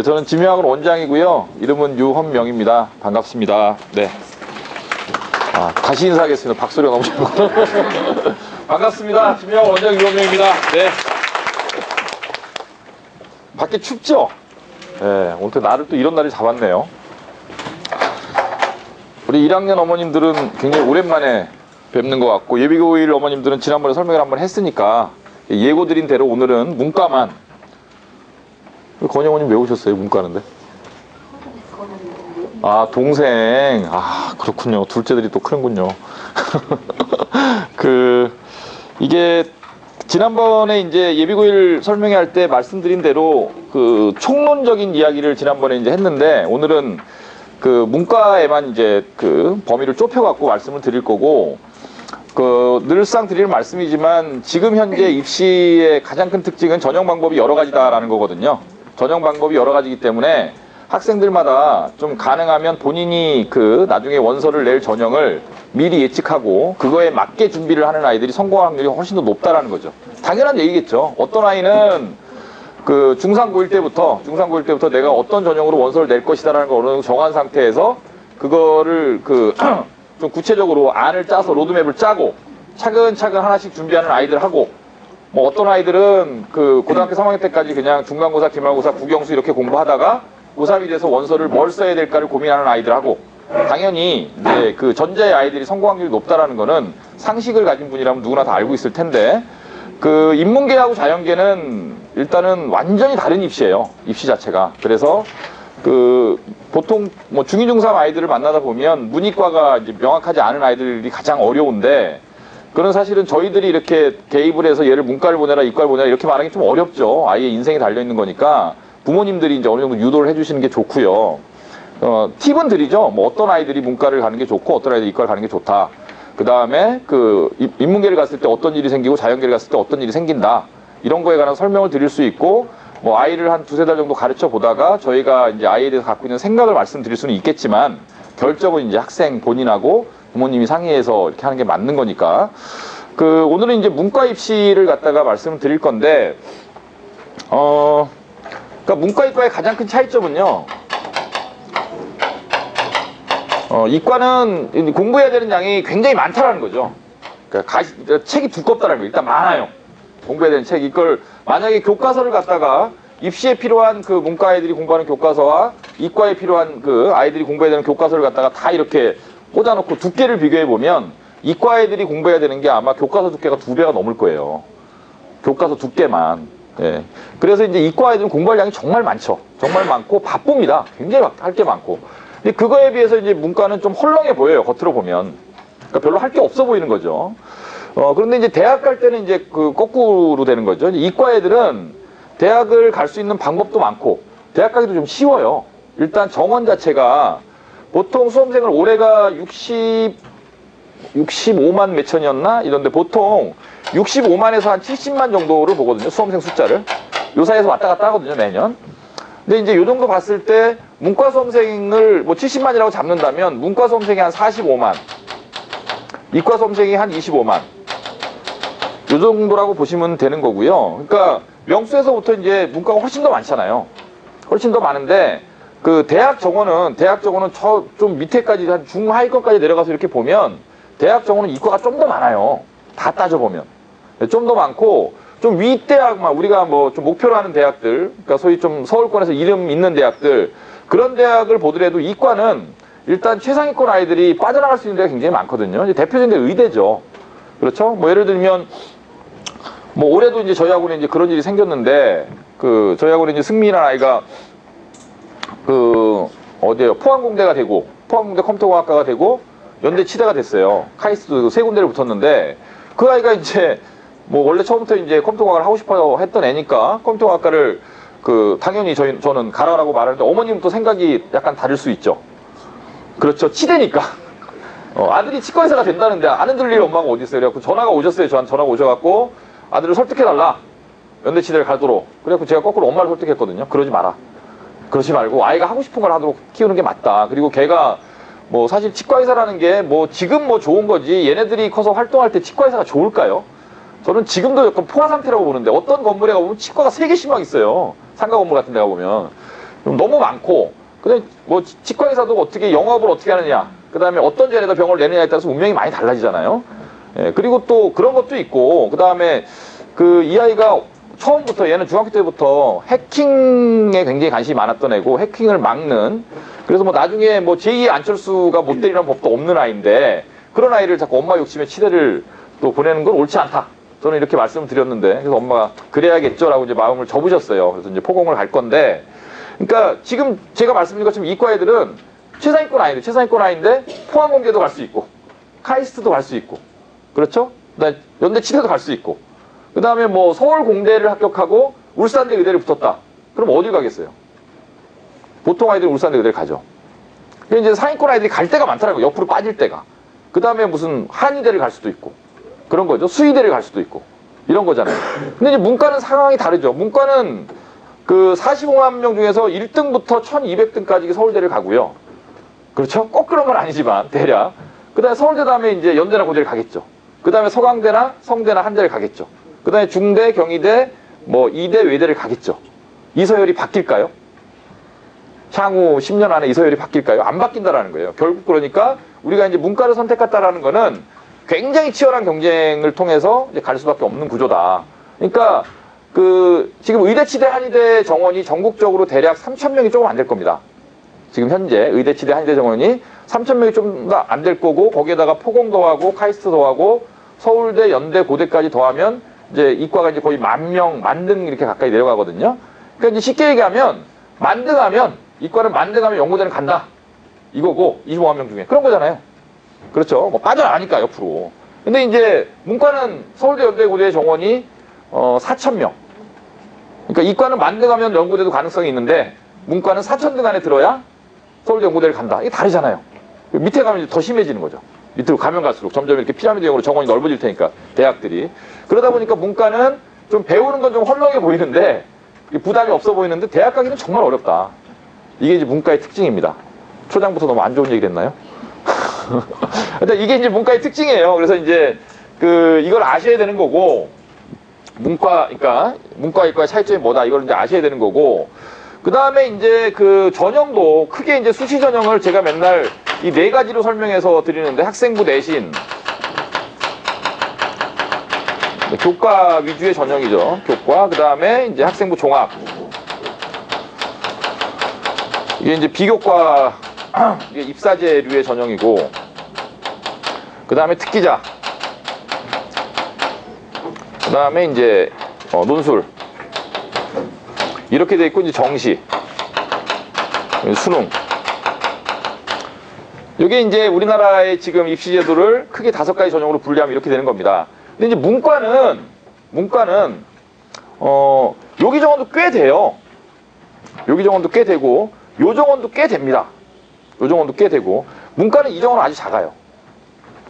저는 지명학원 원장이고요. 이름은 유헌명입니다. 반갑습니다. 네. 다시 인사하겠습니다. 박소리가 너무 좋고. 반갑습니다. 지명학원 원장 유헌명입니다. 네. 밖에 춥죠? 네. 오늘 날을 또 이런 날을 잡았네요. 우리 1학년 어머님들은 굉장히 오랜만에 뵙는 것 같고, 예비고1 어머님들은 지난번에 설명을 한번 했으니까 예고 드린 대로 오늘은 문과만. 건영어님 왜 오셨어요? 문과는데? 동생. 그렇군요. 둘째들이 또 크는군요. 이게 지난번에 이제 예비고1 설명회 때 말씀드린 대로 총론적인 이야기를 지난번에 이제 했는데, 오늘은 문과에만 이제 범위를 좁혀갖고 말씀을 드릴 거고, 늘상 드리는 말씀이지만 지금 현재 입시의 가장 큰 특징은 전형 방법이 여러 가지다라는 거거든요. 전형 방법이 여러 가지이기 때문에 학생들마다 좀 가능하면 본인이 나중에 원서를 낼 전형을 미리 예측하고 그거에 맞게 준비를 하는 아이들이 성공할 확률이 훨씬 더 높다라는 거죠. 당연한 얘기겠죠. 어떤 아이는 중3, 고1 때부터 내가 어떤 전형으로 원서를 낼 것이다라는 걸 어느 정도 정한 상태에서 그거를 좀 구체적으로 안을 짜서 로드맵을 짜고 차근차근 하나씩 준비하는 아이들하고, 뭐 어떤 아이들은 고등학교 3학년 때까지 그냥 중간고사, 기말고사, 국영수 이렇게 공부하다가 고3이 돼서 원서를 뭘 써야 될까를 고민하는 아이들하고, 당연히 이제 전자의 아이들이 성공 확률이 높다라는 거는 상식을 가진 분이라면 누구나 다 알고 있을 텐데, 인문계하고 자연계는 일단은 완전히 다른 입시예요. 입시 자체가. 그래서 보통 뭐 중2, 중3 아이들을 만나다 보면 문이과가 이제 명확하지 않은 아이들이 가장 어려운데, 그런 사실은 저희들이 이렇게 개입을 해서 얘를 문과를 보내라, 이과를 보내라 이렇게 말하기 좀 어렵죠. 아이의 인생이 달려있는 거니까 부모님들이 이제 어느 정도 유도를 해주시는 게 좋고요. 팁은 드리죠. 뭐 어떤 아이들이 문과를 가는 게 좋고 어떤 아이들이 이과를 가는 게 좋다. 그 다음에 인문계를 갔을 때 어떤 일이 생기고 자연계를 갔을 때 어떤 일이 생긴다. 이런 거에 관한 설명을 드릴 수 있고, 뭐 아이를 한 2-3달 정도 가르쳐 보다가 저희가 이제 아이에 대해서 갖고 있는 생각을 말씀드릴 수는 있겠지만, 결정은 이제 학생 본인하고 부모님이 상의해서 이렇게 하는 게 맞는 거니까. 오늘은 이제 문과 입시를 갖다가 말씀을 드릴 건데, 그러니까 문과 이과의 가장 큰 차이점은요, 이과는 공부해야 되는 양이 굉장히 많다라는 거죠. 그러니까 책이 두껍다라는 거. 일단 많아요. 공부해야 되는 책. 이걸 만약에 교과서를 갖다가 입시에 필요한 문과 아이들이 공부하는 교과서와 이과에 필요한 아이들이 공부해야 되는 교과서를 갖다가 다 이렇게 꽂아놓고 두께를 비교해 보면 이과 아이들이 공부해야 되는 게 아마 교과서 두께가 2배가 넘을 거예요. 교과서 두께만. 예. 그래서 이제 이과 아이들은 공부할 양이 정말 많죠. 정말 많고 바쁩니다. 굉장히 할 게 많고. 근데 그거에 비해서 이제 문과는 좀 헐렁해 보여요. 겉으로 보면. 그러니까 별로 할 게 없어 보이는 거죠. 그런데 이제 대학 갈 때는 이제 거꾸로 되는 거죠. 이과 애들은 대학을 갈 수 있는 방법도 많고, 대학 가기도 좀 쉬워요. 일단 정원 자체가 보통 수험생을 올해가 65만 몇천이었나? 이런데 보통 65만에서 한 70만 정도를 보거든요. 수험생 숫자를. 요 사이에서 왔다 갔다 하거든요, 매년. 근데 이제 요 정도 봤을 때 문과 수험생을 뭐 70만이라고 잡는다면 문과 수험생이 한 45만, 이과 수험생이 한 25만. 요 정도라고 보시면 되는 거고요. 그러니까 명수에서부터 이제 문과가 훨씬 더 많잖아요. 훨씬 더 많은데 대학 정원은 좀 밑에까지 한 중하위권까지 내려가서 이렇게 보면 대학 정원은 이과가 좀 더 많아요. 다 따져보면. 좀 더 많고, 좀 윗대학, 우리가 뭐 좀 목표로 하는 대학들, 그러니까 소위 좀 서울권에서 이름 있는 대학들, 그런 대학을 보더라도 이과는 일단 최상위권 아이들이 빠져나갈 수 있는 데가 굉장히 많거든요. 이제 대표적인 게 의대죠. 그렇죠? 뭐 예를 들면 뭐 올해도 이제 저희 학원에 이제 그런 일이 생겼는데, 저희 학원에 이제 승민이라는 아이가 어디에요? 포항공대가 되고, 포항공대 컴퓨터공학과가 되고, 연대 치대가 됐어요. 카이스트 3군데를 붙었는데, 그 아이가 이제 뭐 원래 처음부터 이제 컴퓨터공학을 하고 싶어 했던 애니까 컴퓨터공학과를 당연히 저는 가라라고 말하는데, 어머님은 또 생각이 약간 다를 수 있죠. 그렇죠. 치대니까. 아들이 치과의사가 된다는데 아는 들릴 엄마가 어디 있어요. 그래갖고 전화가 오셨어요. 저한테 전화가 오셔갖고 아들을 설득해달라. 연대치대를 가도록. 그래갖고 제가 거꾸로 엄마를 설득했거든요. 그러지 마라. 그러지 말고 아이가 하고 싶은 걸 하도록 키우는 게 맞다. 그리고 걔가 뭐 사실 치과의사라는 게 뭐 지금 뭐 좋은 거지, 얘네들이 커서 활동할 때 치과의사가 좋을까요? 저는 지금도 약간 포화 상태라고 보는데, 어떤 건물에 가보면 치과가 3개씩 막 있어요. 상가 건물 같은 데 가보면 너무 많고, 그다음에 뭐 치과의사도 어떻게 영업을 어떻게 하느냐, 그다음에 어떤 전에다 병을 내느냐에 따라서 운명이 많이 달라지잖아요. 예, 그리고 또 그런 것도 있고, 그다음에 그 이 아이가 처음부터, 얘는 중학교 때부터 해킹에 굉장히 관심이 많았던 애고, 해킹을 막는, 그래서 뭐 나중에 뭐 제2의 안철수가 못 때리는 법도 없는 아이인데, 그런 아이를 자꾸 엄마 욕심에 치대를 또 보내는 건 옳지 않다, 저는 이렇게 말씀을 드렸는데, 그래서 엄마가 그래야겠죠라고 이제 마음을 접으셨어요. 그래서 이제 포공을 갈 건데, 그러니까 지금 제가 말씀드린 것처럼 이과 애들은 최상위권 아이인데 포항공대도 갈 수 있고, 카이스트도 갈 수 있고, 그렇죠? 그다음에 연대 치대도 갈 수 있고, 그 다음에 뭐 서울공대를 합격하고 울산대 의대를 붙었다. 그럼 어딜 가겠어요? 보통 아이들은 울산대 의대를 가죠. 이제 상위권 아이들이 갈 데가 많더라고요. 옆으로 빠질 데가. 그 다음에 무슨 한의대를 갈 수도 있고, 그런 거죠. 수의대를 갈 수도 있고, 이런 거잖아요. 근데 이제 문과는 상황이 다르죠. 문과는 그 45만 명 중에서 1등부터 1200등까지 서울대를 가고요. 그렇죠? 꼭 그런 건 아니지만 대략. 그 다음에 서울대 다음에 이제 연대나 고대를 가겠죠. 그 다음에 서강대나 성대나 한대를 가겠죠. 그 다음에 중대, 경희대, 뭐 이대, 외대를 가겠죠. 이서열이 바뀔까요? 향후 10년 안에 이서열이 바뀔까요? 안 바뀐다라는 거예요. 결국 그러니까 우리가 이제 문과를 선택했다라는 거는 굉장히 치열한 경쟁을 통해서 이제 갈 수밖에 없는 구조다. 그러니까 그 지금 의대치대 한의대 정원이 전국적으로 대략 3,000명이 조금 안 될 겁니다. 지금 현재 의대치대 한의대 정원이 3,000명이 좀 더 안 될 거고, 거기에다가 포공도 하고 카이스트도 하고 서울대, 연대, 고대까지 더하면 이제 이과가 이제 거의 10,000명, 10,000등 이렇게 가까이 내려가거든요. 그러니까 이제 쉽게 얘기하면 만등하면, 이과는 만등하면 연고대는 간다, 이거고, 25만 명 중에 그런 거잖아요. 그렇죠? 뭐 빠져나가니까 옆으로. 근데 이제 문과는 서울대, 연대, 고대 정원이 4,000명. 그러니까 이과는 만등하면 연고대도 가능성이 있는데 문과는 4,000등 안에 들어야 서울대, 연고대를 간다. 이게 다르잖아요. 밑에 가면 이제 더 심해지는 거죠. 밑으로 가면 갈수록 점점 이렇게 피라미드형으로 정원이 넓어질 테니까, 대학들이. 그러다 보니까 문과는 좀 배우는 건 좀 헐렁해 보이는데, 부담이 없어 보이는데 대학 가기는 정말 어렵다. 이게 이제 문과의 특징입니다. 초장부터 너무 안 좋은 얘기를 했나요? 근데 이게 이제 문과의 특징이에요. 그래서 이제 이걸 아셔야 되는 거고, 그러니까 문과 이과의 차이점이 뭐다, 이걸 이제 아셔야 되는 거고, 그 다음에 이제 그 전형도 크게 이제 수시 전형을 제가 맨날 이 4가지로 설명해서 드리는데, 학생부 내신, 교과 위주의 전형이죠. 교과, 그 다음에 이제 학생부 종합, 이게 이제 비교과, 이게 입사제류의 전형이고, 그 다음에 특기자, 그 다음에 이제 논술, 이렇게 돼 있고, 이제 정시, 수능. 이게 이제 우리나라의 지금 입시제도를 크게 5가지 전형으로 분류하면 이렇게 되는 겁니다. 근데 이제 문과는 여기 정원도 꽤 돼요. 여기 정원도 꽤 되고, 요 정원도 꽤 됩니다. 요 정원도 꽤 되고, 문과는 이 정원은 아주 작아요.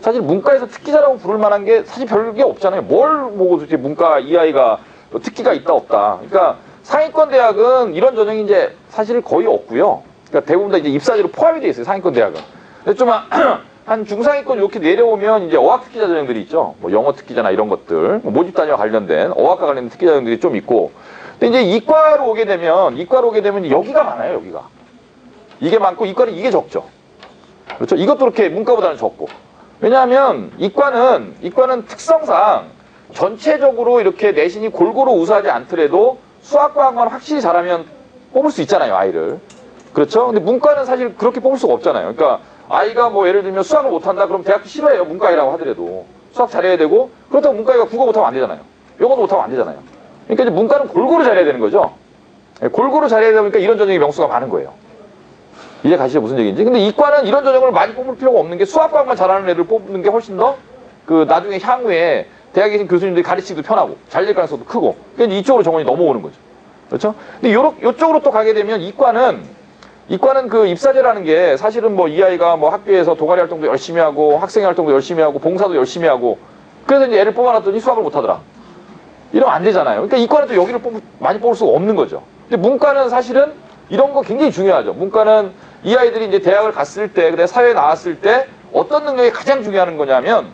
사실 문과에서 특기자라고 부를 만한 게 사실 별게 없잖아요. 뭘 보고 도대체 문과 이 아이가 특기가 있다 없다. 그러니까 상위권 대학은 이런 전형이 이제 사실 거의 없고요. 그러니까 대부분 다 이제 입사제로 포함이 되어 있어요, 상위권 대학은. 근데 좀 한 중상위권 이렇게 내려오면 이제 어학 특기자 전형들이 있죠. 뭐 영어 특기자나 이런 것들, 뭐 모집 단위와 관련된 어학과 관련된 특기자 전형들이 좀 있고. 근데 이제 이과로 오게 되면 여기가 많아요, 여기가. 이게 많고, 이과는 이게 적죠. 그렇죠? 이것도 이렇게 문과보다는 적고. 왜냐하면 이과는 특성상 전체적으로 이렇게 내신이 골고루 우수하지 않더라도 수학과 학만 확실히 잘하면 뽑을 수 있잖아요, 아이를. 그렇죠? 근데 문과는 사실 그렇게 뽑을 수가 없잖아요. 그러니까 아이가 뭐 예를 들면 수학을 못한다 그럼 대학도 싫어해요, 문과이라고 하더라도. 수학 잘해야 되고, 그렇다고 문과이가 국어 못하면 안 되잖아요. 영어도 못하면 안 되잖아요. 그러니까 이제 문과는 골고루 잘해야 되는 거죠. 골고루 잘해야 되니까 이런 전형의 명수가 많은 거예요. 이제 가시죠, 무슨 얘기인지. 근데 이과는 이런 전형을 많이 뽑을 필요가 없는 게, 수학과만 잘하는 애들 뽑는 게 훨씬 더 나중에 향후에 대학에 계신 교수님들이 가르치기도 편하고 잘 될 가능성도 크고, 그러니까 이쪽으로 정원이 넘어오는 거죠. 그렇죠? 근데 요쪽으로 또 가게 되면 이과는 그 입사제라는 게 사실은 뭐 이 아이가 뭐 학교에서 동아리 활동도 열심히 하고 학생 활동도 열심히 하고 봉사도 열심히 하고, 그래서 이제 애를 뽑아놨더니 수학을 못하더라, 이러면 안 되잖아요. 그러니까 이과는 또 여기를 많이 뽑을 수가 없는 거죠. 근데 문과는 사실은 이런 거 굉장히 중요하죠. 문과는 이 아이들이 이제 대학을 갔을 때, 그다음에 사회에 나왔을 때 어떤 능력이 가장 중요한 거냐면,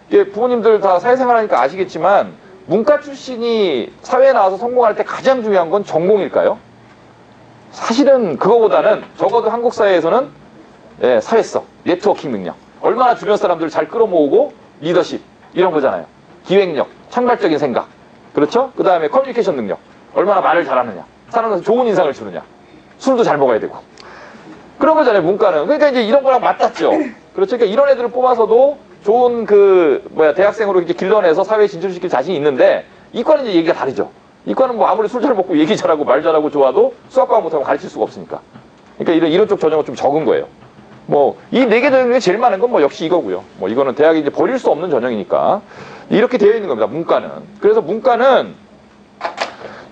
이게 부모님들 다 사회생활 하니까 아시겠지만, 문과 출신이 사회에 나와서 성공할 때 가장 중요한 건 전공일까요? 사실은 그거보다는 적어도 한국 사회에서는 사회성, 네트워킹 능력, 얼마나 주변 사람들을 잘 끌어모으고 리더십 이런 거잖아요. 기획력, 창발적인 생각, 그렇죠? 그 다음에 커뮤니케이션 능력, 얼마나 말을 잘하느냐, 사람한테 좋은 인상을 주느냐, 술도 잘 먹어야 되고 그런 거잖아요. 문과는. 그러니까 이제 이런 거랑 맞닿죠. 그렇죠? 그러니까 이런 애들을 뽑아서도 좋은 대학생으로 이렇게 길러내서 사회에 진출시킬 자신이 있는데, 이과는 이제 얘기가 다르죠. 이과는 뭐 아무리 술 잘 먹고 얘기 잘하고 말 잘하고 좋아도 수학과 못하면 가르칠 수가 없으니까. 그러니까 이런 쪽 전형은 좀 적은 거예요. 뭐 이 4개 전형 중에 제일 많은 건 뭐 역시 이거고요. 뭐 이거는 대학이 이제 버릴 수 없는 전형이니까 이렇게 되어 있는 겁니다. 문과는. 그래서 문과는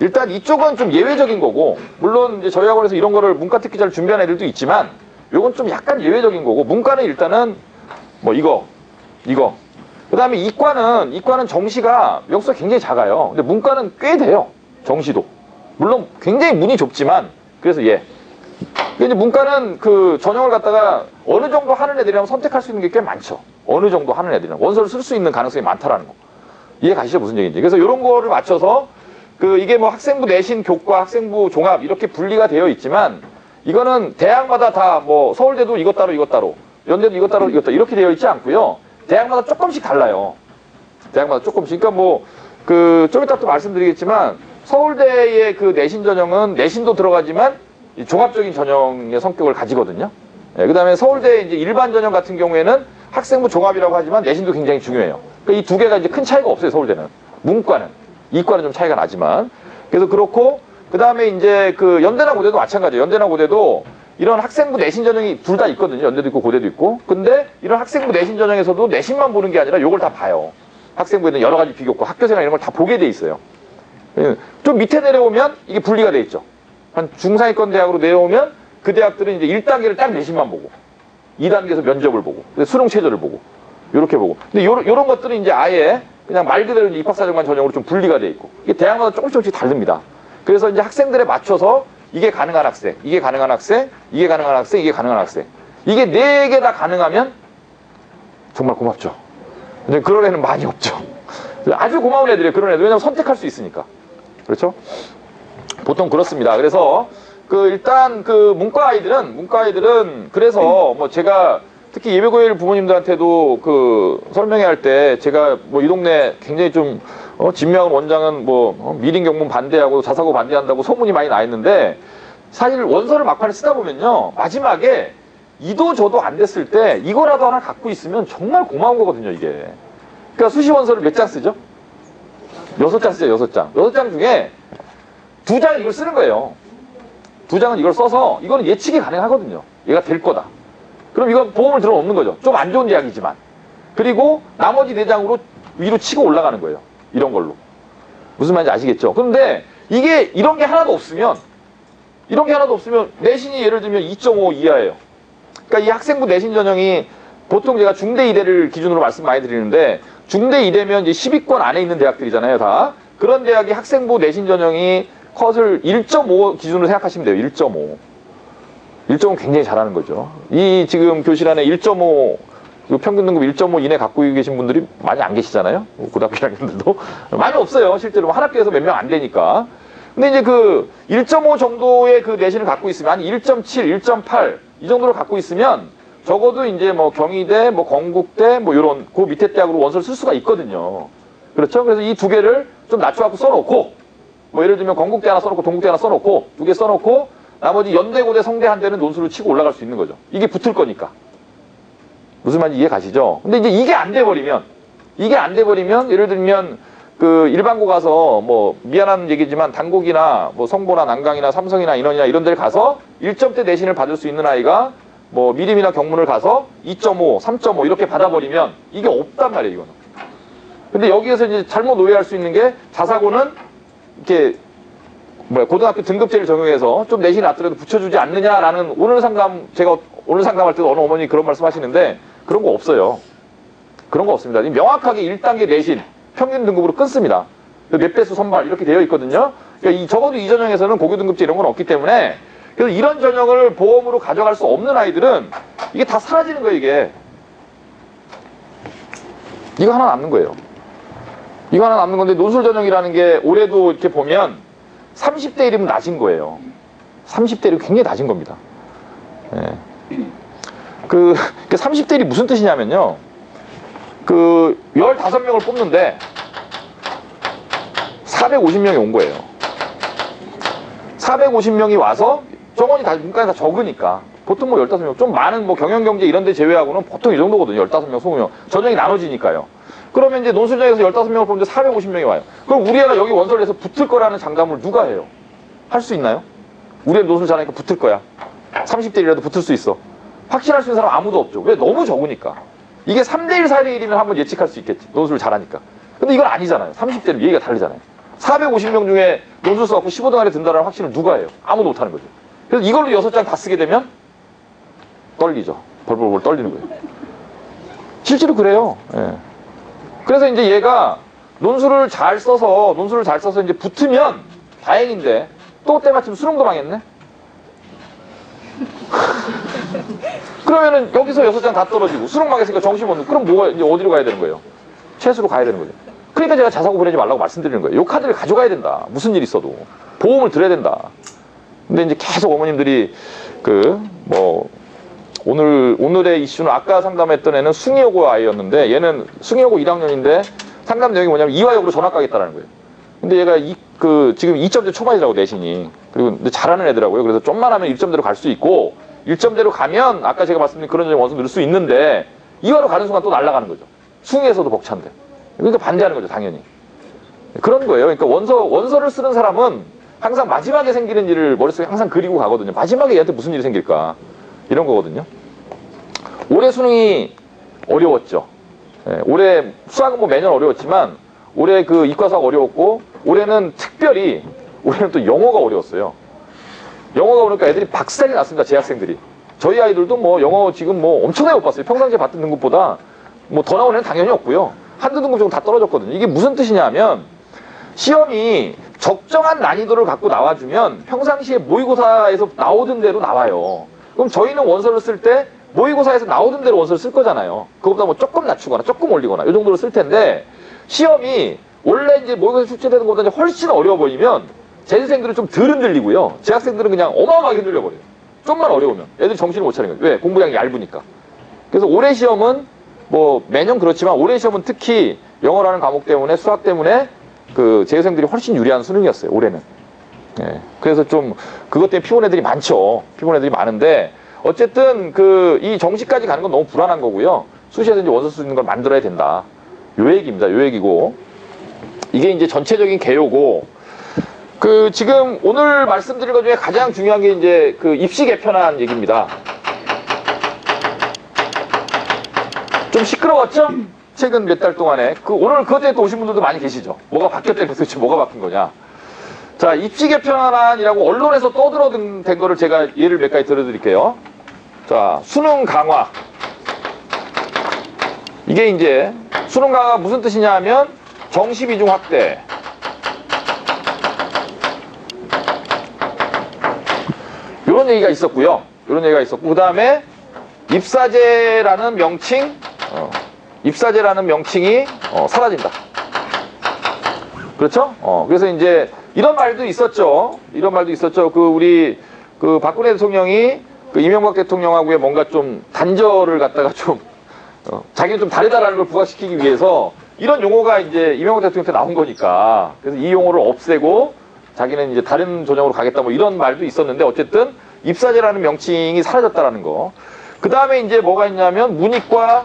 일단 이쪽은 좀 예외적인 거고, 물론 이제 저희 학원에서 이런 거를 문과 특기자를 준비한 애들도 있지만 요건 좀 약간 예외적인 거고, 문과는 일단은 뭐 이거 그 다음에 이과는 정시가 명수가 굉장히 작아요. 근데 문과는 꽤 돼요. 정시도 물론 굉장히 문이 좁지만, 그래서 근데 문과는 그 전형을 갖다가 어느 정도 하는 애들이라면 선택할 수 있는 게 꽤 많죠. 어느 정도 하는 애들이라면 원서를 쓸 수 있는 가능성이 많다라는 거 이해 가시죠? 무슨 얘기인지. 그래서 이런 거를 맞춰서 이게 뭐 학생부 내신 교과, 학생부 종합 이렇게 분리가 되어 있지만, 이거는 대학마다 다 뭐 서울대도 이것 따로 연대도 이것 따로 이렇게 되어 있지 않고요. 대학마다 조금씩 달라요. 대학마다 조금씩. 그러니까 뭐 좀 이따 또 말씀드리겠지만, 서울대의 그 내신 전형은 내신도 들어가지만 종합적인 전형의 성격을 가지거든요. 그 다음에 서울대 이제 일반 전형 같은 경우에는 학생부 종합이라고 하지만 내신도 굉장히 중요해요. 그러니까 이 두 개가 이제 큰 차이가 없어요. 서울대는. 문과는. 이과는 좀 차이가 나지만. 그래서 그렇고, 그 다음에 이제 연대나 고대도 마찬가지예요. 연대나 고대도 이런 학생부 내신 전형이 둘 다 있거든요. 연대도 있고 고대도 있고. 근데 이런 학생부 내신 전형에서도 내신만 보는 게 아니라 요걸 다 봐요. 학생부에는 여러 가지 비교과, 학교생활 이런 걸 다 보게 돼 있어요. 좀 밑에 내려오면 이게 분리가 돼 있죠. 한 중상위권 대학으로 내려오면 그 대학들은 이제 1단계를 딱 내신만 보고, 2단계에서 면접을 보고, 수능 최저를 보고, 요렇게 보고. 근데 요런 것들은 이제 아예 그냥 말 그대로 입학사정관 전형으로 좀 분리가 돼 있고, 이게 대학마다 조금씩 다릅니다. 그래서 이제 학생들에 맞춰서 이게 가능한 학생, 이게 가능한 학생, 이게 가능한 학생, 이게 가능한 학생. 이게 4개 다 가능하면 정말 고맙죠. 근데 그런 애는 많이 없죠. 아주 고마운 애들이에요. 그런 애들. 왜냐면 선택할 수 있으니까. 그렇죠? 보통 그렇습니다. 그래서 일단 문과 아이들은 그래서 뭐 제가 특히 예비고일 부모님들한테도 설명회 할 때 제가 뭐 이 동네 굉장히 좀 진명한 원장은 미림 경문 반대하고 자사고 반대한다고 소문이 많이 나 있는데, 사실 원서를 막판에 쓰다 보면요, 마지막에 이도 저도 안 됐을 때 이거라도 하나 갖고 있으면 정말 고마운 거거든요, 이게. 그러니까 수시 원서를 몇 장 쓰죠? 6장 쓰죠, 6장. 6장 중에 2장은 이걸 쓰는 거예요. 2장은 이걸 써서, 이거는 예측이 가능하거든요. 얘가 될 거다. 그럼 이건 보험을 들어놓는 거죠. 좀 안 좋은 대학이지만. 그리고 나머지 4장으로 위로 치고 올라가는 거예요. 이런 걸로. 무슨 말인지 아시겠죠? 그런데 이런 게 하나도 없으면 내신이 예를 들면 2.5 이하예요. 그러니까 이 학생부 내신 전형이 보통 제가 중대 이대를 기준으로 말씀 많이 드리는데, 중대 이대면 이제 10위권 안에 있는 대학들이잖아요, 다. 그런 대학이 학생부 내신 전형이 컷을 1.5 기준으로 생각하시면 돼요. 1.5. 1.5 굉장히 잘하는 거죠. 이 지금 교실 안에 1.5 평균 등급 1.5 이내 갖고 계신 분들이 많이 안 계시잖아요. 고등학교 1학년들도 많이 없어요. 실제로 한 학교에서 몇 명 안 되니까. 근데 이제 1.5 정도의 내신을 갖고 있으면, 한 1.7, 1.8 이 정도를 갖고 있으면 적어도 이제 뭐 경희대, 뭐 건국대, 뭐 요런 밑에 대학으로 원서를 쓸 수가 있거든요. 그렇죠? 그래서 이 2개를 좀 낮춰갖고 써놓고, 뭐 예를 들면 건국대 하나 써놓고 동국대 하나 써놓고 2개 써놓고, 나머지 연대, 고대, 성대 한 대는 논술을 치고 올라갈 수 있는 거죠. 이게 붙을 거니까. 무슨 말인지 이해 가시죠? 근데 이제 이게 안 돼버리면, 예를 들면 일반고 가서 뭐 미안한 얘기지만 단국이나 뭐 성보나 난강이나 삼성이나 인원이나 이런 데를 가서 1점대 내신을 받을 수 있는 아이가 뭐 미림이나 경문을 가서 2.5, 3.5 이렇게 받아버리면 이게 없단 말이에요, 이거는. 근데 여기에서 이제 잘못 오해할 수 있는 게, 자사고는 이렇게 고등학교 등급제를 적용해서 좀 내신이 낮더라도 붙여주지 않느냐라는, 제가 오늘 상담할 때도 어느 어머니 그런 말씀 하시는데, 그런 거 없어요. 그런 거 없습니다. 명확하게 1단계 내신 평균 등급으로 끊습니다. 몇 배수 선발 이렇게 되어 있거든요. 그러니까 적어도 이 전형에서는 고교 등급제 이런 건 없기 때문에, 그래서 이런 전형을 보험으로 가져갈 수 없는 아이들은 이게 다 사라지는 거예요, 이게. 이거 하나 남는 거예요. 이거 하나 남는 건데 논술 전형이라는 게 올해도 이렇게 보면 30대 1이면 낮은 거예요. 30대 1이 굉장히 낮은 겁니다. 예. 그 30대 1이 무슨 뜻이냐면요. 15명을 뽑는데 450명이 온 거예요. 450명이 와서 정원이 다 문과에 다 적으니까 보통 뭐 15명, 좀 많은 뭐 경영경제 이런 데 제외하고는 보통 이 정도거든요. 15명, 20명. 전형이 나눠지니까요. 그러면 이제 논술전형에서 15명을 뽑는데 450명이 와요. 그럼 우리 애가 여기 원서를 해서 붙을 거라는 장담을 누가 해요? 할 수 있나요? 우리 애 논술 잘하니까 붙을 거야. 30대 1이라도 붙을 수 있어. 확신할 수 있는 사람 아무도 없죠. 왜? 너무 적으니까. 이게 3대 1, 4대 1이면 한번 예측할 수 있겠지. 논술을 잘하니까. 근데 이건 아니잖아요. 30대는 얘기가 다르잖아요. 450명 중에 논술 써갖고 15등 안에 든다는 확신을 누가 해요? 아무도 못하는 거죠. 그래서 이걸로 6장 다 쓰게 되면 떨리죠. 벌벌벌 떨리는 거예요. 실제로 그래요. 예. 그래서 이제 얘가 논술을 잘 써서 이제 붙으면 다행인데 또 때마침 수능도 망했네? 그러면은 여기서 6장 다 떨어지고 수능 망했으니까 정신 못 놓고 그럼 뭐가 이제 어디로 가야 되는 거예요? 채수로 가야 되는 거죠. 그러니까 제가 자사고 보내지 말라고 말씀드리는 거예요. 요 카드를 가져가야 된다. 무슨 일 있어도. 보험을 들어야 된다. 근데 이제 계속 어머님들이 오늘의 이슈는 아까 상담했던 애는 숭이여고 아이였는데 얘는 숭이여고 1학년인데 상담 내용이 뭐냐면 이화여고로 전학 가겠다라는 거예요. 근데 얘가 지금 2점대 초반이라고 내신이. 그리고 근데 잘하는 애더라고요. 그래서 좀만 하면 1점대로 갈 수 있고 1점대로 가면 아까 제가 말씀드린 그런 점에 원서 넣을 수 있는데 이화로 가는 순간 또 날아가는 거죠. 숭이에서도 벅찬데. 그러니까 반대하는 거죠, 당연히. 그런 거예요. 그러니까 원서를 쓰는 사람은 항상 마지막에 생기는 일을 머릿속에 항상 그리고 가거든요. 마지막에 얘한테 무슨 일이 생길까. 이런 거거든요. 올해 수능이 어려웠죠. 예, 올해 수학은 뭐 매년 어려웠지만 올해 그 이과 수학 어려웠고 올해는 특별히 또 영어가 어려웠어요. 영어가 오니까 애들이 박살이 났습니다. 재학생들이. 저희 아이들도 뭐 영어 지금 뭐 엄청나게 못 봤어요. 평상시에 봤던 등급보다 뭐 더 나오는 애는 당연히 없고요. 한두 등급 정도 다 떨어졌거든요. 이게 무슨 뜻이냐 하면 시험이 적정한 난이도를 갖고 나와주면 평상시에 모의고사에서 나오던 대로 나와요. 그럼 저희는 원서를 쓸 때 모의고사에서 나오던 대로 원서를 쓸 거잖아요. 그것보다 뭐 조금 낮추거나 조금 올리거나 이 정도로 쓸 텐데 시험이 원래 이제 모의고사 출제되는 것보다 이제 훨씬 어려워 보이면 재수생들은 좀 덜 흔들리고요. 재학생들은 그냥 어마어마하게 흔들려버려요. 좀만 어려우면. 애들이 정신을 못 차리는 거예요. 왜? 공부량이 얇으니까. 그래서 올해 시험은 뭐 매년 그렇지만 올해 시험은 특히 영어라는 과목 때문에 수학 때문에 그 재수생들이 훨씬 유리한 수능이었어요. 올해는. 예. 그래서 좀 그것 때문에 피곤 애들이 많죠. 피곤 애들이 많은데 어쨌든 이 정시까지 가는 건 너무 불안한 거고요. 수시에서 이제 원서 쓰는 걸 만들어야 된다. 요 얘기입니다. 요 얘기고 이게 이제 전체적인 개요고 지금 오늘 말씀드린 것 중에 가장 중요한 게 이제 입시 개편안 얘기입니다. 좀 시끄러웠죠? 최근 몇 달 동안에. 오늘 그것 때문에 또 오신 분들도 많이 계시죠? 뭐가 바뀌었다니 도대체 뭐가 바뀐 거냐? 자, 입시 개편안이라고 언론에서 떠들어댄 거를 제가 예를 몇 가지 들어드릴게요. 자, 수능 강화. 이게 이제 수능 강화가 무슨 뜻이냐 하면 정시 비중 확대. 이런 얘기가 있었고요. 이런 얘기가 있었고 그 다음에 입사제라는 명칭이 사라진다. 그렇죠? 그래서 이제 이런 말도 있었죠. 우리 박근혜 대통령이 이명박 대통령하고의 뭔가 좀 단절을 갖다가 좀 자기는 좀 다르다라는 걸 부각시키기 위해서 이런 용어가 이제 이명박 대통령한테 나온 거니까 그래서 이 용어를 없애고 자기는 이제 다른 조정으로 가겠다 뭐 이런 말도 있었는데 어쨌든 입사제라는 명칭이 사라졌다라는 거. 그 다음에 이제 뭐가 있냐면 문이과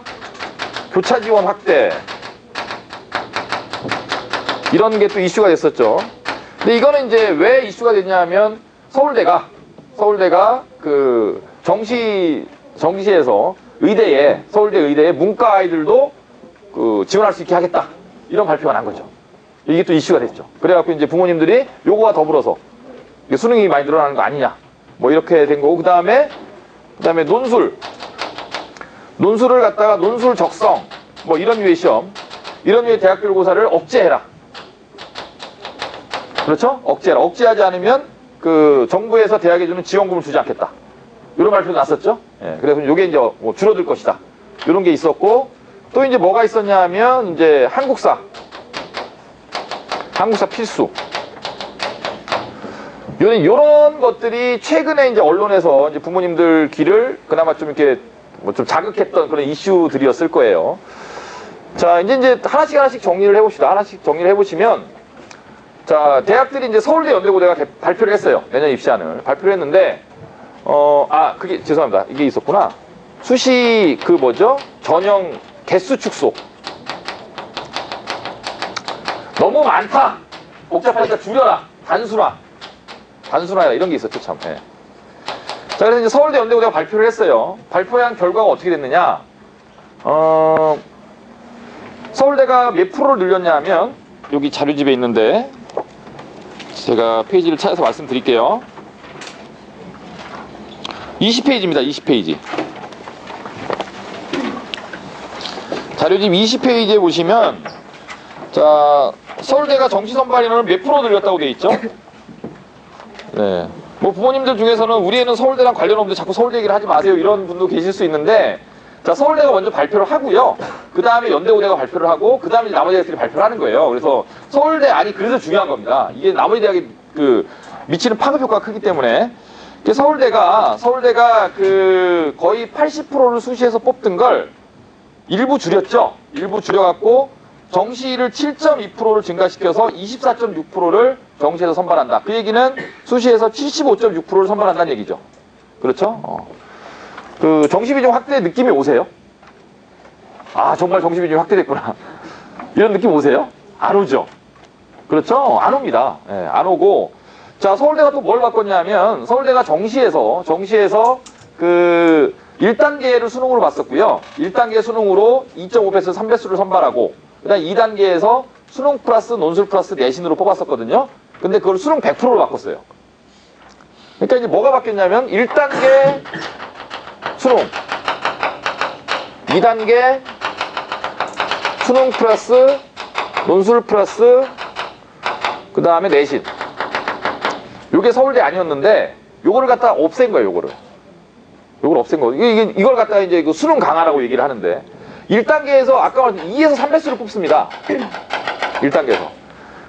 교차 지원 확대. 이런 게 또 이슈가 됐었죠. 근데 이거는 이제 왜 이슈가 됐냐면 서울대가 정시에서 서울대 의대에 문과 아이들도 지원할 수 있게 하겠다. 이런 발표가 난 거죠. 이게 또 이슈가 됐죠. 그래갖고 이제 부모님들이 요거와 더불어서 수능이 많이 늘어나는 거 아니냐. 뭐 이렇게 된 거고. 그 다음에 논술을 갖다가 논술 적성. 뭐 이런 류의 시험. 이런 류의 대학교 고사를 억제해라. 그렇죠? 억제해라. 억제하지 않으면 정부에서 대학에 주는 지원금을 주지 않겠다. 이런 발표도 났었죠. 예, 그래서 요게 이제 뭐 줄어들 것이다. 이런 게 있었고 또 이제 뭐가 있었냐 하면 이제 한국사. 한국사 필수. 요런 것들이 최근에 이제 언론에서 이제 부모님들 귀를 그나마 좀 이렇게 뭐 좀 자극했던 그런 이슈들이었을 거예요. 자, 이제 하나씩 정리를 해봅시다. 하나씩 정리를 해보시면, 자, 대학들이 이제 서울대 연대고대가 발표를 했어요. 내년 입시안을. 발표를 했는데, 그게, 죄송합니다. 이게 있었구나. 수시, 전형 개수 축소. 너무 많다! 복잡하니까 줄여라! 단순화해라. 이런 게 있었죠, 참. 예. 자, 그래서 이제 서울대 연대고대가 발표를 했어요. 발표한 결과가 어떻게 됐느냐. 서울대가 몇 프로를 늘렸냐 하면, 여기 자료집에 있는데, 제가 페이지를 찾아서 말씀드릴게요. 20페이지입니다, 20페이지. 자료집 20페이지에 보시면, 자, 서울대가 정시선발 인원을 몇 프로 늘렸다고 돼 있죠? 네. 뭐 부모님들 중에서는 우리 애는 서울대랑 관련 없는데 자꾸 서울대 얘기를 하지 마세요. 이런 분도 계실 수 있는데, 자, 서울대가 먼저 발표를 하고요. 그 다음에 연대고대가 발표를 하고, 그 다음에 나머지 대학들이 발표를 하는 거예요. 그래서 서울대 안이 그래서 중요한 겁니다. 이게 나머지 대학이 미치는 파급 효과가 크기 때문에. 서울대가 거의 80%를 수시에서 뽑던 걸 일부 줄였죠. 일부 줄여갖고 정시를 7.2%를 증가시켜서 24.6%를 정시에서 선발한다. 그 얘기는 수시에서 75.6%를 선발한다는 얘기죠. 그렇죠? 정시 비중 확대 느낌이 오세요? 아, 정말 정시 비중이 확대됐구나. 이런 느낌 오세요? 안 오죠? 그렇죠? 안 옵니다. 예, 안 오고. 자, 서울대가 또 뭘 바꿨냐면, 서울대가 정시에서 1단계를 수능으로 봤었고요. 1단계 수능으로 2.5배수 3배수를 선발하고, 그 다음 2단계에서 수능 플러스 논술 플러스 내신으로 뽑았었거든요. 근데 그걸 수능 100%로 바꿨어요. 그러니까 이제 뭐가 바뀌었냐면, 1단계 수능, 2단계 수능 플러스 논술 플러스 그 다음에 내신. 요게 서울대 아니었는데 요거를 갖다 없앤 거예요. 요걸 없앤 거. 이걸 갖다가 이제 그 수능 강화라고 얘기를 하는데, 1단계에서 아까 말한 2에서 3배수를 뽑습니다. 1단계에서.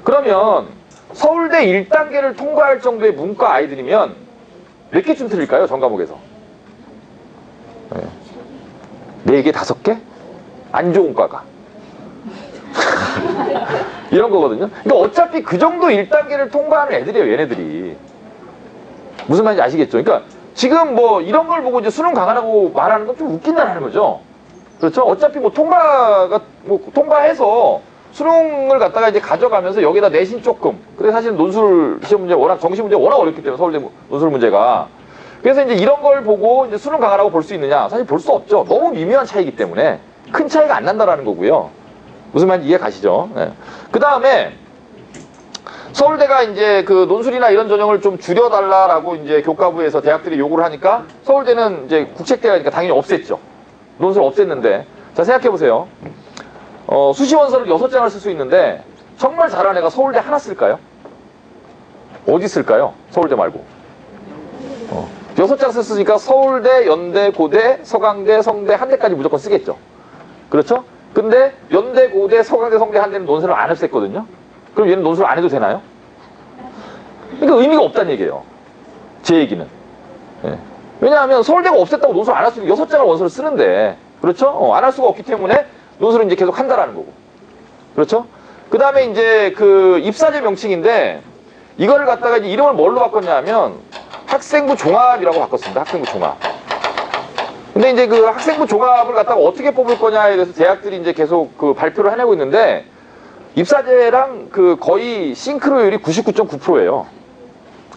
그러면 서울대 1단계를 통과할 정도의 문과 아이들이면 몇 개쯤 틀릴까요? 전 과목에서. 네. 4개, 5개? 안 좋은 과가. 이런 거거든요. 그러니까 어차피 그 정도 1단계를 통과하는 애들이에요, 얘네들이. 무슨 말인지 아시겠죠? 그러니까 지금 뭐 이런 걸 보고 이제 수능 강화라고 말하는 건 좀 웃긴다는 거죠. 그렇죠? 어차피 통과해서 수능을 갖다가 이제 가져가면서 여기다 내신 조금. 근데 사실 논술 시험 문제 정시 문제 워낙 어렵기 때문에 서울대 논술 문제가. 그래서 이제 이런 걸 보고 이제 수능 강화라고 볼 수 있느냐? 사실 볼 수 없죠. 너무 미묘한 차이기 때문에 큰 차이가 안 난다라는 거고요. 무슨 말인지 이해 가시죠? 네. 그 다음에 서울대가 이제 그 논술이나 이런 전형을 좀 줄여달라라고 이제 교과부에서 대학들이 요구를 하니까 서울대는 이제 국책대가니까 당연히 없앴죠. 논술 없앴는데, 자, 생각해보세요. 수시 원서를 6장을 쓸 수 있는데 정말 잘하는 애가 서울대 하나 쓸까요? 어디 쓸까요? 서울대 말고. 6장 썼으니까 서울대, 연대, 고대, 서강대, 성대, 한대까지 무조건 쓰겠죠. 그렇죠? 근데 연대, 고대, 서강대, 성대, 한대는 논술을 안 했었거든요. 그럼 얘는 논술 안 해도 되나요? 그러니까 의미가 없다는 얘기예요. 제 얘기는. 예. 왜냐하면 서울대가 없앴다고 논술 안 할 수 있는 6장을 원서를 쓰는데, 그렇죠? 안 할 수가 없기 때문에 논술은 이제 계속 한다라는 거고. 그렇죠? 그 다음에 이제 그 입사제 명칭인데, 이거를 갖다가 이제 이름을 뭘로 바꿨냐 하면 학생부 종합이라고 바꿨습니다. 학생부 종합. 근데 이제 그 학생부 종합을 갖다가 어떻게 뽑을 거냐에 대해서 대학들이 이제 계속 그 발표를 해내고 있는데, 입사제랑 그 거의 싱크로율이 99.9%예요.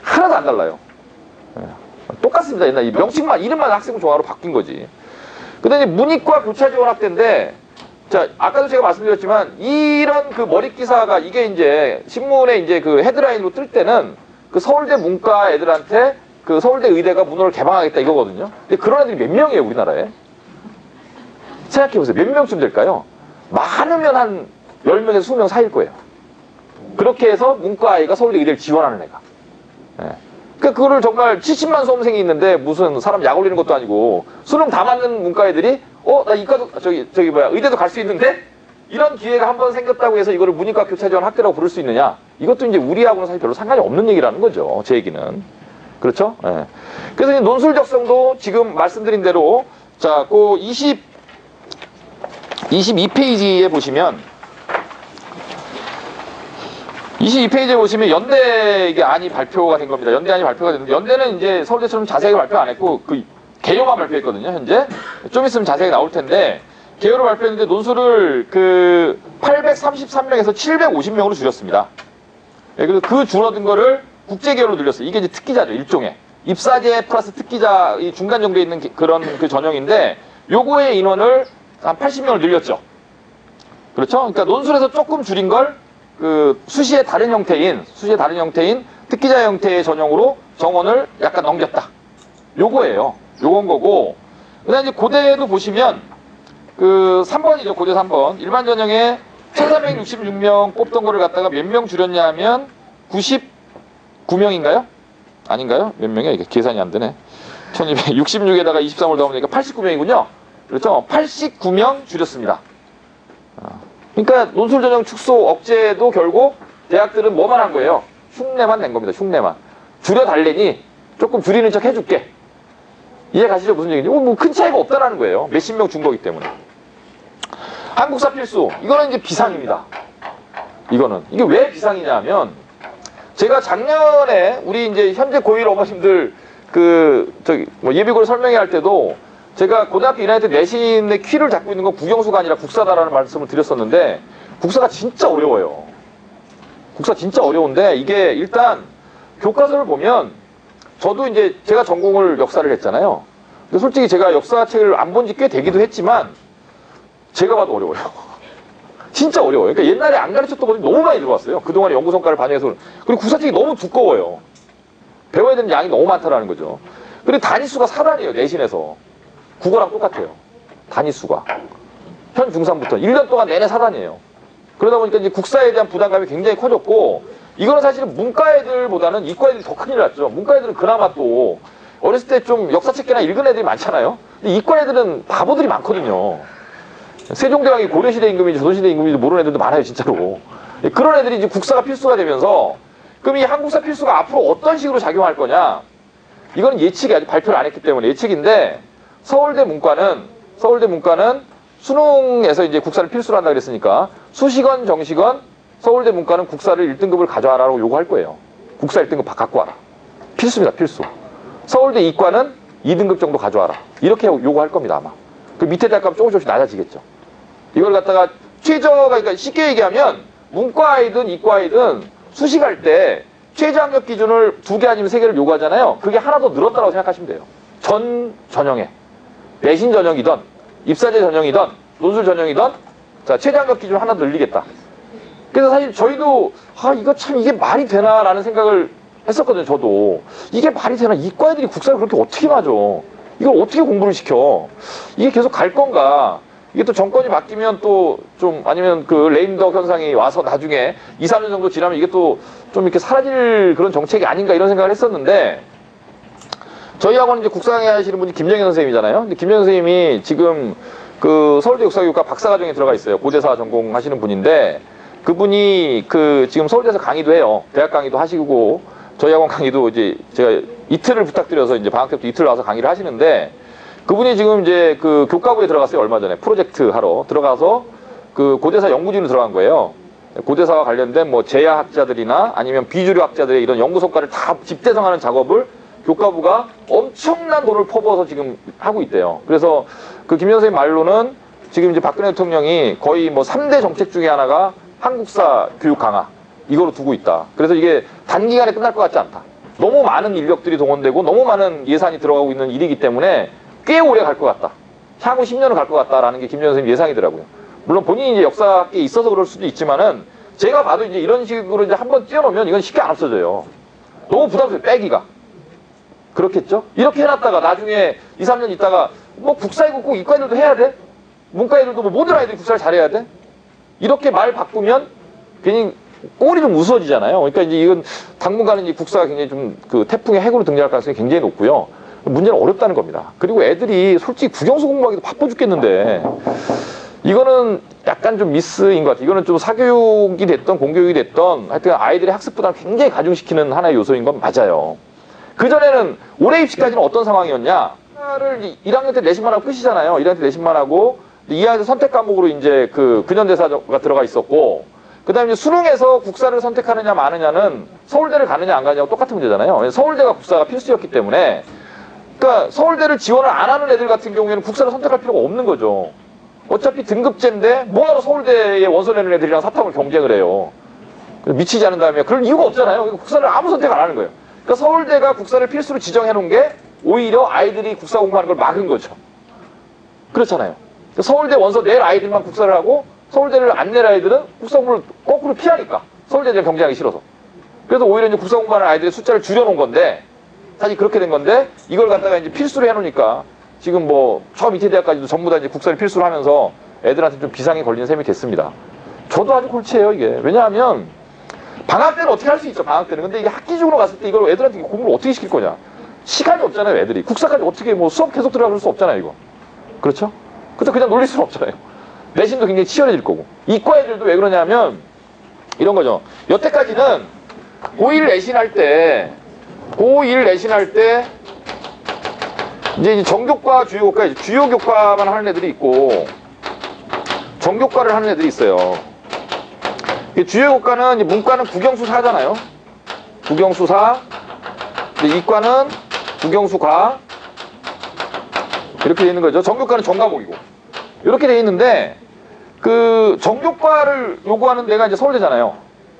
하나도 안 달라요. 똑같습니다. 옛날 명칭만, 이름만 학생부 종합으로 바뀐 거지. 근데 이제 문이과 교차 지원 학대인데, 자, 아까도 제가 말씀드렸지만, 이런 그 머리 기사가 이게 이제 신문에 이제 그 헤드라인으로 뜰 때는 그 서울대 문과 애들한테 그 서울대 의대가 문호를 개방하겠다 이거거든요. 근데 그런 애들이 몇 명이에요, 우리나라에? 생각해보세요. 몇 명쯤 될까요? 많으면 한 10명에서 20명 사이일 거예요. 그렇게 해서 문과 아이가 서울대 의대를 지원하는 애가. 예. 그러니까 그거를 정말 70만 수험생이 있는데 무슨 사람 약 올리는 것도 아니고 수능 다 맞는 문과 애들이 나 이과도 의대도 갈 수 있는데 이런 기회가 한 번 생겼다고 해서 이거를 문이과 교차 지원 학교라고 부를 수 있느냐? 이것도 이제 우리하고는 사실 별로 상관이 없는 얘기라는 거죠. 제 얘기는. 그렇죠? 예. 그래서 이제 논술 적성도 지금 말씀드린 대로 자, 그 22페이지에 보시면 22페이지에 보시면 연대 이게 안이 발표가 된 겁니다. 연대 안이 발표가 됐는데 연대는 이제 서울대처럼 자세하게 발표 안 했고 그 개요만 발표했거든요. 현재 좀 있으면 자세하게 나올 텐데 개요로 발표했는데 논술을 그 833명에서 750명으로 줄였습니다. 예, 그래서 그 줄어든 거를 국제개요로 늘렸어요. 이게 이제 특기자죠. 일종의 입사제 플러스 특기자 이 중간 정도에 있는 그런 그 전형인데 요거의 인원을 한 80명을 늘렸죠. 그렇죠? 그러니까 논술에서 조금 줄인 걸 그 수시의 다른 형태인 특기자 형태의 전형으로 정원을 약간 넘겼다. 요거예요. 요건 거고. 그다음에 이제 고대도 보시면 그 3번이죠. 고대 3번. 일반 전형에 1366명 뽑던 거를 갖다가 몇 명 줄였냐 하면 99명인가요? 아닌가요? 몇 명이야? 이게 계산이 안 되네. 1266에다가 23을 더하면 89명이군요. 그렇죠? 89명 줄였습니다. 그러니까 논술 전형 축소 억제도 결국 대학들은 뭐만 한 거예요? 흉내만 낸 겁니다. 흉내만. 줄여달래니 조금 줄이는 척 해줄게. 이해 가시죠? 무슨 얘기인지? 뭐 큰 차이가 없다라는 거예요. 몇십 명 준 거기 때문에. 한국사 필수. 이거는 이제 비상입니다. 이거는. 이게 왜 비상이냐 하면 제가 작년에 우리 이제 현재 고1 어머님들 예비고를 설명회 할 때도 제가 고등학교 1학년 때 내신의 키를 잡고 있는 건 국영수가 아니라 국사다라는 말씀을 드렸었는데 국사가 진짜 어려워요. 국사 진짜 어려운데 이게 일단 교과서를 보면 저도 이제 제가 전공을 역사를 했잖아요. 근데 솔직히 제가 역사책을 안 본 지 꽤 되기도 했지만 제가 봐도 어려워요. 진짜 어려워요. 그러니까 옛날에 안 가르쳤던 것들이 너무 많이 들어왔어요. 그동안의 연구 성과를 반영해서. 그리고 국사책이 너무 두꺼워요. 배워야 되는 양이 너무 많다라는 거죠. 그리고 단위수가 4단이에요. 내신에서. 국어랑 똑같아요. 단위수가. 현 중3부터 1년 동안 내내 4단이에요. 그러다 보니까 이제 국사에 대한 부담감이 굉장히 커졌고 이거는 사실은 문과 애들보다는 이과 애들이 더 큰일 났죠. 문과 애들은 그나마 또 어렸을 때 좀 역사책이나 읽은 애들이 많잖아요. 근데 이과 애들은 바보들이 많거든요. 세종대왕이 고려시대 임금인지 조선시대 임금인지 모르는 애들도 많아요. 진짜로. 그런 애들이 이제 국사가 필수가 되면서 그럼 이 한국사 필수가 앞으로 어떤 식으로 작용할 거냐. 이건 예측이 아직 발표를 안 했기 때문에 예측인데 서울대 문과는 수능에서 이제 국사를 필수로 한다 그랬으니까 수시건 정시건 서울대 문과는 국사를 1등급을 가져와라라고 요구할 거예요. 국사 1등급 갖고 와라. 필수입니다. 필수. 서울대 이과는 2등급 정도 가져와라. 이렇게 요구할 겁니다. 아마. 그 밑에 대학가면 조금씩 낮아지겠죠. 이걸 갖다가 그러니까 쉽게 얘기하면 문과이든 이과이든 수시 갈 때 최저 학력 기준을 2개 아니면 3개를 요구하잖아요. 그게 하나 더 늘었다고 생각하시면 돼요. 전 전형에. 내신 전형이든 입사제 전형이든 논술 전형이든 자 최저 학력 기준 하나 더 늘리겠다. 그래서 사실 저희도 이게 말이 되나라는 생각을 했었거든요. 저도 이게 말이 되나 이과 애들이 국사를 그렇게 어떻게 맞아? 이걸 어떻게 공부를 시켜? 이게 계속 갈 건가? 이게 또 정권이 바뀌면 또 좀 아니면 그 레임덕 현상이 와서 나중에 2, 3년 정도 지나면 이게 또 좀 이렇게 사라질 그런 정책이 아닌가 이런 생각을 했었는데 저희 학원은 이제 국사 강의 하시는 분이 김정현 선생님이잖아요. 근데 김정현 선생님이 지금 그 서울대 역사교육과 박사과정에 들어가 있어요. 고대사 전공하시는 분인데 그분이 지금 서울대에서 강의도 해요. 대학 강의도 하시고 저희 학원 강의도 이제 제가 이틀을 부탁드려서 이제 방학 때부터 이틀 와서 강의를 하시는데 그분이 지금 이제 그 교과부에 들어갔어요. 얼마 전에 프로젝트 하러 들어가서 그 고대사 연구진으로 들어간 거예요. 고대사와 관련된 뭐 제야학자들이나 아니면 비주류 학자들의 이런 연구 성과를 다 집대성하는 작업을 교과부가 엄청난 돈을 퍼부어서 지금 하고 있대요. 그래서 그 김 선생님 말로는 지금 이제 박근혜 대통령이 거의 뭐 3대 정책 중에 하나가 한국사 교육 강화 이거로 두고 있다. 그래서 이게 단기간에 끝날 것 같지 않다. 너무 많은 인력들이 동원되고 너무 많은 예산이 들어가고 있는 일이기 때문에 꽤 오래 갈 것 같다. 향후 10년은 갈 것 같다라는 게 김정현 선생님 예상이더라고요. 물론 본인이 이제 역사학에 있어서 그럴 수도 있지만은 제가 봐도 이제 이런 식으로 이제 한번 띄워놓으면 이건 쉽게 안 없어져요. 너무 부담스러워요. 빼기가. 그렇겠죠? 이렇게 해놨다가 나중에 2, 3년 있다가 뭐 국사이고 꼭 이과 애들도 해야 돼? 문과 애들도 뭐 모든 아이들이 국사를 잘해야 돼? 이렇게 말 바꾸면 괜히 꼴이 좀 우스워지잖아요. 그러니까 이제 이건 당분간은 이 국사가 굉장히 좀 그 태풍의 해구로 등장할 가능성이 굉장히 높고요. 문제는 어렵다는 겁니다. 그리고 애들이 솔직히 국영수 공부하기도 바빠 죽겠는데 이거는 약간 좀 미스인 것 같아요. 이거는 좀 사교육이 됐던 공교육이 됐던 하여튼 아이들의 학습 부담을 굉장히 가중시키는 하나의 요소인 건 맞아요. 그전에는 올해 입시까지는 어떤 상황이었냐? 를 1학년 때 내신만 하고 끝이잖아요. 1학년 때 내신만 하고 2학년 선택 과목으로 이제 그 근현대사가 들어가 있었고, 그 다음에 수능에서 국사를 선택하느냐 마느냐는 서울대를 가느냐 안 가느냐고 똑같은 문제잖아요. 서울대가 국사가 필수였기 때문에, 그러니까 서울대를 지원을 안 하는 애들 같은 경우에는 국사를 선택할 필요가 없는 거죠. 어차피 등급제인데 뭐하러 서울대에 원서 내는 애들이랑 사탐을 경쟁을 해요. 미치지 않은 다음에 그럴 이유가 없잖아요. 국사를 아무 선택 안 하는 거예요. 그러니까 서울대가 국사를 필수로 지정해 놓은 게 오히려 아이들이 국사 공부하는 걸 막은 거죠. 그렇잖아요. 그러니까 서울대 원서 낼 아이들만 국사를 하고 서울대를 안 낼 아이들은 국사 공부를 거꾸로 피하니까, 서울대랑 경쟁하기 싫어서. 그래서 오히려 이제 국사 공부하는 아이들의 숫자를 줄여놓은 건데, 사실 그렇게 된 건데, 이걸 갖다가 이제 필수로 해놓으니까 지금 뭐 처음 이태 대학까지도 전부 다 이제 국사를 필수로 하면서 애들한테 좀 비상이 걸리는 셈이 됐습니다. 저도 아주 골치예요, 이게. 왜냐하면 방학 때는 어떻게 할 수 있죠, 방학 때는. 근데 이게 학기 중으로 갔을 때 이걸 애들한테 공부를 어떻게 시킬 거냐. 시간이 없잖아요, 애들이. 국사까지 어떻게 뭐 수업 계속 들어갈 수 없잖아요, 이거. 그렇죠? 그래서 그냥 놀릴 수는 없잖아요. 내신도 굉장히 치열해질 거고. 이과 애들도 왜 그러냐면 이런 거죠. 여태까지는 고1 내신할 때 이제 정교과, 주요교과, 이제 주요교과만 하는 애들이 있고 정교과를 하는 애들이 있어요. 주요교과는, 문과는 국영수사잖아요. 국영수사. 이과는 국영수과. 이렇게 돼 있는 거죠. 정교과는 전과목이고. 이렇게 돼 있는데, 그 정교과를 요구하는 데가 이제 서울대잖아요.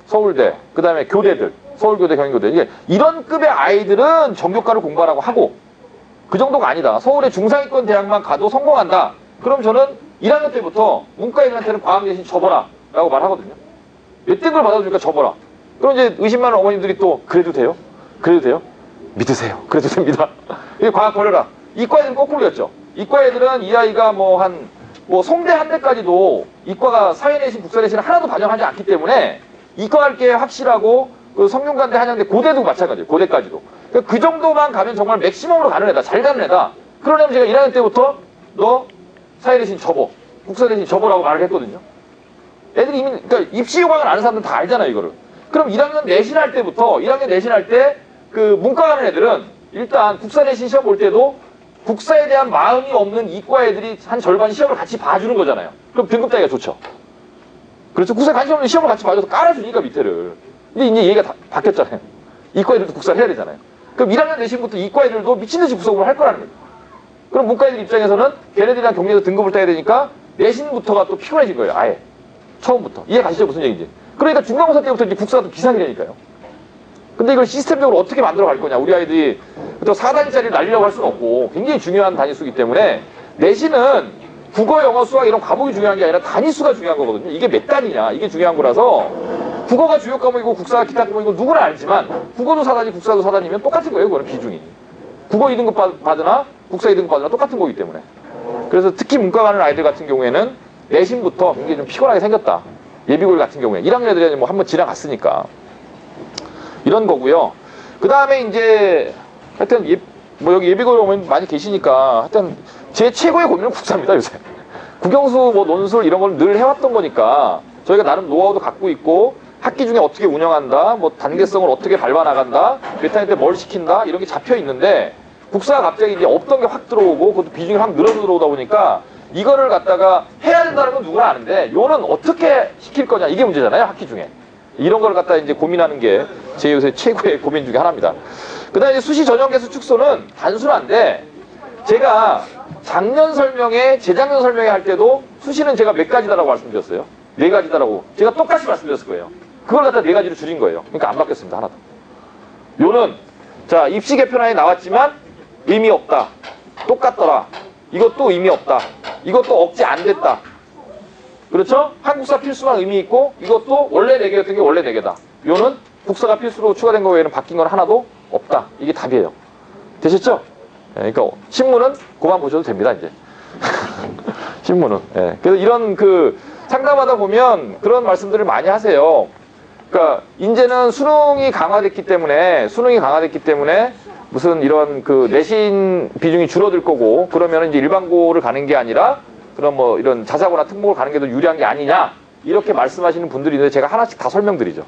서울대. 그 다음에 교대들. 서울교대, 경인교대. 이게 이런 급의 아이들은 정교과를 공부하라고 하고, 그 정도가 아니다. 서울의 중상위권 대학만 가도 성공한다. 그럼 저는 1학년 때부터 문과 애들한테는 과학 대신 접어라 라고 말하거든요. 몇 등급을 받아주니까 접어라. 그럼 이제 의심많은 어머님들이 또 그래도 돼요? 그래도 돼요? 믿으세요. 그래도 됩니다. 이게 과학 버려라. 이과 애들은 거꾸로였죠. 이과 애들은 이 아이가 송대 한 대까지도 이과가 사회내신, 국사내신을 하나도 반영하지 않기 때문에 이과 할 게 확실하고, 그 성균관대, 한양대, 고대도 마찬가지예요. 고대까지도. 그 정도만 가면 정말 맥시멈으로 가는 애다. 잘 가는 애다. 그러려면 제가 1학년 때부터 너 사회내신 접어, 국사내신 접어라고 말을 했거든요. 애들이 이미, 그러니까 입시 요강을 아는 사람들은 다 알잖아요, 이거를. 그럼 1학년 내신할 때부터, 1학년 내신할 때 그 문과 가는 애들은 일단 국사내신 시험 볼 때도 국사에 대한 마음이 없는 이과 애들이 한 절반 시험을 같이 봐주는 거잖아요. 그럼 등급 따기가 좋죠. 그래서 국사에 관심 없는 시험을 같이 봐줘서 깔아주니까 밑에를. 근데 이제 얘기가 다 바뀌었잖아요. 이과 애들도 국사를 해야 되잖아요. 그럼 1학년 내신부터 이과 애들도 미친듯이 국사 공부를 할 거라는 거예요. 그럼 문과 애들 입장에서는 걔네들이랑 경쟁해서 등급을 따야 되니까 내신부터가 또 피곤해진 거예요. 아예. 처음부터. 이해 가시죠? 무슨 얘기인지. 그러니까 중간고사 때부터 이제 국사가 또 비상이라니까요. 근데 이걸 시스템적으로 어떻게 만들어 갈 거냐. 우리 아이들이 또 4단위짜리를 날리려고 할 수는 없고 굉장히 중요한 단위수이기 때문에 내신은 국어, 영어, 수학 이런 과목이 중요한 게 아니라 단위수가 중요한 거거든요. 이게 몇 단위냐. 이게 중요한 거라서 국어가 주요 과목이고 국사가 기타 과목이고 누구나 알지만 국어도 4단위, 국사도 4단위면 똑같은 거예요. 그거는 비중이. 국어 2등급 받으나 국사 2등급 받으나 똑같은 거기 때문에. 그래서 특히 문과 가는 아이들 같은 경우에는 내신부터 굉장히 좀 피곤하게 생겼다. 예비고일 같은 경우에 1학년 애들이 뭐 한번 지나갔으니까 이런 거고요. 그 다음에 이제 하여튼 여기 예비고일 오면 많이 계시니까 하여튼 제 최고의 고민은 국사입니다, 요새. 국영수 뭐 논술 이런 걸 늘 해왔던 거니까 저희가 나름 노하우도 갖고 있고 학기 중에 어떻게 운영한다, 뭐 단계성을 어떻게 밟아 나간다, 몇 학년 때 뭘 시킨다 이런 게 잡혀 있는데 국사가 갑자기 이제 없던 게 확 들어오고 그것도 비중이 확 늘어서 들어오다 보니까 이거를 갖다가 해야 된다는 건 누구나 아는데 요는 어떻게 시킬 거냐 이게 문제잖아요, 학기 중에. 이런 걸 갖다 이제 고민하는 게 제 요새 최고의 고민 중에 하나입니다. 그 다음에 수시 전형계수 축소는 단순한데 제가 작년 설명회, 재작년 설명회 할 때도 수시는 제가 몇 가지다라고 말씀드렸어요. 4가지다라고. 제가 똑같이 말씀드렸을 거예요. 그걸 갖다 4가지로 줄인 거예요. 그러니까 안 바뀌었습니다, 하나도. 요는, 자, 입시 개편안에 나왔지만 의미 없다. 똑같더라. 이것도 의미 없다. 이것도 억지 안 됐다. 그렇죠? 한국사 필수만 의미 있고 이것도 원래 4개였던 게 원래 4개다. 요는 국사가 필수로 추가된 거 외에는 바뀐 건 하나도 없다. 이게 답이에요. 되셨죠? 예, 그러니까 신문은 그만 보셔도 됩니다, 이제. 신문은. 예. 그래서 이런 상담하다 보면 그런 말씀들을 많이 하세요. 그러니까 이제는 수능이 강화됐기 때문에 무슨 이런 내신 비중이 줄어들 거고 그러면 이제 일반고를 가는 게 아니라 그런 뭐 이런 자사고나 특목을 가는 게 더 유리한 게 아니냐 이렇게 말씀하시는 분들이 있는데 제가 하나씩 다 설명드리죠.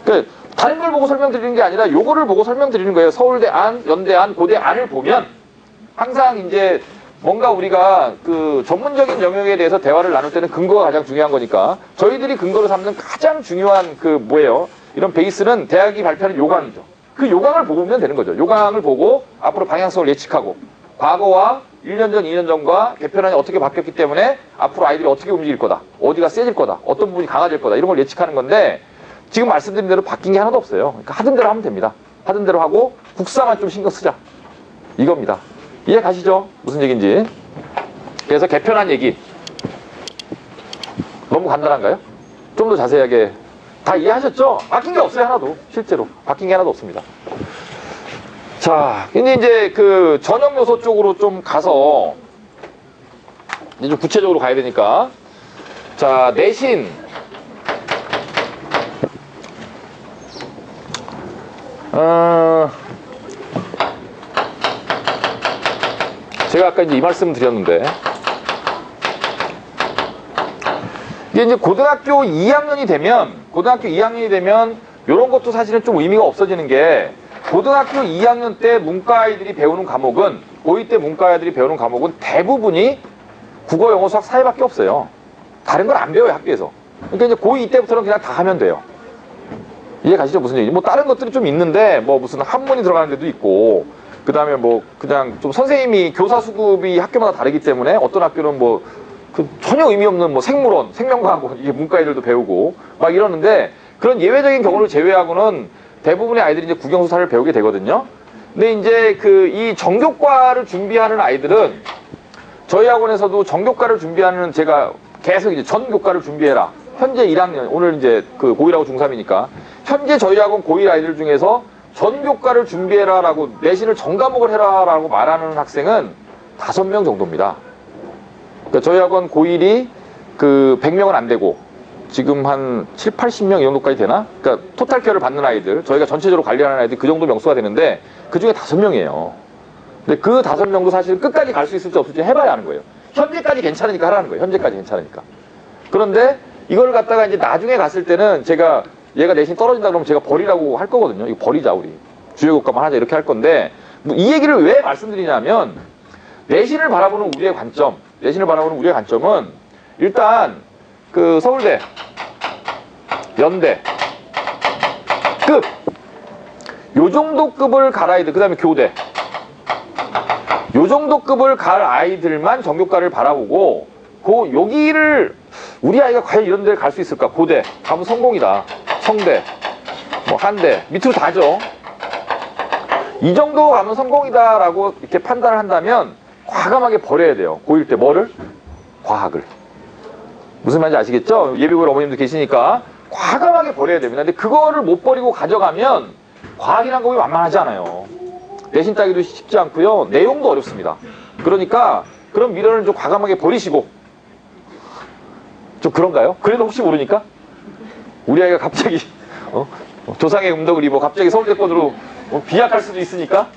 그러니까 다른 걸 보고 설명드리는 게 아니라 요거를 보고 설명드리는 거예요. 서울대 안, 연대 안, 고대 안을 보면 항상 이제 뭔가 우리가 그 전문적인 영역에 대해서 대화를 나눌 때는 근거가 가장 중요한 거니까 저희들이 근거로 삼는 가장 중요한 그 뭐예요? 이런 베이스는 대학이 발표하는 요강이죠. 그 요강을 보면 되는 거죠. 요강을 보고 앞으로 방향성을 예측하고 과거와 1년 전, 2년 전과 개편안이 어떻게 바뀌었기 때문에 앞으로 아이들이 어떻게 움직일 거다. 어디가 세질 거다. 어떤 부분이 강화될 거다. 이런 걸 예측하는 건데 지금 말씀드린 대로 바뀐 게 하나도 없어요. 그러니까 하던 대로 하면 됩니다. 하던 대로 하고 국사만 좀 신경 쓰자. 이겁니다. 이해 가시죠? 무슨 얘기인지. 그래서 개편안 얘기. 너무 간단한가요? 좀 더 자세하게. 다 이해하셨죠? 바뀐 게 없어요, 하나도. 실제로. 바뀐 게 하나도 없습니다. 자, 근데 이제 그 전형 요소 쪽으로 좀 가서 이제 좀 구체적으로 가야 되니까. 자, 내신. 제가 아까 이제 이 말씀 드렸는데 이게 이제 고등학교 2학년이 되면 이런 것도 사실은 좀 의미가 없어지는 게 고등학교 2학년 때 문과 아이들이 배우는 과목은 고2 때 문과 아이들이 배우는 과목은 대부분이 국어, 영어, 수학, 사회밖에 없어요. 다른 걸 안 배워요, 학교에서. 그러니까 이제 고2 때부터는 그냥 다 하면 돼요. 이해 가시죠? 무슨 얘기지? 뭐 다른 것들이 좀 있는데 뭐 무슨 한문이 들어가는 데도 있고 그 다음에 뭐 그냥 좀 선생님이 교사 수급이 학교마다 다르기 때문에 어떤 학교는 뭐 그 전혀 의미 없는 뭐 생물원, 생명과학 이게 문과 애들도 배우고 막 이러는데 그런 예외적인 경우를 제외하고는 대부분의 아이들이 이제 국영수사를 배우게 되거든요. 근데 이제 그 이 정교과를 준비하는 아이들은 저희 학원에서도 정교과를 준비하는 제가 계속 이제 전교과를 준비해라. 현재 1학년, 오늘 이제 그 고1하고 중3이니까 현재 저희 학원 고1 아이들 중에서 전교과를 준비해라 라고 내신을 전과목을 해라 라고 말하는 학생은 5명 정도입니다. 그러니까 저희 학원 고1이 그 100명은 안 되고 지금 한 7, 80명 이 정도까지 되나? 그러니까 토탈 케어를 받는 아이들, 저희가 전체적으로 관리하는 아이들 그 정도 명수가 되는데 그 중에 5명이에요. 근데 그 5명도 사실 끝까지 갈 수 있을지 없을지 해봐야 하는 거예요. 현재까지 괜찮으니까 하라는 거예요. 현재까지 괜찮으니까. 그런데 이걸 갖다가 이제 나중에 갔을 때는 제가 얘가 내신 떨어진다 그러면 제가 버리라고 할 거거든요. 이거 버리자 우리. 주요교과만 하자 이렇게 할 건데 뭐 이 얘기를 왜 말씀드리냐면 내신을 바라보는 우리의 관점은 일단 그 서울대, 연대 급 요 정도 급을 갈 아이들, 그 다음에 교대 요 정도 급을 갈 아이들만 정교과를 바라보고 여기를 우리 아이가 과연 이런 데를 갈 수 있을까? 고대 가면 성공이다. 성대, 뭐 한대 밑으로 다죠. 이 정도 가면 성공이다 라고 이렇게 판단을 한다면 과감하게 버려야 돼요. 고1 때 뭐를? 과학을. 무슨 말인지 아시겠죠? 예비고일 어머님도 계시니까 과감하게 버려야 됩니다. 근데 그거를 못 버리고 가져가면 과학이란 거 만만하지 않아요. 내신 따기도 쉽지 않고요. 내용도 어렵습니다. 그러니까 그런 미련을 좀 과감하게 버리시고 좀 그런가요? 그래도 혹시 모르니까 우리 아이가 갑자기 조상의 음덕을 입어 갑자기 서울대권으로 비약할 수도 있으니까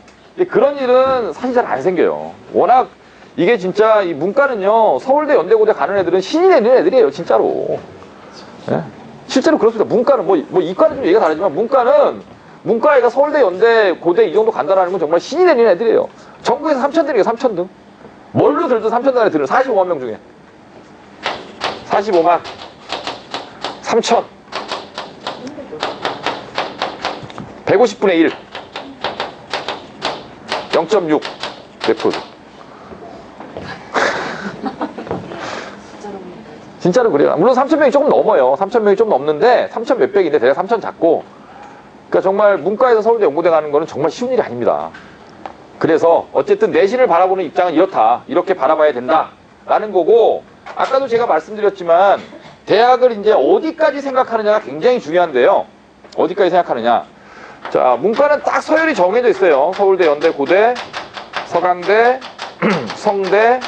그런 일은 사실 잘 안 생겨요. 워낙 이게 진짜 이 문과는요 서울대 연대고대 가는 애들은 신이 내는 애들이에요 진짜로. 예? 실제로 그렇습니다. 문과는 뭐 이과는 좀 얘기가 다르지만 문과 애가 서울대 연대 고대 이 정도 간다라는 건 정말 신이 내는 애들이에요. 전국에서 3,000등이에요. 3,000등. 뭘로 들든 3,000등 안에 드는 45만 명 중에 45만 3,000 150분의 1 0.6 몇 프로. 진짜로 그래요. 물론 3,000명이 조금 넘어요. 3,000명이 좀 넘는데 3,000 몇백인데 대략 3,000 잡고 그러니까 정말 문과에서 서울대 연고대 가는 거는 정말 쉬운 일이 아닙니다. 그래서 어쨌든 내신을 바라보는 입장은 이렇다. 이렇게 바라봐야 된다. 라는 거고 아까도 제가 말씀드렸지만 대학을 이제 어디까지 생각하느냐가 굉장히 중요한데요. 어디까지 생각하느냐. 자, 문과는 딱 서열이 정해져 있어요. 서울대, 연대, 고대, 서강대, 성대,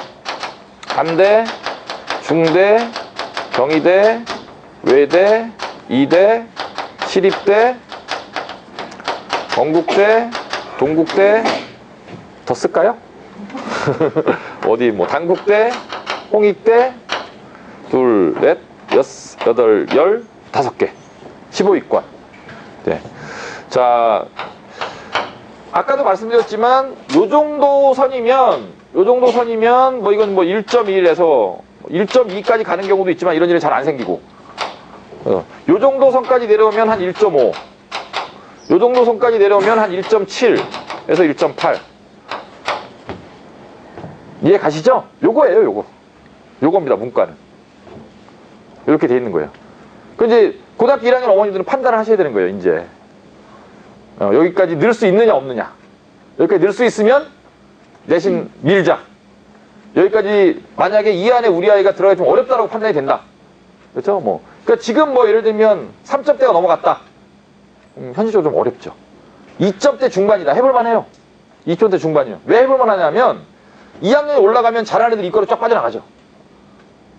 한대, 중대, 경희대, 외대, 이대, 시립대, 건국대, 동국대, 더 쓸까요? 어디 뭐 단국대, 홍익대 둘, 넷, 여섯, 여덟, 열, 5개. 15위권. 네. 자, 아까도 말씀드렸지만 요 정도 선이면 뭐 이건 뭐 1.1에서 1.2까지 가는 경우도 있지만 이런 일은 잘 안 생기고, 요 정도 선까지 내려오면 한 1.5, 요 정도 선까지 내려오면 한 1.7에서 1.8. 이해 가시죠? 요거예요, 요겁니다, 문과는. 이렇게 돼 있는 거예요. 그 이제 고등학교 1학년 어머니들은 판단을 하셔야 되는 거예요, 이제. 여기까지 늘 수 있느냐 없느냐. 여기까지 늘 수 있으면 내신 밀자. 여기까지 만약에 이 안에 우리 아이가 들어가기 좀 어렵다라고 판단이 된다. 그렇죠? 뭐. 그러니까 지금 뭐 예를 들면 3점대가 넘어갔다. 현실적으로 좀 어렵죠. 2점대 중반이다. 해볼만 해요. 2점대 중반이요. 왜 해볼만 하냐면 2학년에 올라가면 잘하는 애들이 이과로 쫙 빠져나가죠.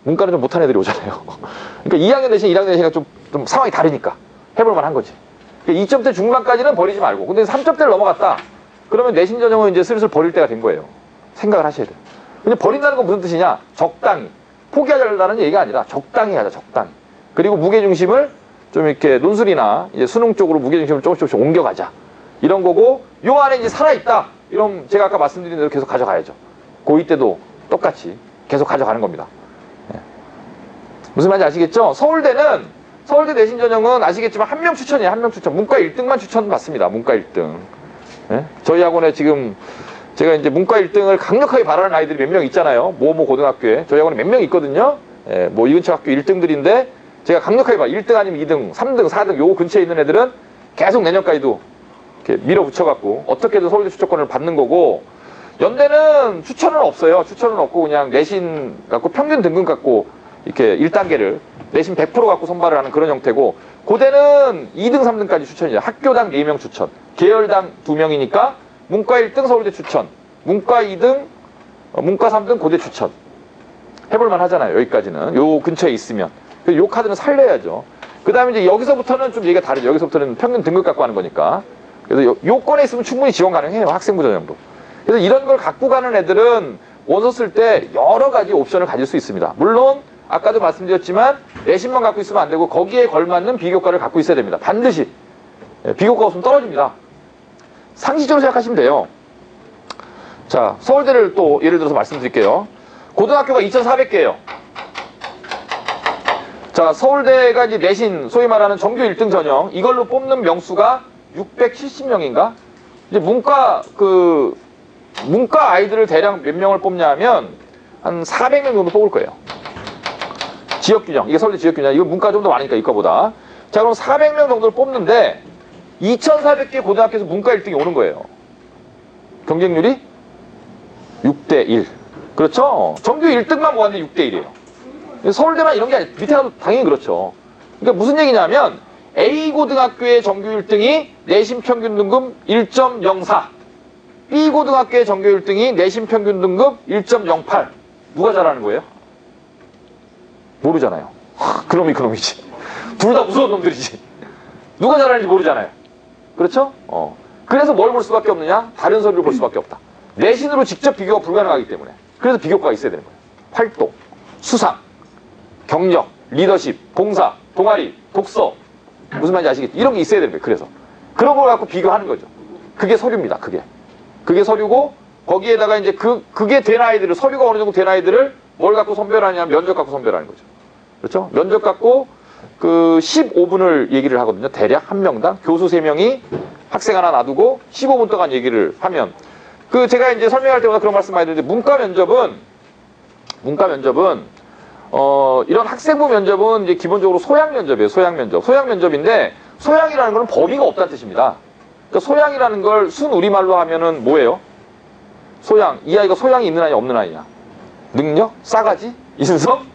문과는 좀 못하는 애들이 오잖아요. 그러니까 2학년 대신 1학년 대신가 좀 상황이 다르니까 해볼만 한 거지. 그러니까 2점대 중반까지는 버리지 말고. 근데 3점대를 넘어갔다. 그러면 내신 전형은 이제 슬슬 버릴 때가 된 거예요. 생각을 하셔야 돼요. 근데 버린다는 건 무슨 뜻이냐? 적당히. 포기하자는 얘기가 아니라 적당히 하자, 적당히. 그리고 무게중심을 좀 이렇게 논술이나 이제 수능 쪽으로 무게중심을 조금씩 옮겨가자. 이런 거고, 요 안에 이제 살아있다. 이런 제가 아까 말씀드린 대로 계속 가져가야죠. 고2 때도 똑같이 계속 가져가는 겁니다. 네. 무슨 말인지 아시겠죠? 서울대 내신 전형은 아시겠지만 한 명 추천이에요. 한 명 추천. 문과 1등만 추천 받습니다. 문과 1등. 네? 저희 학원에 지금 제가 이제 문과 1등을 강력하게 바라는 아이들이 몇 명 있잖아요. 모모 고등학교에. 저희 학원에 몇 명 있거든요. 예, 뭐 이 근처 학교 1등들인데 제가 강력하게 1등 아니면 2등, 3등, 4등 요 근처에 있는 애들은 계속 내년까지도 이렇게 밀어붙여갖고 어떻게든 서울대 추천권을 받는 거고, 연대는 추천은 없어요. 추천은 없고 그냥 내신 갖고 평균 등급 갖고 이렇게 1단계를 내신 100% 갖고 선발을 하는 그런 형태고, 고대는 2등, 3등까지 추천이죠. 학교당 4명 추천, 계열당 2명이니까 문과 1등 서울대 추천, 문과 2등, 문과 3등 고대 추천. 해볼만 하잖아요. 여기까지는. 요 근처에 있으면. 요 카드는 살려야죠. 그 다음에 이제 여기서부터는 좀 얘기가 다르죠. 여기서부터는 평균 등급 갖고 하는 거니까. 그래서 요건에 있으면 충분히 지원 가능해요. 학생부 전형도. 그래서 이런 걸 갖고 가는 애들은 원서 쓸 때 여러 가지 옵션을 가질 수 있습니다. 물론 아까도 말씀드렸지만 내신만 갖고 있으면 안 되고 거기에 걸맞는 비교과를 갖고 있어야 됩니다. 반드시. 비교과 없으면 떨어집니다. 상식적으로 생각하시면 돼요. 자, 서울대를 또 예를 들어서 말씀드릴게요. 고등학교가 2,400개예요. 자, 서울대가 이제 내신, 소위 말하는 정규 1등 전형, 이걸로 뽑는 명수가 670명인가? 이제 문과 아이들을 대략 몇 명을 뽑냐 하면 한 400명 정도 뽑을 거예요. 지역균형. 이게 서울대 지역균형. 이거 문과 좀 더 많으니까 이과보다. 자, 그럼 400명 정도를 뽑는데 2,400개 고등학교에서 문과 1등이 오는 거예요. 경쟁률이 6대1. 그렇죠? 정규 1등만 모았는데 6대1이에요. 서울대만 이런 게 아니에요. 밑에 가도 당연히 그렇죠. 그러니까 무슨 얘기냐면 A고등학교의 정규 1등이 내신 평균 등급 1.04, B고등학교의 정규 1등이 내신 평균 등급 1.08. 누가 잘하는 거예요? 모르잖아요. 그놈이 그놈이지. 둘 다 무서운 놈들이지. 누가 잘하는지 모르잖아요. 그렇죠? 그래서 뭘 볼 수밖에 없느냐? 다른 서류를 볼 수밖에 없다. 내신으로 직접 비교가 불가능하기 때문에. 그래서 비교과가 있어야 되는 거예요. 활동, 수상, 경력, 리더십, 봉사, 동아리, 독서. 무슨 말인지 아시겠죠? 이런 게 있어야 되는 거예요. 그래서. 그런 걸 갖고 비교하는 거죠. 그게 서류입니다. 그게 서류고, 거기에다가 이제 그게 된 아이들을, 서류가 어느 정도 된 아이들을 뭘 갖고 선별하냐면 면접 갖고 선별하는 거죠. 그렇죠? 면접 갖고 15분을 얘기를 하거든요. 대략 한 명당. 교수 3명이 학생 하나 놔두고 15분 동안 얘기를 하면, 제가 이제 설명할 때마다 그런 말씀 많이 드리는데, 문과 면접은 이런 학생부 면접은 이제 기본적으로 소양 면접이에요. 소양 면접인데, 소양이라는 건 범위가 없다는 뜻입니다. 그러니까 소양이라는 걸 순 우리말로 하면은 뭐예요? 소양. 이 아이가 소양이 있는 아이냐, 없는 아이냐? 능력? 싸가지? 인성?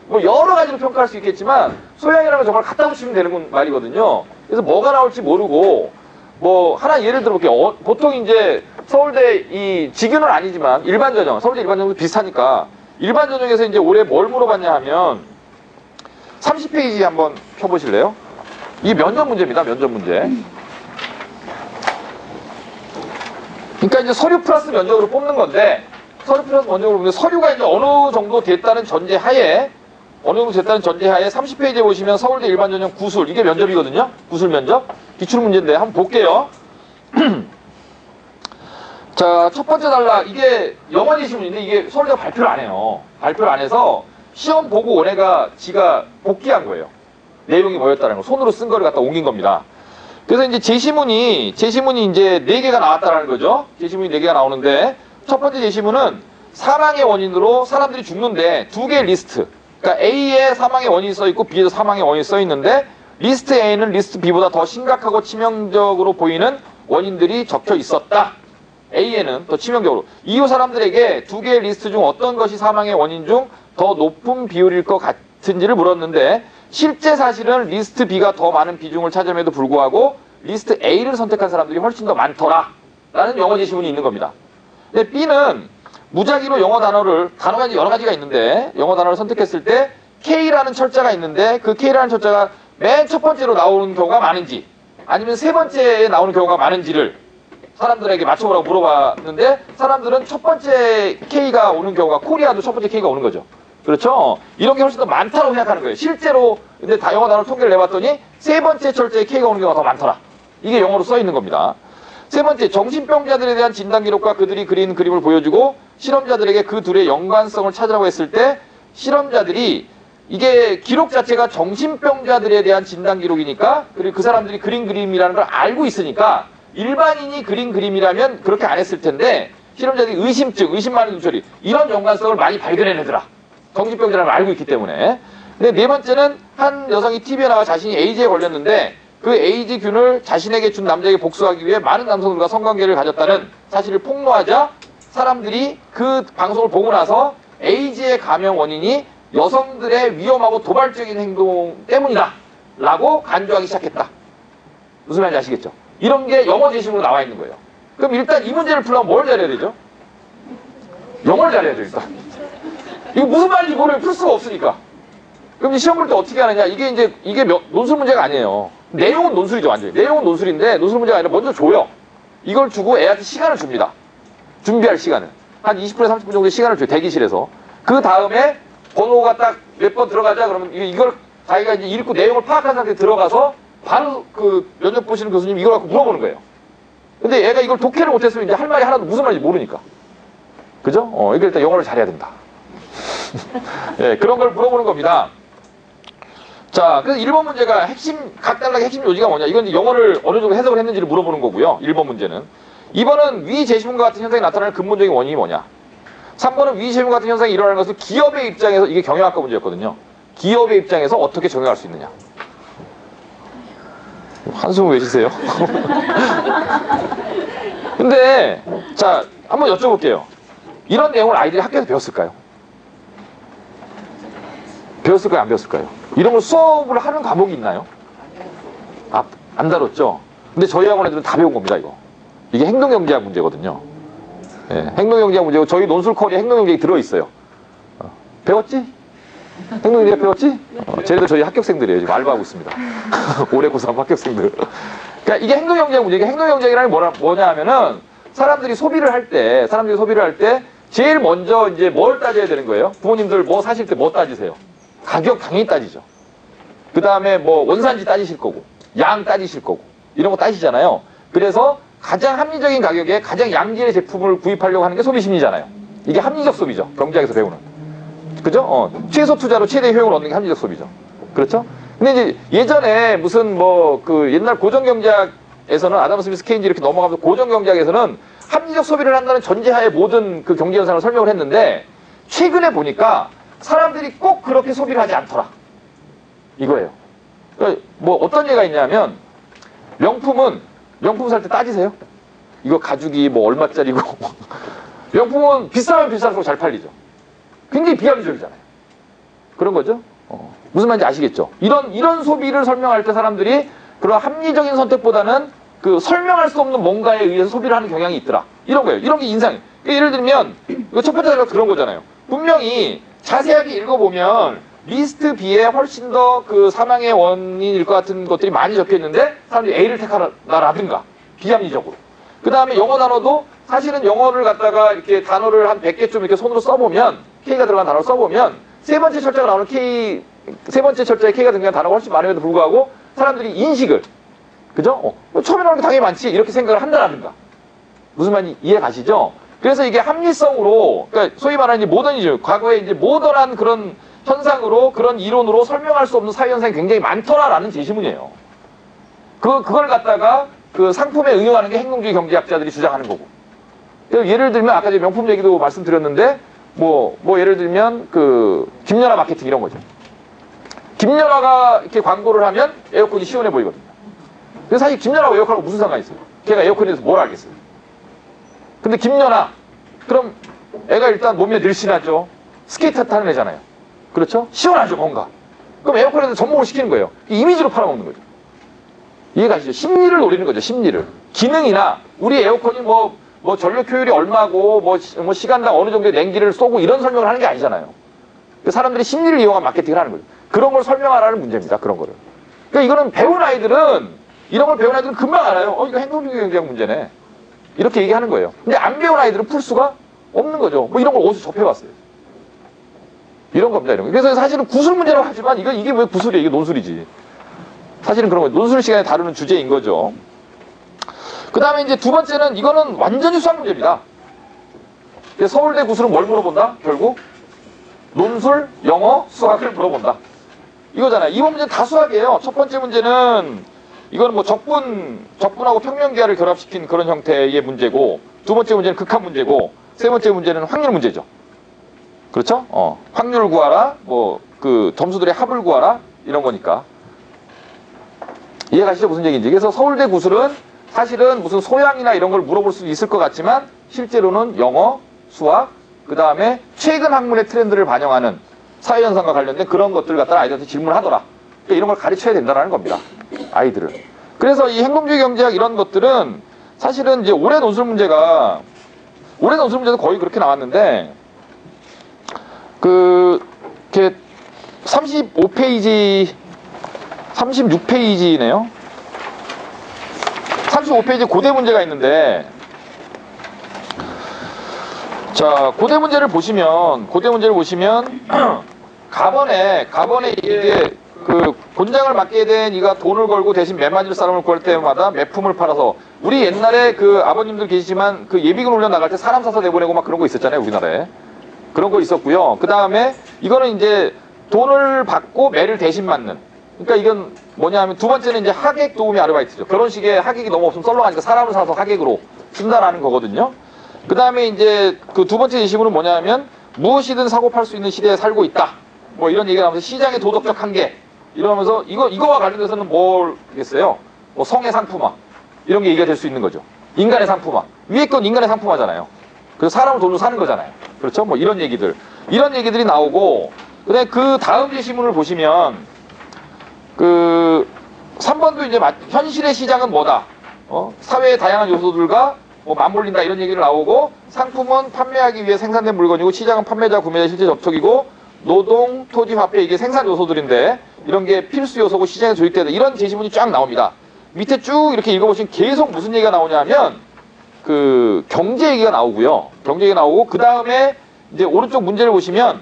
뭐 여러 가지로 평가할 수 있겠지만, 소양이라는 건 정말 갖다 붙이면 되는 말이거든요. 그래서 뭐가 나올지 모르고, 뭐 하나 예를 들어볼게요. 보통 이제 서울대 이 직유는 아니지만 일반 전형, 서울대 일반 전형도 비슷하니까 일반 전형에서 이제 올해 뭘 물어봤냐 하면 30페이지 한번 펴보실래요? 이게 면접 문제입니다. 면접 문제. 그러니까 이제 서류 플러스 면접으로 뽑는 건데, 서류 플러스 원적으로 보는데 서류가 이제 어느 정도 됐다는 전제하에 30페이지에 보시면 서울대 일반전형 구술 이게 면접이거든요. 구술 면접 기출 문제인데 한번 볼게요. 자, 첫 번째 단락 이게 영어 제시문인데 이게 서울대가 발표를 안 해요. 발표를 안 해서 시험 보고 원해가 지가 복귀한 거예요. 내용이 뭐였다는 거 손으로 쓴 거를 갖다 옮긴 겁니다. 그래서 이제 제시문이 이제 4개가 나왔다는 거죠. 제시문이 4개가 나오는데 첫 번째 제시문은 사망의 원인으로 사람들이 죽는데 2개의 리스트. 그러니까 A에 사망의 원인이 써 있고 B에도 사망의 원인이 써 있는데 리스트 A는 리스트 B보다 더 심각하고 치명적으로 보이는 원인들이 적혀 있었다. A에는 더 치명적으로. 이후 사람들에게 2개의 리스트 중 어떤 것이 사망의 원인 중 더 높은 비율일 것 같은지를 물었는데 실제 사실은 리스트 B가 더 많은 비중을 차지함에도 불구하고 리스트 A를 선택한 사람들이 훨씬 더 많더라 라는 영어 제시문이 있는 겁니다. 근데 B는 무작위로 단어가 이제 여러 가지가 있는데 영어 단어를 선택했을 때 K라는 철자가 있는데 그 K라는 철자가 맨 첫 번째로 나오는 경우가 많은지 아니면 세 번째에 나오는 경우가 많은지를 사람들에게 맞춰보라고 물어봤는데 사람들은 첫 번째 K가 오는 경우가 코리아도 첫 번째 K가 오는 거죠. 그렇죠? 이런 게 훨씬 더 많다고 생각하는 거예요. 실제로 근데 다 영어 단어를 통계를 내봤더니 세 번째 철자에 K가 오는 경우가 더 많더라. 이게 영어로 써 있는 겁니다. 세 번째, 정신병자들에 대한 진단 기록과 그들이 그린 그림을 보여주고 실험자들에게 그 둘의 연관성을 찾으라고 했을 때 실험자들이 이게 기록 자체가 정신병자들에 대한 진단 기록이니까 그리고 그 사람들이 그린 그림이라는 걸 알고 있으니까 일반인이 그린 그림이라면 그렇게 안 했을 텐데 실험자들이 의심 많은 눈초리 이런 연관성을 많이 발견해내더라. 정신병자라는 걸 알고 있기 때문에. 근데 네 번째는 한 여성이 TV에 나와 자신이 에이즈에 걸렸는데 그 에이즈균을 자신에게 준 남자에게 복수하기 위해 많은 남성들과 성관계를 가졌다는 사실을 폭로하자 사람들이 그 방송을 보고 나서 에이즈의 감염 원인이 여성들의 위험하고 도발적인 행동 때문이다 라고 간주하기 시작했다. 무슨 말인지 아시겠죠? 이런 게 영어 제시문으로 나와 있는 거예요. 그럼 일단 이 문제를 풀려면 뭘 잘해야 되죠? 영어를 잘해야죠 일단. 이거 무슨 말인지 모르면 풀 수가 없으니까. 그럼 이제 시험 볼 때 어떻게 하느냐? 이게 논술 문제가 아니에요. 내용은 논술이죠, 완전히. 내용은 논술인데, 논술 문제가 아니라 먼저 줘요. 이걸 주고 애한테 시간을 줍니다. 준비할 시간을. 한 20분에서 30분 정도의 시간을 줘요, 대기실에서. 그 다음에 번호가 딱 몇 번 들어가자, 그러면 이걸 자기가 이제 읽고 내용을 파악한 상태에 들어가서 바로 그 면접 보시는 교수님 이걸 갖고 물어보는 거예요. 근데 얘가 이걸 독해를 못했으면 이제 할 말이 하나도 무슨 말인지 모르니까. 그죠? 이게 일단 영어를 잘해야 된다. 예, 그런 걸 물어보는 겁니다. 자, 그래서 1번 문제가 각 단락의 핵심 요지가 뭐냐. 이건 이제 영어를 어느 정도 해석을 했는지를 물어보는 거고요. 1번 문제는. 2번은 위 제시문과 같은 현상이 나타나는 근본적인 원인이 뭐냐. 3번은 위 제시문과 같은 현상이 일어나는 것을 기업의 입장에서, 이게 경영학과 문제였거든요. 기업의 입장에서 어떻게 적용할 수 있느냐. 한숨을 왜 쉬세요? 근데, 자, 한번 여쭤볼게요. 이런 내용을 아이들이 학교에서 배웠을까요? 배웠을까요? 안 배웠을까요? 이런 걸 수업을 하는 과목이 있나요? 안 다뤘죠? 근데 저희 학원 애들은 다 배운 겁니다, 이거. 이게 행동경제학 문제거든요. 예, 행동경제학 문제고, 저희 논술 커리에 행동경제학이 들어있어요. 배웠지? 행동경제학 배웠지? 쟤네들 저희 합격생들이에요. 지금 알바하고 있습니다. 올해 고3 합격생들. 그러니까 이게 행동경제학 문제. 이게 행동경제학이라는 게 뭐냐 하면은, 사람들이 소비를 할 때, 제일 먼저 이제 뭘 따져야 되는 거예요? 부모님들 뭐 사실 때 뭐 따지세요? 가격 당연히 따지죠. 그 다음에 뭐 원산지 따지실 거고, 양 따지실 거고, 이런 거 따지잖아요. 그래서 가장 합리적인 가격에 가장 양질의 제품을 구입하려고 하는 게 소비심리잖아요. 이게 합리적 소비죠. 경제학에서 배우는. 그죠? 최소 투자로 최대 효용을 얻는 게 합리적 소비죠. 그렇죠? 근데 이제 예전에 무슨 옛날 고정경제학에서는 아담 스미스 케인지 이렇게 넘어가면서 고정경제학에서는 합리적 소비를 한다는 전제하에 모든 그 경제 현상을 설명을 했는데 최근에 보니까 사람들이 꼭 그렇게 소비를 하지 않더라. 이거예요. 그러니까 뭐 어떤 예가 있냐면 명품 살 때 따지세요. 이거 가죽이 뭐 얼마짜리고 명품은 비싸면 비쌀수록 잘 팔리죠. 굉장히 비합리적이잖아요. 그런 거죠. 무슨 말인지 아시겠죠? 이런 소비를 설명할 때 사람들이 그런 합리적인 선택보다는 그 설명할 수 없는 뭔가에 의해서 소비를 하는 경향이 있더라. 이런 거예요. 이런 게 인상이에요. 예를 들면 이거 첫 번째 단락 그런 거잖아요. 분명히 자세하게 읽어보면 리스트 B에 훨씬 더 그 사망의 원인일 것 같은 것들이 많이 적혀 있는데 사람들이 A를 택하라든가 비합리적으로. 그 다음에 영어 단어도 사실은 영어를 갖다가 이렇게 단어를 한 100개 좀 이렇게 손으로 써보면, K가 들어간 단어를 써보면, 세 번째 철자가 나오는 세 번째 철자에 K가 들어간 단어가 훨씬 많음에도 불구하고, 사람들이 인식을, 그죠? 처음에 나오는 게 당연히 많지. 이렇게 생각을 한다라든가. 무슨 말인지 이해 가시죠? 그래서 이게 합리성으로, 그러니까 소위 말하는 모더니즘, 과거에 이제 모던한 그런 현상으로, 그런 이론으로 설명할 수 없는 사회 현상이 굉장히 많더라라는 제시문이에요. 그걸 갖다가 그 상품에 응용하는 게 행동주의 경제학자들이 주장하는 거고. 예를 들면, 아까 명품 얘기도 말씀드렸는데, 예를 들면, 김연아 마케팅 이런 거죠. 김연아가 이렇게 광고를 하면 에어컨이 시원해 보이거든요. 그래서 사실 김연아하고 에어컨하고 무슨 상관이 있어요? 걔가 에어컨에 대해서 뭘 알겠어요? 근데 김연아, 그럼 애가 일단 몸에 늘씬하죠. 스케이트 타는 애잖아요. 그렇죠? 시원하죠, 뭔가. 그럼 에어컨에 대해서 접목을 시키는 거예요. 이미지로 팔아먹는 거죠. 이해가 가시죠? 심리를 노리는 거죠, 심리를. 기능이나, 우리 에어컨이 전력 효율이 얼마고, 시간당 어느 정도의 냉기를 쏘고 이런 설명을 하는 게 아니잖아요. 사람들이 심리를 이용한 마케팅을 하는 거죠. 그런 걸 설명하라는 문제입니다, 그런 거를. 그러니까 이거는 이런 걸 배운 아이들은 금방 알아요. 이거 행동주의 경제학 문제네. 이렇게 얘기하는 거예요. 근데 안 배운 아이들은 풀 수가 없는 거죠. 이런 걸 어디서 접해봤어요. 이런 겁니다, 이런 거. 그래서 사실은 구술 문제라고 하지만 이게 왜 구술이에요? 이게 논술이지. 사실은 그런 거예요. 논술 시간에 다루는 주제인 거죠. 그 다음에 이제 두 번째는 이거는 완전히 수학 문제입니다. 서울대 구술은 뭘 물어본다? 결국 논술, 영어, 수학을 물어본다. 이거잖아요. 이번 문제는 다 수학이에요. 첫 번째 문제는 이거는 적분하고 평면계하를 결합시킨 그런 형태의 문제고, 두 번째 문제는 극한 문제고, 세 번째 문제는 확률 문제죠. 그렇죠? 확률 구하라, 점수들의 합을 구하라, 이런 거니까. 이해가시죠? 무슨 얘기인지. 그래서 서울대 구술은 사실은 무슨 소양이나 이런 걸 물어볼 수 있을 것 같지만, 실제로는 영어, 수학, 그 다음에 최근 학문의 트렌드를 반영하는 사회현상과 관련된 그런 것들 갖다가 아이들한테 질문하더라. 그러니까 이런 걸 가르쳐야 된다는 겁니다. 아이들을. 그래서 이 행동주의 경제학 이런 것들은 사실은 이제 올해 논술 문제도 거의 그렇게 나왔는데, 이렇게 35페이지, 36페이지네요. 35페이지 고대 문제가 있는데, 자, 고대 문제를 보시면, 가번에 이게 곤장을 맡게 된 이가 돈을 걸고 대신 매 맞을 사람을 구할 때마다 매품을 팔아서, 우리 옛날에 아버님들 계시지만 예비군 훈련 나갈 때 사람 사서 내보내고 막 그런 거 있었잖아요, 우리나라에. 그런 거 있었고요. 그 다음에 이거는 이제 돈을 받고 매를 대신 맞는. 그러니까 이건 뭐냐면 두 번째는 이제 하객 도우미 아르바이트죠. 결혼식에 하객이 너무 없으면 썰렁하니까 사람을 사서 하객으로 쓴다라는 거거든요. 그 다음에 이제 두 번째 예시문은 뭐냐면 무엇이든 사고 팔 수 있는 시대에 살고 있다. 이런 얘기가 나오면서 시장의 도덕적 한계. 이러면서 이거와 관련돼서는 뭐겠어요? 성의 상품화. 이런 게 얘기가 될 수 있는 거죠. 인간의 상품화. 위에 건 인간의 상품화잖아요. 그래서 사람을 돈으로 사는 거잖아요. 그렇죠? 이런 얘기들이 나오고, 그다음에 그 다음 예시문을 보시면, 3번도 이제 현실의 시장은 뭐다? 사회의 다양한 요소들과 맞물린다 이런 얘기를 나오고, 상품은 판매하기 위해 생산된 물건이고, 시장은 판매자, 구매자 실제 접촉이고, 노동, 토지, 화폐 이게 생산 요소들인데, 이런 게 필수 요소고 시장에 조직돼야 돼. 이런 제시문이 쫙 나옵니다. 밑에 쭉 이렇게 읽어보시면 계속 무슨 얘기가 나오냐면, 경제 얘기가 나오고요. 경제 얘기가 나오고, 그 다음에 이제 오른쪽 문제를 보시면,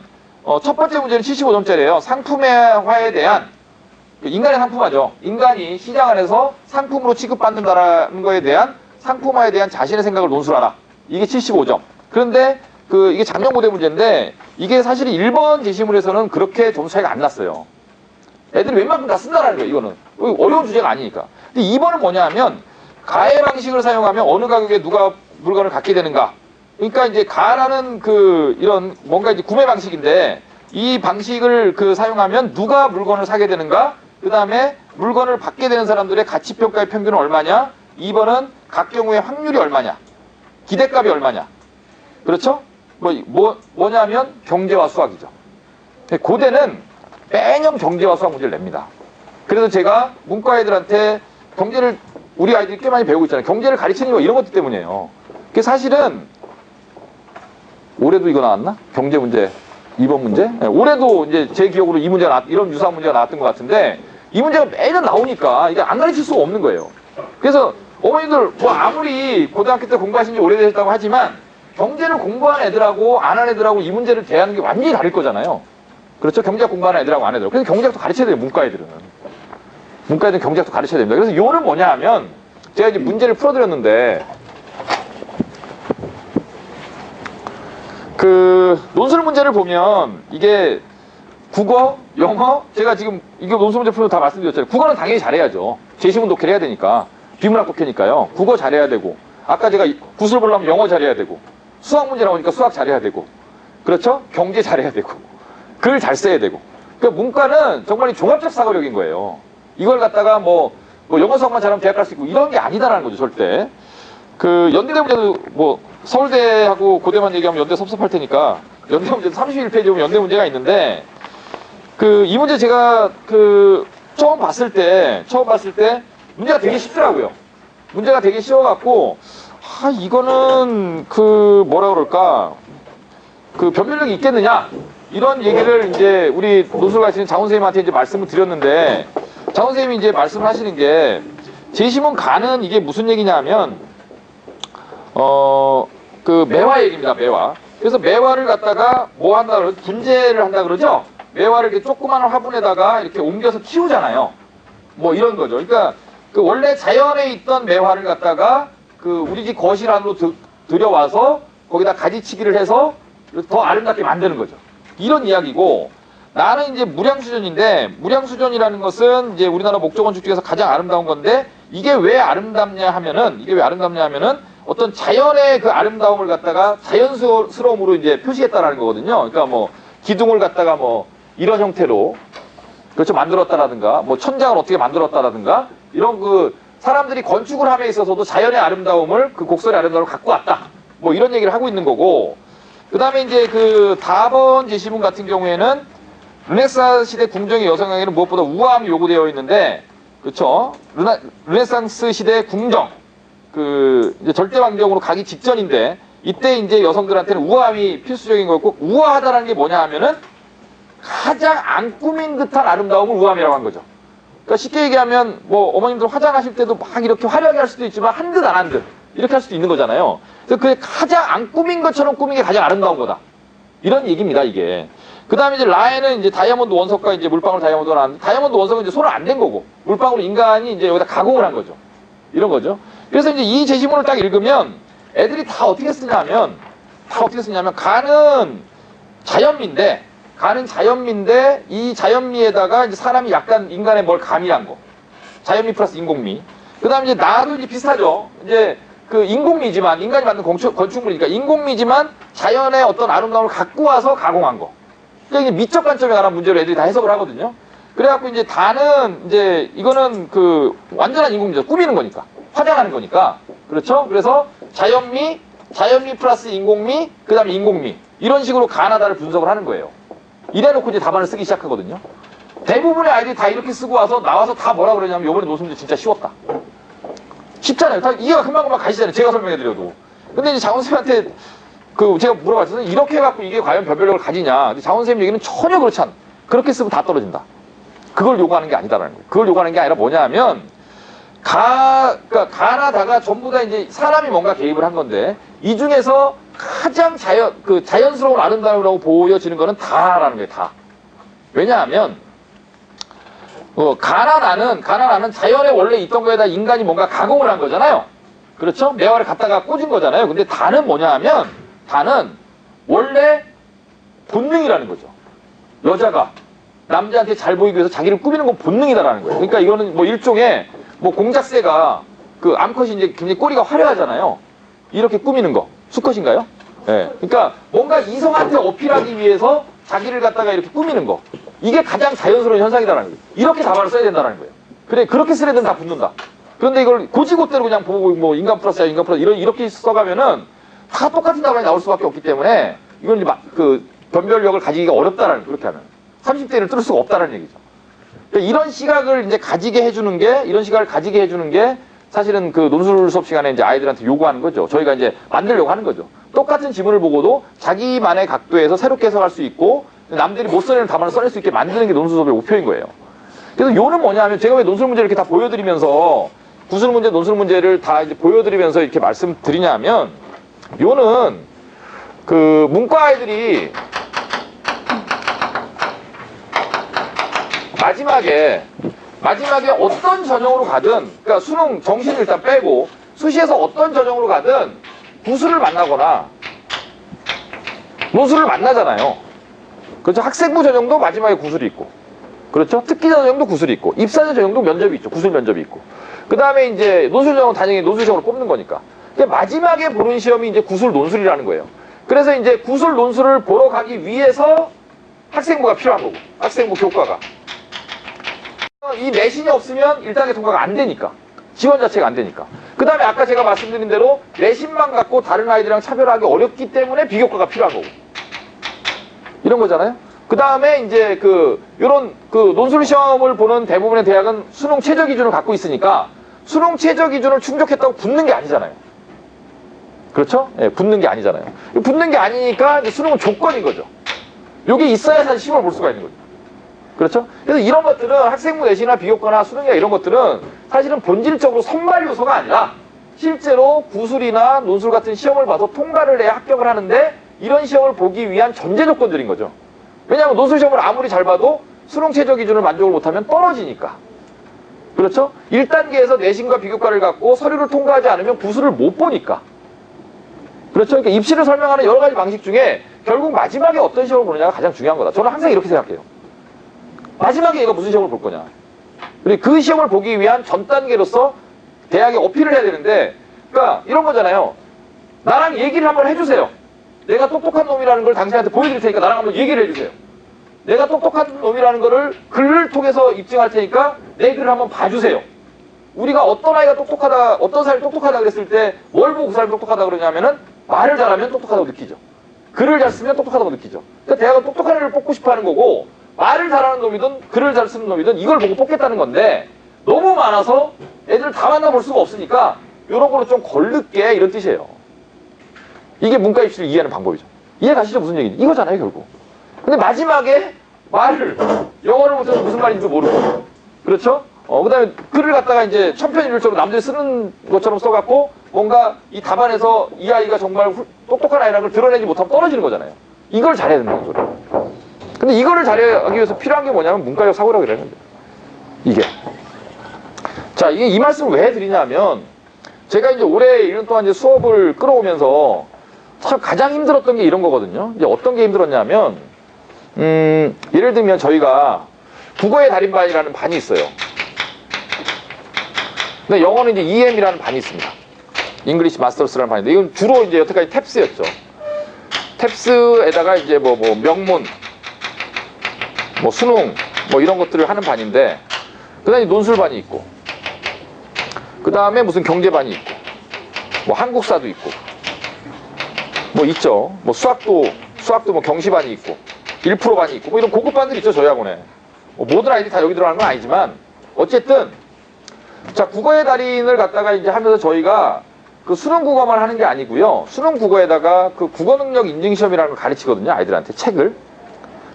첫 번째 문제는 75점짜리예요. 상품화에 대한, 인간의 상품화죠. 인간이 시장 안에서 상품으로 취급받는다는 거에 대한 상품화에 대한 자신의 생각을 논술하라. 이게 75점. 그런데 이게 작년 고대 문제인데, 이게 사실 1번 제시문에서는 그렇게 점수 차이가 안 났어요. 애들이 웬만큼 다 쓴다라는 거예요, 이거는. 어려운 주제가 아니니까. 근데 2번은 뭐냐 하면, 가의 방식을 사용하면 어느 가격에 누가 물건을 갖게 되는가. 그러니까 이제 가라는 이런 뭔가 이제 구매 방식인데, 이 방식을 사용하면 누가 물건을 사게 되는가. 그 다음에 물건을 받게 되는 사람들의 가치평가의 평균은 얼마냐. 2번은 각 경우의 확률이 얼마냐. 기대값이 얼마냐. 그렇죠? 뭐냐면 경제와 수학이죠. 고대는 매년 경제와 수학 문제를 냅니다. 그래서 제가 문과 애들한테 경제를 우리 아이들이 꽤 많이 배우고 있잖아요. 경제를 가르치는 거 이런 것들 때문이에요. 그게 사실은 올해도 이거 나왔나? 경제 문제 2번 문제? 네, 올해도 이제 제 기억으로 이 문제가 이런 유사한 문제가 나왔던 것 같은데, 이 문제가 매년 나오니까 이게 안 가르칠 수가 없는 거예요. 그래서 어머니들 뭐 아무리 고등학교 때 공부하신 지 오래되셨다고 하지만 경제를 공부한 애들하고 안 한 애들하고 이 문제를 대하는 게 완전히 다를 거잖아요. 그렇죠? 경제학 공부하는 애들하고 안 한 애들하고. 그래서 경제학도 가르쳐야 돼요, 문과 애들은. 문과 애들은 경제학도 가르쳐야 됩니다. 그래서 요는 뭐냐 하면 제가 이제 문제를 풀어드렸는데 그 논술 문제를 보면 이게 국어, 영어, 제가 지금 이거 논술 문제 풀면 다 말씀드렸잖아요. 국어는 당연히 잘해야죠. 제시문 독해를 해야 되니까. 비문학 독해니까요. 국어 잘해야 되고, 아까 제가 구슬 보려면 영어 잘해야 되고, 수학 문제 나오니까 수학 잘해야 되고, 그렇죠? 경제 잘해야 되고, 글 잘 써야 되고. 그러니까 문과는 정말 종합적 사고력인 거예요. 이걸 갖다가 뭐 영어 수학만 잘하면 대학 갈 수 있고 이런 게 아니다라는 거죠, 절대. 그 연대대 문제도 뭐 서울대하고 고대만 얘기하면 연대 섭섭할 테니까 연대 문제도 31페이지 보면 연대 문제가 있는데 그 이 문제 제가 그 처음 봤을 때 문제가 되게 쉽더라고요. 문제가 되게 쉬워갖고 이거는 그 뭐라 그럴까 그 변별력이 있겠느냐 이런 얘기를 이제 우리 논술 가르치는 장훈 선생님한테 이제 말씀을 드렸는데 장훈 선생님이 이제 말씀을 하시는 게 제시문 가는 이게 무슨 얘기냐면 그 매화 얘기입니다. 매화. 그래서 매화를 갖다가 뭐 한다 그러죠? 분재를 한다 그러죠? 매화를 이렇게 조그마한 화분에다가 이렇게 옮겨서 키우잖아요. 뭐 이런 거죠. 그러니까 그 원래 자연에 있던 매화를 갖다가 그 우리 집 거실 안으로 들여와서 거기다 가지치기를 해서 더 아름답게 만드는 거죠. 이런 이야기고 나는 이제 무량수전인데 무량수전이라는 것은 이제 우리나라 목조건축 중에서 가장 아름다운 건데 이게 왜 아름답냐 하면은 어떤 자연의 그 아름다움을 갖다가 자연스러움으로 이제 표시했다라는 거거든요. 그러니까 뭐 기둥을 갖다가 뭐 이런 형태로 그렇죠 만들었다라든가 뭐 천장을 어떻게 만들었다라든가 이런 그 사람들이 건축을 함에 있어서도 자연의 아름다움을 그 곡선의 아름다움을 갖고 왔다. 뭐 이런 얘기를 하고 있는 거고 그 다음에 이제 그 4번 제시문 같은 경우에는 르네상스 시대 궁정의 여성에게는 무엇보다 우아함이 요구되어 있는데 그렇죠 르네상스 시대 궁정 그 이제 절대 환경으로 가기 직전인데 이때 이제 여성들한테는 우아함이 필수적인 거였고 우아하다라는 게 뭐냐 하면은 가장 안 꾸민 듯한 아름다움을 우아함이라고 한 거죠. 그러니까 쉽게 얘기하면 뭐 어머님들 화장하실 때도 막 이렇게 화려하게 할 수도 있지만 한 듯 안 한 듯 이렇게 할 수도 있는 거잖아요. 그래서 그게 가장 안 꾸민 것처럼 꾸민 게 가장 아름다운 거다. 이런 얘기입니다, 이게. 그 다음에 이제 라에는 이제 다이아몬드 원석과 이제 물방울 다이아몬드가 나왔는데 다이아몬드 원석은 이제 손을 안 댄 거고 물방울 인간이 이제 여기다 가공을 한 거죠. 이런 거죠. 그래서 이제 이 제시문을 딱 읽으면 애들이 다 어떻게 쓰냐면 가는 자연미인데 이 자연미에다가 이제 사람이 약간 인간의 뭘 가미한 거. 자연미 플러스 인공미. 그 다음에 이제 나도 이제 비슷하죠. 이제 그 인공미지만 인간이 만든 건축물이니까 인공미지만 자연의 어떤 아름다움을 갖고 와서 가공한 거. 그러니까 이제 미적 관점에 관한 문제로 애들이 다 해석을 하거든요. 그래갖고 이제 다는 이제 이거는 그 완전한 인공미죠. 꾸미는 거니까. 화장하는 거니까. 그렇죠? 그래서 자연미 플러스 인공미, 그 다음에 인공미. 이런 식으로 가나다를 분석을 하는 거예요. 이래놓고 이제 답안을 쓰기 시작하거든요. 대부분의 아이들이 다 이렇게 쓰고 나와서 다 뭐라 그러냐면 요번에 노수 문제 진짜 쉬웠다. 쉽잖아요. 다 이해가 금방금방 가시잖아요. 제가 설명해드려도. 근데 이제 장훈 쌤한테 제가 물어봤어요. 이렇게 해갖고 이게 과연 변별력을 가지냐. 근데 장훈 쌤 얘기는 전혀 그렇지 않아. 그렇게 쓰면 다 떨어진다. 그걸 요구하는 게 아니다라는 거예요. 그걸 요구하는 게 아니라 뭐냐 하면 그러니까 가나다가 전부 다 이제 사람이 뭔가 개입을 한 건데 이 중에서 가장 자연스러운 아름다움이라고 보여지는 거는 다라는 거예요. 다. 왜냐하면 가나나는 자연에 원래 있던 거에다 인간이 뭔가 가공을 한 거잖아요. 그렇죠? 매화를 갖다가 꽂은 거잖아요. 근데 다는 뭐냐 하면 다는 원래 본능이라는 거죠. 여자가 남자한테 잘 보이기 위해서 자기를 꾸미는 건 본능이다라는 거예요. 그러니까 이거는 뭐 일종의 뭐 공작새가 그 암컷이 이제 굉장히 꼬리가 화려하잖아요. 이렇게 꾸미는 거. 수컷인가요? 예. 그러니까 뭔가 이성한테 어필하기 위해서 자기를 갖다가 이렇게 꾸미는 거. 이게 가장 자연스러운 현상이다라는 거예요. 이렇게 답안을 써야 된다는 거예요. 그래, 그렇게 쓰려 되면 다 붙는다. 그런데 이걸 고지고대로 그냥 보고 뭐 인간 플러스야, 인간 플러스 이렇게 써가면은 다 똑같은 답안이 나올 수밖에 없기 때문에 이건 이제 그 변별력을 가지기가 어렵다라는 거예요. 그렇게 하면. 30대를 뚫을 수가 없다는 얘기죠. 그러니까 이런 시각을 이제 가지게 해주는 게 사실은 그 논술 수업 시간에 이제 아이들한테 요구하는 거죠. 저희가 이제 만들려고 하는 거죠. 똑같은 지문을 보고도 자기만의 각도에서 새롭게 해석할 수 있고 남들이 못 써내는 답안을 써낼 수 있게 만드는 게 논술 수업의 목표인 거예요. 그래서 요는 뭐냐 하면 제가 왜 논술 문제를 이렇게 다 보여드리면서 구술 문제, 논술 문제를 다 이제 보여드리면서 이렇게 말씀드리냐면, 요는 그 문과 아이들이 마지막에 어떤 전형으로 가든, 그러니까 수능 정시는 일단 빼고 수시에서 어떤 전형으로 가든 구술을 만나거나 논술을 만나잖아요. 그렇죠? 학생부 전형도 마지막에 구술이 있고, 그렇죠? 특기자 전형도 구술이 있고, 입사자 전형도 면접이 있죠. 구술 면접이 있고. 그 다음에 이제 논술 전형은 당연히 논술 시험으로 뽑는 거니까. 그러니까 마지막에 보는 시험이 이제 구술 논술이라는 거예요. 그래서 이제 구술 논술을 보러 가기 위해서 학생부가 필요한 거고, 학생부 교과가. 이 내신이 없으면 1단계 통과가 안 되니까. 지원 자체가 안 되니까. 그 다음에 아까 제가 말씀드린 대로 내신만 갖고 다른 아이들이랑 차별하기 어렵기 때문에 비교과가 필요한 거고. 이런 거잖아요. 그 다음에 이제 요런 논술 시험을 보는 대부분의 대학은 수능 최저 기준을 갖고 있으니까 수능 최저 기준을 충족했다고 붙는 게 아니잖아요. 그렇죠? 예, 붙는 게 아니잖아요. 붙는 게 아니니까 이제 수능은 조건인 거죠. 요게 있어야 사실 시험을 볼 수가 있는 거죠. 그렇죠? 그래서 이런 것들은 학생부 내신이나 비교과나 수능이나 이런 것들은 사실은 본질적으로 선발 요소가 아니라 실제로 구술이나 논술 같은 시험을 봐서 통과를 해야 합격을 하는데 이런 시험을 보기 위한 전제 조건들인 거죠. 왜냐하면 논술 시험을 아무리 잘 봐도 수능 최저 기준을 만족을 못하면 떨어지니까. 그렇죠? 1단계에서 내신과 비교과를 갖고 서류를 통과하지 않으면 구술을 못 보니까. 그렇죠? 그러니까 입시를 설명하는 여러 가지 방식 중에 결국 마지막에 어떤 시험을 보느냐가 가장 중요한 거다. 저는 항상 이렇게 생각해요. 마지막에 얘가 무슨 시험을 볼 거냐. 그리고 그 시험을 보기 위한 전 단계로서 대학에 어필을 해야 되는데, 그러니까 이런 거잖아요. 나랑 얘기를 한번 해주세요. 내가 똑똑한 놈이라는 걸 당신한테 보여드릴 테니까 나랑 한번 얘기를 해주세요. 내가 똑똑한 놈이라는 거를 글을 통해서 입증할 테니까 내 글을 한번 봐주세요. 우리가 어떤 아이가 똑똑하다, 어떤 사람이 똑똑하다 그랬을 때 뭘 보고 그 사람이 똑똑하다 그러냐면은 말을 잘하면 똑똑하다고 느끼죠. 글을 잘 쓰면 똑똑하다고 느끼죠. 그러니까 대학은 똑똑한 애를 뽑고 싶어 하는 거고, 말을 잘하는 놈이든 글을 잘 쓰는 놈이든 이걸 보고 뽑겠다는 건데, 너무 많아서 애들 다 만나볼 수가 없으니까 이런 거로 좀 걸르게, 이런 뜻이에요. 이게 문과 입시를 이해하는 방법이죠. 이해 가시죠? 무슨 얘기인지. 이거잖아요, 결국. 근데 마지막에 말을, 영어를 못해서 무슨 말인지 모르고, 그렇죠? 그 다음에 글을 갖다가 이제 천편일률적으로 남들이 쓰는 것처럼 써갖고 뭔가 이 답안에서 이 아이가 정말 똑똑한 아이라는 걸 드러내지 못하면 떨어지는 거잖아요. 이걸 잘해야 된다는 소리예요. 근데 이거를 잘하기 위해서 필요한 게 뭐냐면 문과적 사고라고 그러는데, 이게. 자, 이 말씀을 왜 드리냐면, 제가 이제 올해 1년 동안 이제 수업을 끌어오면서 참 가장 힘들었던 게 이런 거거든요. 이제 어떤 게 힘들었냐면, 예를 들면 저희가 국어의 달인반이라는 반이 있어요. 근데 영어는 이제 EM이라는 반이 있습니다. 잉글리시 마스터스라는 반인데, 이건 주로 이제 여태까지 탭스였죠. 탭스에다가 이제 뭐 명문, 뭐 수능, 뭐 이런 것들을 하는 반인데, 그 다음에 논술반이 있고, 그 다음에 무슨 경제반이 있고, 뭐 한국사도 있고, 뭐 있죠. 뭐 수학도 뭐 경시반이 있고, 1%반이 있고, 뭐 이런 고급반들이 있죠, 저희 학원에. 뭐 모든 아이들이 다 여기 들어가는 건 아니지만, 어쨌든, 자, 국어의 달인을 갖다가 이제 하면서 저희가 그 수능 국어만 하는 게 아니고요. 수능 국어에다가 그 국어 능력 인증 시험이라는 걸 가르치거든요, 아이들한테 책을.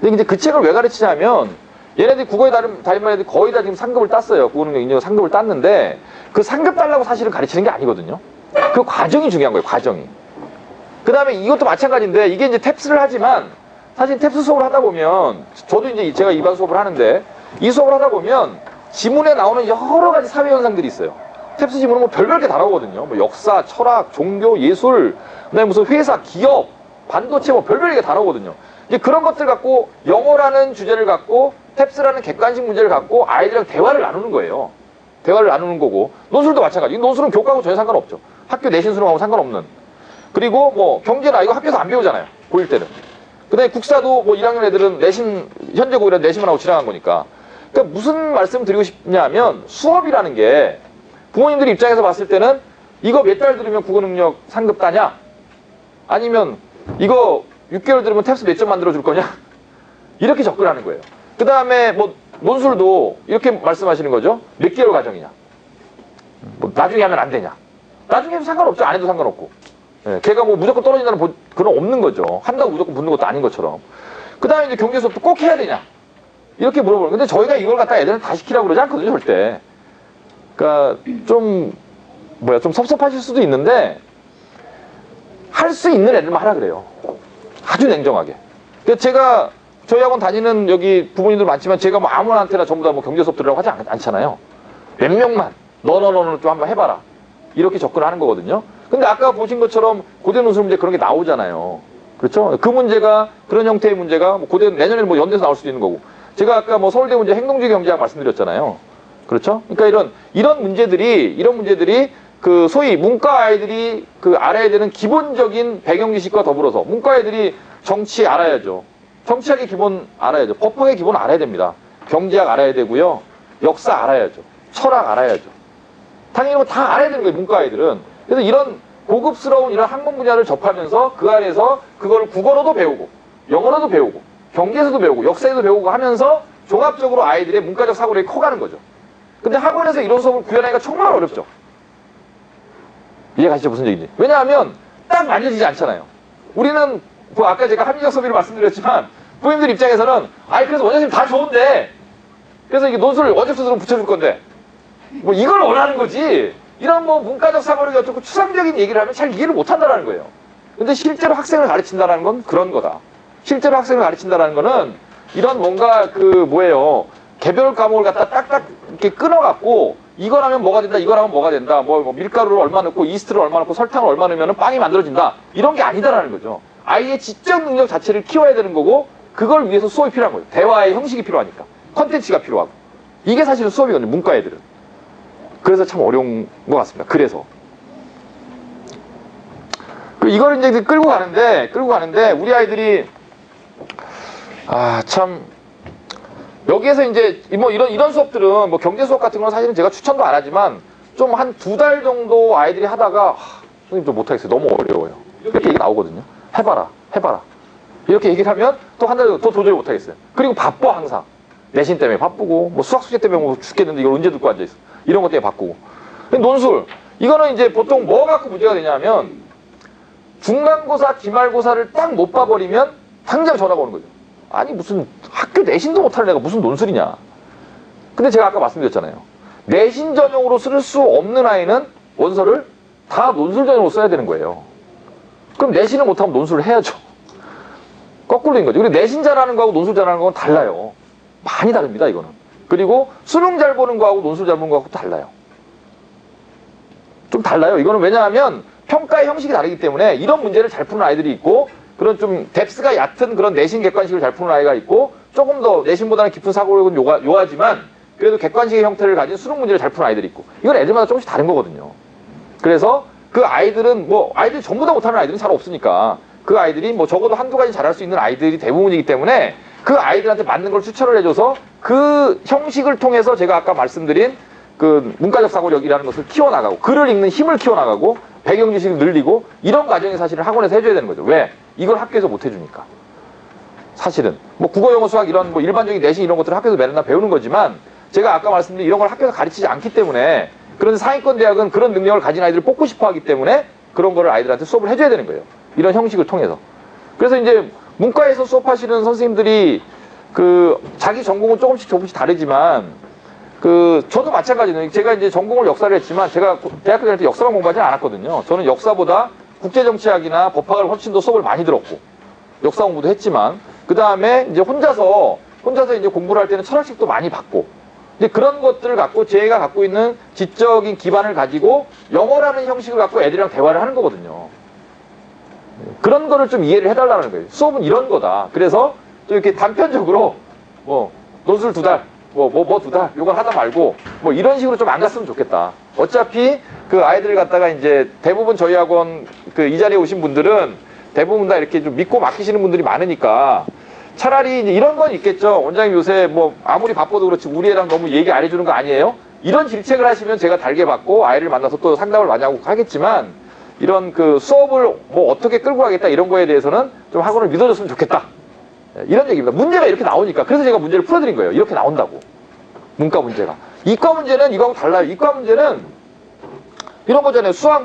근데 이제 그 책을 왜 가르치냐면, 얘네들이 국어의 달인반 애들이 거의 다 지금 상급을 땄어요. 국어 능력 인증 상급을 땄는데, 그 상급 달라고 사실은 가르치는 게 아니거든요. 그 과정이 중요한 거예요, 과정이. 그 다음에 이것도 마찬가지인데, 이게 이제 탭스를 하지만, 사실 탭스 수업을 하다 보면, 저도 이제 제가 이반 수업을 하는데, 이 수업을 하다 보면, 지문에 나오는 여러 가지 사회 현상들이 있어요. 탭스 지문은 뭐 별별 게 다 나오거든요. 뭐 역사, 철학, 종교, 예술, 그다음에 무슨 회사, 기업, 반도체 뭐 별별 게 다 나오거든요. 이제 그런 것들 갖고 영어라는 주제를 갖고 탭스라는 객관식 문제를 갖고 아이들이랑 대화를 나누는 거예요. 대화를 나누는 거고, 논술도 마찬가지. 논술은 교과하고 전혀 상관없죠. 학교 내신 수능하고 상관없는. 그리고 뭐 경제나 이거 학교에서 안 배우잖아요. 고1 때는. 그다음에 국사도 뭐 1학년 애들은 내신, 현재 고1 내신만 하고 지나간 거니까. 그러니까 무슨 말씀 드리고 싶냐면, 수업이라는 게 부모님들 입장에서 봤을 때는 이거 몇 달 들으면 국어 능력 상급 따냐? 아니면 이거 6개월 들으면 탭스 몇 점 만들어 줄 거냐? 이렇게 접근하는 거예요. 그 다음에 뭐 논술도 이렇게 말씀하시는 거죠. 몇 개월 과정이냐? 뭐 나중에 하면 안 되냐? 나중에 하면 상관없죠. 안 해도 상관없고. 예, 걔가 뭐 무조건 떨어진다는 그런 없는 거죠. 한다고 무조건 붙는 것도 아닌 것처럼. 그 다음에 이제 경제 수업도 꼭 해야 되냐? 이렇게 물어보는. 근데 저희가 이걸 갖다 애들은 다 시키라고 그러지 않거든요, 절대. 그러니까 좀 섭섭하실 수도 있는데 할 수 있는 애들만 하라 그래요. 아주 냉정하게. 그러니까 제가 저희 학원 다니는 여기 부모님들 많지만 제가 뭐 아무나한테나 전부 다 뭐 경제 수업 들으라고 하지 않잖아요. 몇 명만 너는 좀 한번 해봐라. 이렇게 접근하는 거거든요. 근데 아까 보신 것처럼 고대 논술 문제 그런 게 나오잖아요. 그렇죠? 그 문제가 그런 형태의 문제가 뭐 고대 내년에 뭐 연대에서 나올 수도 있는 거고. 제가 아까 뭐 서울대 문제 행동주의 경제학 말씀드렸잖아요. 그렇죠? 그러니까 이런 문제들이 그 소위 문과 아이들이 그 알아야 되는 기본적인 배경 지식과 더불어서 문과 애들이 정치 알아야죠. 정치학의 기본 알아야죠. 법학의 기본 알아야 됩니다. 경제학 알아야 되고요. 역사 알아야죠. 철학 알아야죠. 당연히 뭐 다 알아야 되는 거예요, 문과 아이들은. 그래서 이런 고급스러운 이런 학문 분야를 접하면서 그 안에서 그거를 국어로도 배우고, 영어로도 배우고, 경제에서도 배우고, 역사에도 배우고 하면서 종합적으로 아이들의 문과적 사고력이 커가는 거죠. 근데 학원에서 이런 수업을 구현하기가 정말 어렵죠. 이해가시죠? 무슨 얘기인지. 왜냐하면 딱 만져지지 않잖아요. 우리는 뭐 아까 제가 합리적 소비를 말씀드렸지만 부모님들 입장에서는 그래서 원장님 다 좋은데 그래서 이게 논술 원접수들은 붙여줄 건데 뭐 이걸 원하는 거지. 이런 뭐 문과적 사고력이 어떻고 추상적인 얘기를 하면 잘 이해를 못한다는 거예요. 근데 실제로 학생을 가르친다는 건 그런 거다. 실제로 학생을 가르친다는 거는 이런 뭔가 개별 과목을 갖다 딱딱 이렇게 끊어갖고 이걸 하면 뭐가 된다, 이걸 하면 뭐가 된다, 뭐 밀가루를 얼마 넣고 이스트를 얼마 넣고 설탕을 얼마 넣으면 빵이 만들어진다. 이런 게 아니다라는 거죠. 아이의 지적 능력 자체를 키워야 되는 거고 그걸 위해서 수업이 필요한 거예요. 대화의 형식이 필요하니까. 컨텐츠가 필요하고. 이게 사실은 수업이거든요, 문과 애들은. 그래서 참 어려운 것 같습니다. 그래서. 이걸 이제 끌고 가는데 우리 아이들이 참 여기에서 이제 뭐 이런 수업들은 뭐 경제 수업 같은 건 사실은 제가 추천도 안 하지만 좀 한 2달 정도 아이들이 하다가 선생님 좀 못하겠어요. 너무 어려워요. 이렇게 얘기 나오거든요. 해봐라. 이렇게 얘기를 하면 또 한 달 더 도저히 못하겠어요. 그리고 바빠 항상. 내신 때문에 바쁘고 뭐 수학 숙제 때문에 뭐 죽겠는데 이걸 언제 듣고 앉아있어. 이런 것 때문에 바꾸고. 논술. 이거는 이제 보통 뭐 갖고 문제가 되냐면 중간고사, 기말고사를 딱 못 봐버리면 당장 전화가 오는 거죠. 아니 무슨 학교 내신도 못하는 애가 무슨 논술이냐. 근데 제가 아까 말씀드렸잖아요. 내신 전형으로 쓸 수 없는 아이는 원서를 다 논술 전형으로 써야 되는 거예요. 그럼 내신을 못하면 논술을 해야죠. 거꾸로인 거죠. 그리고 내신 잘하는 거하고 논술 잘하는 거는 달라요. 많이 다릅니다, 이거는. 그리고 수능 잘 보는 거하고 논술 잘 보는 거하고 달라요. 좀 달라요. 이거는 왜냐하면 평가의 형식이 다르기 때문에 이런 문제를 잘 푸는 아이들이 있고 그런 좀 뎁스가 얕은 그런 내신 객관식을 잘 푸는 아이가 있고 조금 더 내신보다는 깊은 사고력은 요하지만 그래도 객관식의 형태를 가진 수능 문제를 잘 푸는 아이들이 있고 이건 애들마다 조금씩 다른 거거든요. 그래서 그 아이들은 아이들이 전부 다 못하는 아이들은 잘 없으니까 그 아이들이 뭐 적어도 한두 가지 잘할 수 있는 아이들이 대부분이기 때문에 그 아이들한테 맞는 걸 추천을 해줘서 그 형식을 통해서 제가 아까 말씀드린 그 문과적 사고력이라는 것을 키워나가고 글을 읽는 힘을 키워나가고 배경 지식을 늘리고 이런 과정이 사실은 학원에서 해줘야 되는 거죠. 왜? 이걸 학교에서 못 해주니까. 사실은 뭐 국어, 영어, 수학 이런 뭐 일반적인 내신 이런 것들을 학교에서 매일 배우는 거지만 제가 아까 말씀드린 이런 걸 학교에서 가르치지 않기 때문에 그런 상위권 대학은 그런 능력을 가진 아이들을 뽑고 싶어 하기 때문에 그런 거를 아이들한테 수업을 해줘야 되는 거예요. 이런 형식을 통해서. 그래서 이제 문과에서 수업하시는 선생님들이 그 자기 전공은 조금씩 다르지만 저도 마찬가지예요. 제가 이제 전공을 역사를 했지만 제가 대학교 다닐 때 역사만 공부하지 않았거든요. 저는 역사보다 국제정치학이나 법학을 훨씬 더 수업을 많이 들었고 역사 공부도 했지만 그 다음에 이제 혼자서 이제 공부를 할 때는 철학식도 많이 받고 이제 그런 것들을 갖고 제가 갖고 있는 지적인 기반을 가지고 영어라는 형식을 갖고 애들이랑 대화를 하는 거거든요. 그런 거를 좀 이해를 해달라는 거예요. 수업은 이런 거다. 그래서 좀 이렇게 단편적으로 뭐 논술 2달 뭐 2달 요걸 하다 말고 뭐 이런 식으로 좀 안 갔으면 좋겠다. 어차피 그 아이들을 갖다가 이제 대부분 저희 학원 이 자리에 오신 분들은 대부분 다 이렇게 좀 믿고 맡기시는 분들이 많으니까 차라리 이제 이런 건 있겠죠. 원장님 요새 뭐 아무리 바빠도 그렇지 우리 애랑 너무 얘기 안 해주는 거 아니에요? 이런 질책을 하시면 제가 달게 받고 아이를 만나서 또 상담을 많이 하고 하겠지만 이런 수업을 뭐 어떻게 끌고 가겠다 이런 거에 대해서는 좀 학원을 믿어줬으면 좋겠다. 이런 얘기입니다. 문제가 이렇게 나오니까. 그래서 제가 문제를 풀어드린 거예요. 이렇게 나온다고. 문과 문제가. 이과 문제는 이거하고 달라요. 이과 문제는 이런 거잖아요. 수학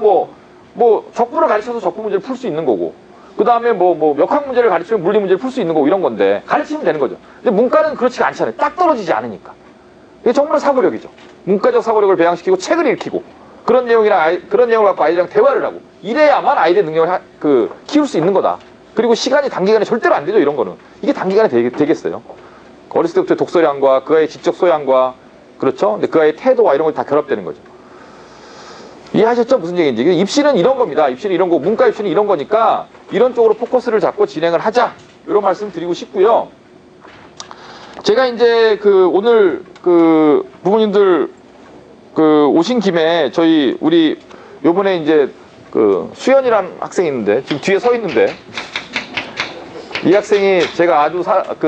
적분을 가르쳐서 적분 문제를 풀 수 있는 거고. 그 다음에 역학 문제를 가르치면 물리 문제를 풀 수 있는 거고 이런 건데 가르치면 되는 거죠. 근데 문과는 그렇지가 않잖아요. 딱 떨어지지 않으니까. 이게 정말 사고력이죠. 문과적 사고력을 배양시키고 책을 읽히고 그런 그런 내용을 갖고 아이들이랑 대화를 하고 이래야만 아이들의 능력을 키울 수 있는 거다. 그리고 시간이 단기간에 절대로 안 되죠. 이런 거는. 이게 단기간에 되겠어요. 어렸을 때부터 독서량과 그 아이의 지적 소양과 그렇죠. 근데 그 아이의 태도와 이런 걸 다 결합되는 거죠. 이해하셨죠? 무슨 얘기인지. 입시는 이런 겁니다. 입시는 이런 거, 문과 입시는 이런 거니까 이런 쪽으로 포커스를 잡고 진행을 하자. 이런 말씀 드리고 싶고요. 제가 이제 오늘 부모님들 오신 김에 우리 요번에 이제 수연이란 학생이 있는데 지금 뒤에 서 있는데 이 학생이 제가 아주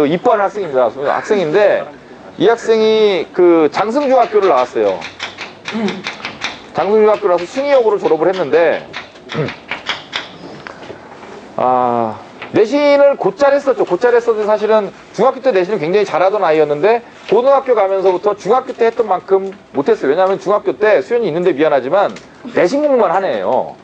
이뻐하는 학생입니다. 학생인데 이 학생이 장승중학교를 나왔어요. 장승중학교 나서 숭의여고를 졸업을 했는데 내신을 곧잘 했었죠. 곧잘 했어도 사실은 중학교 때 내신을 굉장히 잘하던 아이였는데 고등학교 가면서부터 중학교 때 했던 만큼 못했어요. 왜냐하면 중학교 때 수연이 있는데 미안하지만 내신 공부만 하네요.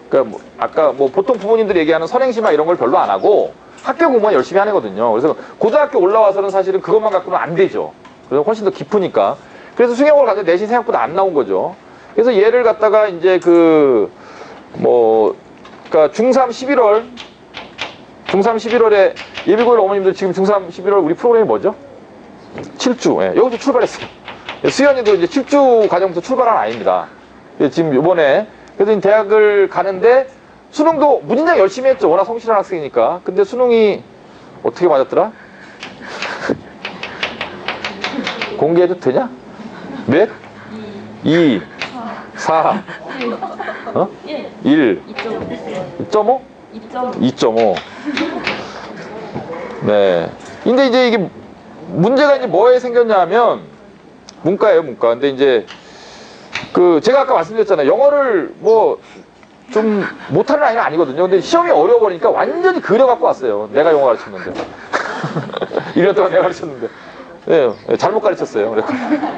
그러니까 아까 보통 부모님들이 얘기하는 선행심화 이런 걸 별로 안 하고 학교 공부만 열심히 하거든요. 그래서 고등학교 올라와서는 사실은 그것만 갖고는 안 되죠. 그래서 훨씬 더 깊으니까. 그래서 숭의여고를 갔는데 내신 생각보다 안 나온 거죠. 그래서 얘를 갖다가 이제 그러니까 중3 11월에 예비고일 어머님들 지금 중3 11월 우리 프로그램이 뭐죠? 7주. 예, 여기서 출발했어요. 수연이도 이제 7주 과정부터 출발한 아이입니다. 지금 요번에 그래서 대학을 가는데 수능도 무진장 열심히 했죠. 워낙 성실한 학생이니까. 근데 수능이 어떻게 맞았더라? 공개해도 되냐? 몇? 2, 4, 1, 2.5? 2.5. 네. 근데 이제 이게 문제가 이제 뭐에 생겼냐 하면 문과예요, 문과. 근데 이제 제가 아까 말씀드렸잖아요. 영어를 좀 못하는 아이는 아니거든요. 근데 시험이 어려워 보니까 완전히 그려갖고 왔어요. 내가 영어 가르쳤는데. 1년 동안 내가 가르쳤는데. 네, 잘못 가르쳤어요.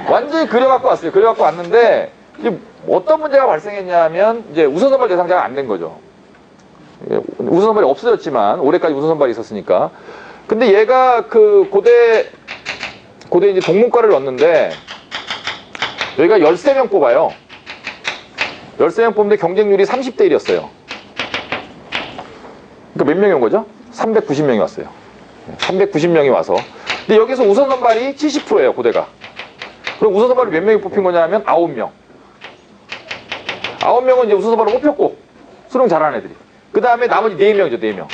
완전히 그려갖고 왔어요. 그려갖고 왔는데 이제 어떤 문제가 발생했냐면 이제 우선선발 대상자가 안 된 거죠. 우선선발이 없어졌지만 올해까지 우선선발이 있었으니까. 근데 얘가 고대 이제 동문과를 넣었는데 여기가 13명 뽑아요. 13명 뽑는데 경쟁률이 30대 1이었어요. 그러니까 몇 명이 온 거죠? 390명이 왔어요. 390명이 와서. 근데 여기서 우선선발이 70%예요, 고대가. 그럼 우선선발을 몇 명이 뽑힌 거냐 하면 9명. 9명은 이제 우선선발을 뽑혔고, 수능 잘하는 애들이. 그 다음에 나머지 4명이죠, 4명.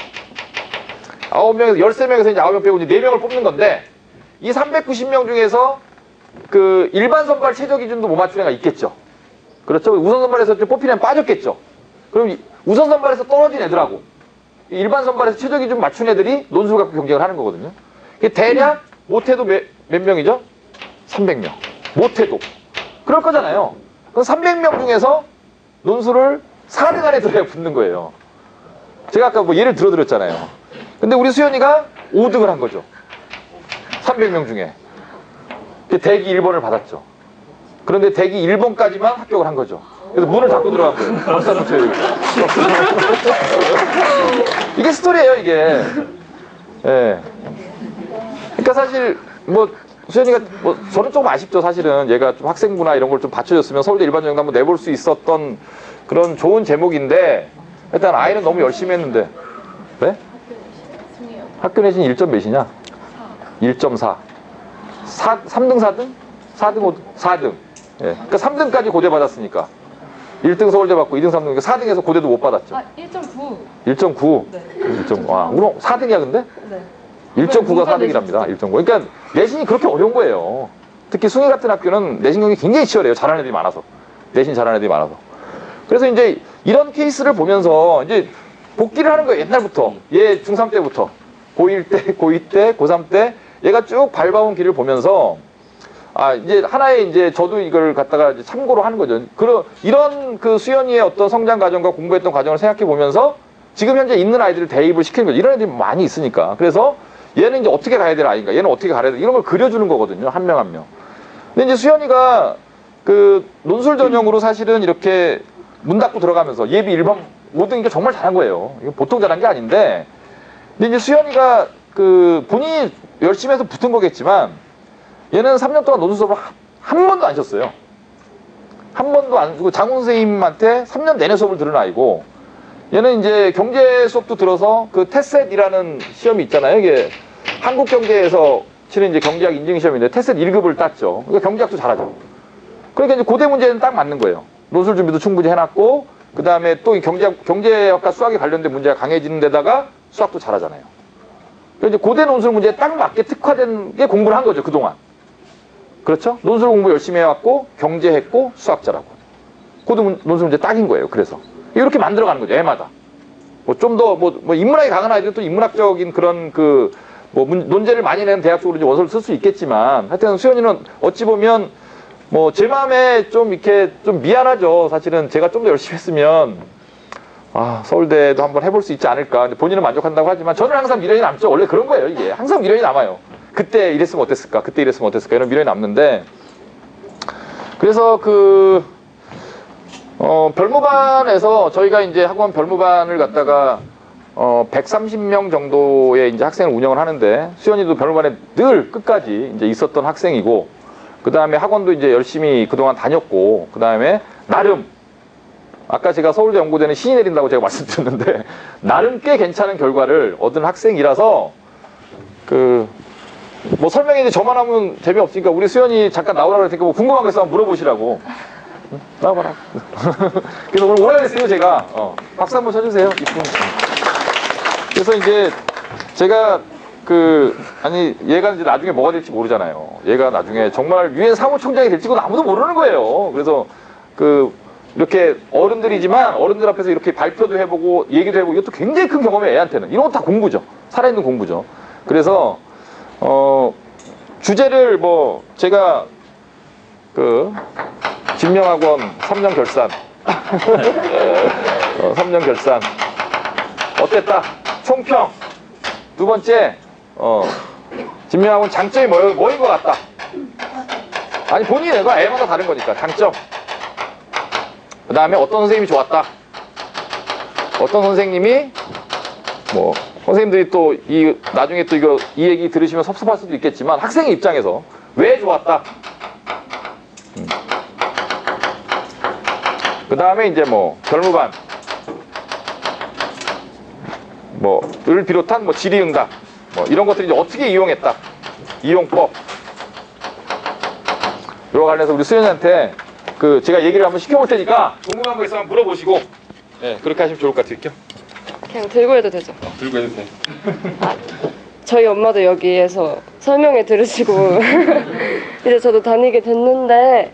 9명에서, 13명에서 이제 9명 빼고 이제 4명을 뽑는 건데, 이 390명 중에서 일반 선발 최저 기준도 못 맞춘 애가 있겠죠. 그렇죠? 우선 선발에서 좀 뽑힌 애는 빠졌겠죠. 그럼 우선 선발에서 떨어진 애들하고, 일반 선발에서 최저 기준 맞춘 애들이 논술을 갖고 경쟁을 하는 거거든요. 대략 못해도 몇 명이죠? 300명. 못해도. 그럴 거잖아요. 그럼 300명 중에서 논술을 4등 안에 들어야 붙는 거예요. 제가 아까 예를 들어드렸잖아요. 근데 우리 수연이가 5등을 한 거죠. 300명 중에. 대기 1번을 받았죠. 그런데 대기 1번까지만 합격을 한 거죠. 그래서 문을 닫고 들어간 거예요. 박수 한번 쳐요. 이게 스토리예요, 이게. 예. 그러니까 사실 수현이가 저는 조금 아쉽죠. 사실은 얘가 좀 학생부나 이런 걸 좀 받쳐줬으면 서울대 일반전형도 한번 내볼 수 있었던 그런 좋은 제목인데 일단 아이는 너무 열심히 했는데. 네? 학교 내신 1점 몇이냐? 1.4. 3등 4등? 4등 5등? 4등. 예. 그러니까 3등까지 고대 받았으니까. 1등 서울대 받고 2등 3등. 그러니까 4등에서 고대도 못 받았죠. 1.9. 1.9. 네. 1.9. 아, 우리 4등이야 근데? 네. 1.9가 4등이랍니다. 1.9. 그러니까 내신이 그렇게 어려운 거예요. 특히 숭이 같은 학교는 내신 경기 굉장히 치열해요. 잘하는 애들이 많아서. 내신 잘하는 애들이 많아서. 그래서 이제 이런 케이스를 보면서 이제 복귀를 하는 거예요. 옛날부터. 얘 중3 때부터. 고1 때, 고2 때, 고3 때 얘가 쭉 밟아온 길을 보면서 이제 하나의 이제 저도 이걸 갖다가 이제 참고로 하는 거죠. 이런 수연이의 어떤 성장 과정과 공부했던 과정을 생각해 보면서 지금 현재 있는 아이들을 대입을 시키는 거죠. 이런 애들이 많이 있으니까. 그래서 얘는 이제 어떻게 가야 될 아이인가, 얘는 어떻게 가야 될 이런 걸 그려주는 거거든요. 한 명 한 명. 근데 이제 수연이가 논술 전형으로 사실은 이렇게 문 닫고 들어가면서 예비 1번 5등이니까 정말 잘한 거예요. 이거 보통 잘한 게 아닌데. 근데 이제 수연이가 본인이 열심히 해서 붙은 거겠지만 얘는 3년 동안 논술 수업을 한 번도 안 쉬었어요. 한 번도 안 주고 장훈 선생님한테 3년 내내 수업을 들은 아이고, 얘는 이제 경제 수업도 들어서 그 테셋이라는 시험이 있잖아요. 이게 한국 경제에서 치는 이제 경제학 인증 시험인데 테셋 1급을 땄죠. 그러니까 경제학도 잘하죠. 그러니까 이제 고대 문제는 딱 맞는 거예요. 논술 준비도 충분히 해놨고, 그 다음에 또 이 경제학과 수학에 관련된 문제가 강해지는 데다가 수학도 잘하잖아요. 그러니까 이제 고대 논술 문제에 딱 맞게 특화된 게 공부를 한 거죠, 그동안. 그렇죠? 논술 공부 열심히 해왔고, 경제했고, 수학 잘하고. 고대 논술 문제 딱인 거예요, 그래서. 이렇게 만들어가는 거죠, 애마다. 뭐 좀 더, 인문학이 강한 아이들은 또 인문학적인 그런 논제를 많이 내는 대학 쪽으로 이제 원서를 쓸 수 있겠지만, 하여튼 수연이는 어찌 보면, 제 마음에 좀 이렇게 좀 미안하죠. 사실은 제가 좀 더 열심히 했으면, 서울대도 한번 해볼 수 있지 않을까. 근데 본인은 만족한다고 하지만, 저는 항상 미련이 남죠. 원래 그런 거예요, 이게. 항상 미련이 남아요. 그때 이랬으면 어땠을까? 그때 이랬으면 어땠을까? 이런 미련이 남는데, 그래서 별무반에서 저희가 이제 학원 별무반을 갖다가 130명 정도의 이제 학생을 운영을 하는데, 수연이도 별무반에 늘 끝까지 이제 있었던 학생이고, 그 다음에 학원도 이제 열심히 그동안 다녔고, 그 다음에 나름, 아까 제가 서울대 연고대는 신이 내린다고 제가 말씀드렸는데, 나름 꽤 괜찮은 결과를 얻은 학생이라서, 설명이 이제 저만 하면 재미없으니까 우리 수연이 잠깐 나오라고 할 테니까 뭐 궁금한 거 있으면 물어보시라고. 나와봐라. 그래서 오늘 오라 그랬어요, 제가. 박수 한번 쳐주세요. 이쁜. 그래서 이제 제가 얘가 이제 나중에 뭐가 될지 모르잖아요. 얘가 나중에 정말 유엔 사무총장이 될지도 아무도 모르는 거예요. 그래서 이렇게 어른들이지만 어른들 앞에서 이렇게 발표도 해보고 얘기도 해보고 이것도 굉장히 큰 경험이에요, 애한테는. 이런 거 다 공부죠. 살아있는 공부죠. 그래서 주제를 제가 진명학원 3년 결산 3년 결산 어땠다? 총평. 두 번째 진명학원 장점이 뭐인 것 같다? 아니 본인이 내가 애마다 다른 거니까 장점. 그 다음에 어떤 선생님이 좋았다? 어떤 선생님이 선생님들이 또 나중에 또 이 얘기 들으시면 섭섭할 수도 있겠지만 학생의 입장에서 왜 좋았다? 그 다음에 이제 별무반 을 비롯한 질의응답 이런 것들이 이제 어떻게 이용했다? 이용법. 이거 관련해서 우리 수연이한테 제가 얘기를 한번 시켜볼 테니까 궁금한 거 있으면 물어보시고, 네, 그렇게 하시면 좋을 것 같을게요. 그냥 들고 해도 되죠? 들고 해도 돼. 저희 엄마도 여기에서 설명회 들으시고 이제 저도 다니게 됐는데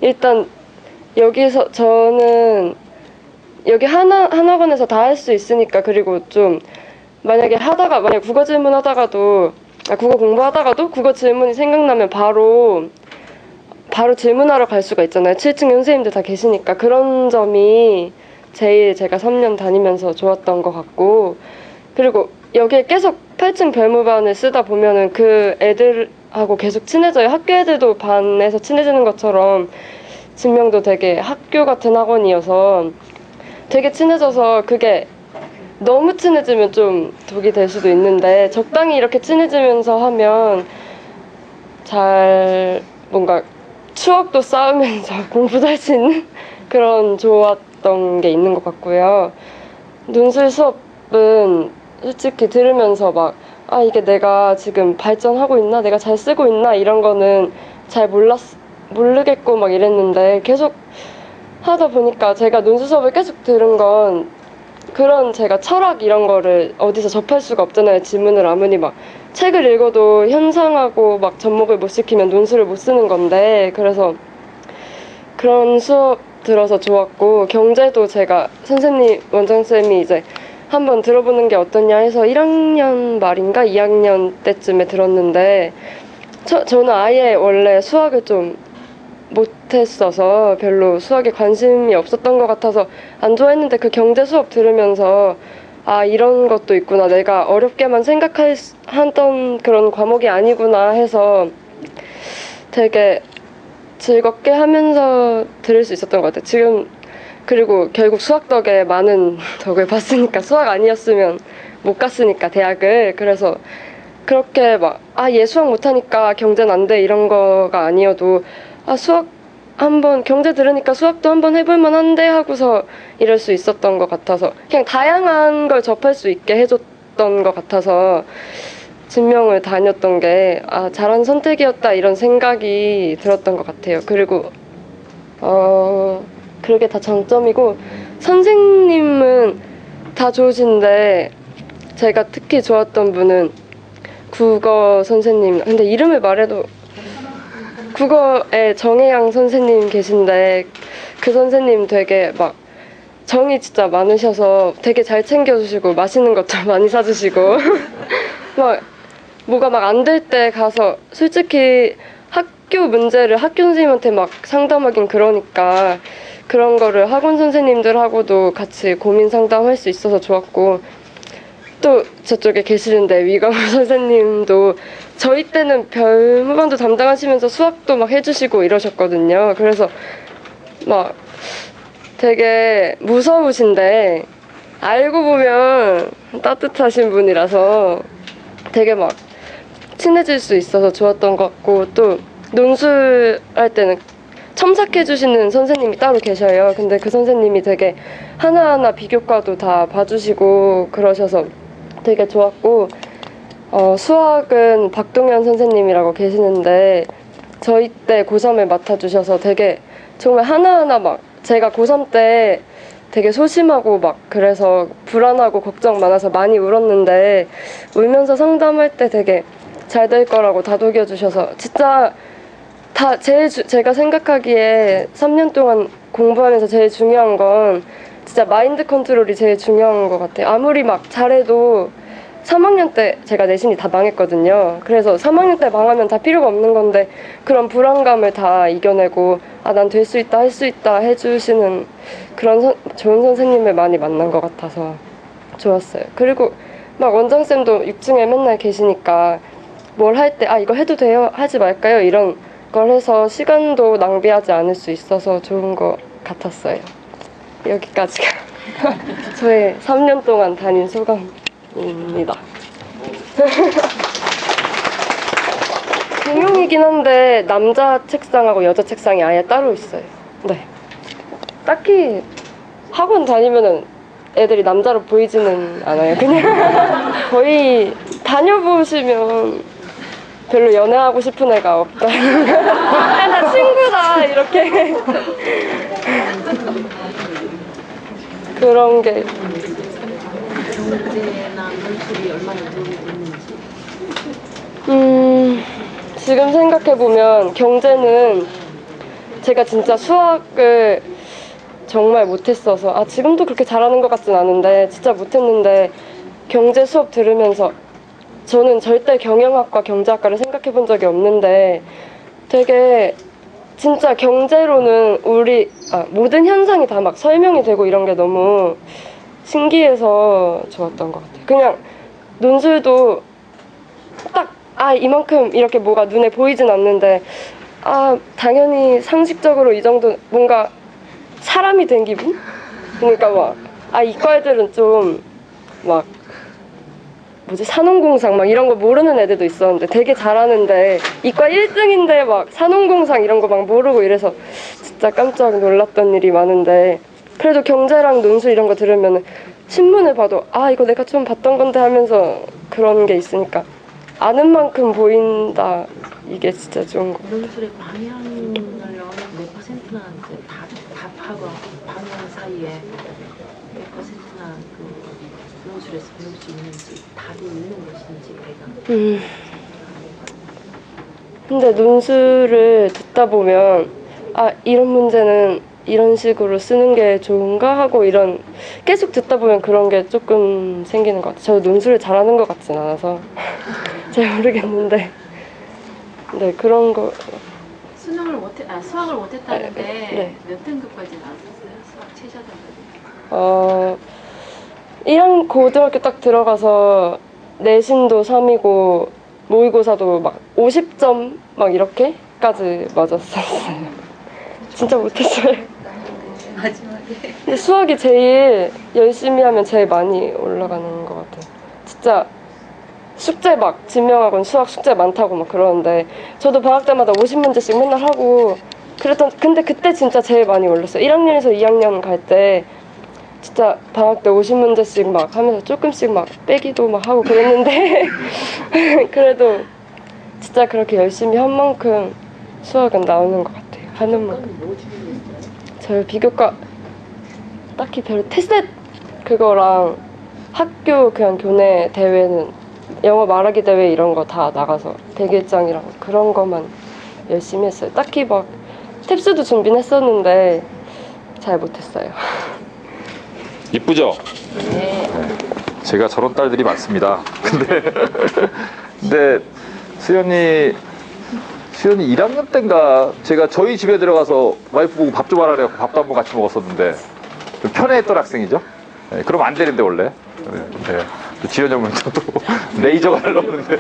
일단 여기서 저는 여기 한학원에서 다 할 수 있으니까, 그리고 좀 만약 국어 질문 하다가도 국어 공부하다가도 국어 질문이 생각나면 바로 질문하러 갈 수가 있잖아요. 7층 선생님들 다 계시니까. 그런 점이 제일 제가 3년 다니면서 좋았던 것 같고, 그리고 여기에 계속 8층 별무반을 쓰다 보면은 그 애들하고 계속 친해져요. 학교 애들도 반에서 친해지는 것처럼 진명도 되게 학교 같은 학원이어서 되게 친해져서, 그게 너무 친해지면 좀 독이 될 수도 있는데 적당히 이렇게 친해지면서 하면 잘 뭔가 추억도 쌓으면서 공부도 할 수 있는 그런 좋았던 게 있는 것 같고요. 논술 수업은 솔직히 들으면서 이게 내가 지금 발전하고 있나? 내가 잘 쓰고 있나? 이런 거는 잘 모르겠고 이랬는데, 계속 하다 보니까 제가 논술 수업을 계속 들은 건 그런 제가 철학 이런 거를 어디서 접할 수가 없잖아요. 지문을 아무리 책을 읽어도 현상하고 접목을 못 시키면 논술을 못 쓰는 건데, 그래서 그런 수업 들어서 좋았고, 경제도 제가 원장쌤이 이제 한번 들어보는 게 어떠냐 해서 1학년 말인가 2학년 때쯤에 들었는데, 저는 아예 원래 수학을 좀 못했어서 별로 수학에 관심이 없었던 것 같아서 안 좋아했는데, 그 경제 수업 들으면서 이런 것도 있구나, 내가 어렵게만 생각하던 그런 과목이 아니구나 해서 되게 즐겁게 하면서 들을 수 있었던 것 같아요. 지금 그리고 결국 수학 덕에 많은 덕을 봤으니까, 수학 아니었으면 못 갔으니까 대학을. 그래서 그렇게 얘 수학 못하니까 경제는 안 돼 이런 거가 아니어도 수학 한번 경제 들으니까 수학도 한번 해볼 만한데 하고서 이럴 수 있었던 것 같아서 그냥 다양한 걸 접할 수 있게 해줬던 것 같아서 진명을 다녔던 게 잘한 선택이었다 이런 생각이 들었던 것 같아요. 그리고 그게 다 장점이고 선생님은 다 좋으신데 제가 특히 좋았던 분은 국어 선생님, 근데 이름을 말해도 국어에 정혜양 선생님 계신데 그 선생님 되게 막 정이 진짜 많으셔서 되게 잘 챙겨주시고 맛있는 것도 많이 사주시고 막 뭐가 막 안 될 때 가서 솔직히 학교 문제를 학교 선생님한테 막 상담하긴 그러니까 그런 거를 학원 선생님들하고도 같이 고민 상담할 수 있어서 좋았고 또 저쪽에 계시는데 위강 선생님도 저희 때는 별무반도 담당하시면서 수학도 막 해주시고 이러셨거든요. 그래서 막 되게 무서우신데 알고 보면 따뜻하신 분이라서 되게 막 친해질 수 있어서 좋았던 것 같고 또 논술할 때는 첨삭해주시는 선생님이 따로 계셔요. 근데 그 선생님이 되게 하나하나 비교과도 다 봐주시고 그러셔서 되게 좋았고 수학은 박동현 선생님이라고 계시는데 저희 때 고3을 맡아주셔서 되게 정말 하나하나 막 제가 고3 때 되게 소심하고 막 그래서 불안하고 걱정 많아서 많이 울었는데 울면서 상담할 때 되게 잘 될 거라고 다독여 주셔서 진짜 다 제가 생각하기에 3년 동안 공부하면서 제일 중요한 건 진짜 마인드 컨트롤이 제일 중요한 것 같아요. 아무리 막 잘해도 3학년 때 제가 내신이 다 망했거든요. 그래서 3학년 때 망하면 다 필요가 없는 건데 그런 불안감을 다 이겨내고 난 될 수 있다, 할 수 있다 해주시는 그런 좋은 선생님을 많이 만난 것 같아서 좋았어요. 그리고 막 원장쌤도 6층에 맨날 계시니까 뭘 할 때 이거 해도 돼요? 하지 말까요? 이런 걸 해서 시간도 낭비하지 않을 수 있어서 좋은 것 같았어요. 여기까지가 저의 3년 동안 다닌 소감입니다. 공용이긴 한데 남자 책상하고 여자 책상이 아예 따로 있어요. 네. 딱히 학원 다니면은 애들이 남자로 보이지는 않아요. 그냥 거의 다녀보시면 별로 연애하고 싶은 애가 없다. 그냥 다 친구다 이렇게 그런 게. 경제나 논술이 얼마나 도움이 됐는지. 지금 생각해보면 경제는 제가 진짜 수학을 정말 못했어서 지금도 그렇게 잘하는 것 같진 않은데 진짜 못했는데 경제 수업 들으면서 저는 절대 경영학과 경제학과를 생각해본 적이 없는데 되게 진짜 경제로는 우리 모든 현상이 다 막 설명이 되고 이런 게 너무 신기해서 좋았던 것 같아요. 그냥 논술도 딱 이만큼 이렇게 뭐가 눈에 보이진 않는데 당연히 상식적으로 이 정도 뭔가 사람이 된 기분? 그러니까 막 이과 애들은 좀 막 산업공상 막 이런 거 모르는 애들도 있었는데 되게 잘하는데 이과 1등인데 막 산업공상 이런 거 막 모르고 이래서 진짜 깜짝 놀랐던 일이 많은데 그래도 경제랑 논술 이런 거 들으면 신문을 봐도 이거 내가 좀 봤던 건데 하면서 그런 게 있으니까 아는 만큼 보인다. 이게 진짜 좋은 거. 논술의 방향을 몇 %나 이제 답하고 방향 사이에 몇 %나 그 논술에서 배울 수 있는지 답이 있는 것인지 배가. 근데 논술을 듣다 보면 이런 문제는 이런 식으로 쓰는 게 좋은가 하고 이런 계속 듣다 보면 그런 게 조금 생기는 것 같아요. 저 논술을 잘하는 것 같진 않아서 잘 모르겠는데 네 그런 거. 수학을 못했다는데 네. 몇 등급까지 나왔었어요? 수학 최저 등급이? 1학 고등학교 딱 들어가서 내신도 3이고 모의고사도 막 50점 막 이렇게까지 맞았었어요. 진짜 못했어요. 마지막에 근데 수학이 제일 열심히 하면 제일 많이 올라가는 것 같아요. 진짜 숙제 막 진명학원 수학 숙제 많다고 막 그러는데 저도 방학 때마다 50문제씩 맨날 하고 근데 그때 진짜 제일 많이 올렸어요. 1학년에서 2학년 갈 때 진짜 방학 때 50문제씩 막 하면서 조금씩 막 빼기도 막 하고 그랬는데 그래도 진짜 그렇게 열심히 한 만큼 수학은 나오는 것 같아요. 하는 만큼. 뭐 준비했어요? 저희 비교과 딱히 별로 테스트 그거랑 학교 그냥 교내 대회는 영어 말하기 대회 이런 거 다 나가서 대결장이랑 그런 거만 열심히 했어요. 딱히 막 탭스도 준비는 했었는데 잘 못했어요. 이쁘죠? 네. 제가 저런 딸들이 많습니다. 근데 수연이 1학년 때인가 제가 저희 집에 들어가서 와이프 보고 밥 좀 하라 그래서 밥도 한번 같이 먹었었는데 좀 편애했던 학생이죠. 네, 그러면 안 되는데 원래. 네, 또 지연이 형은 또 레이저가 날라오는데.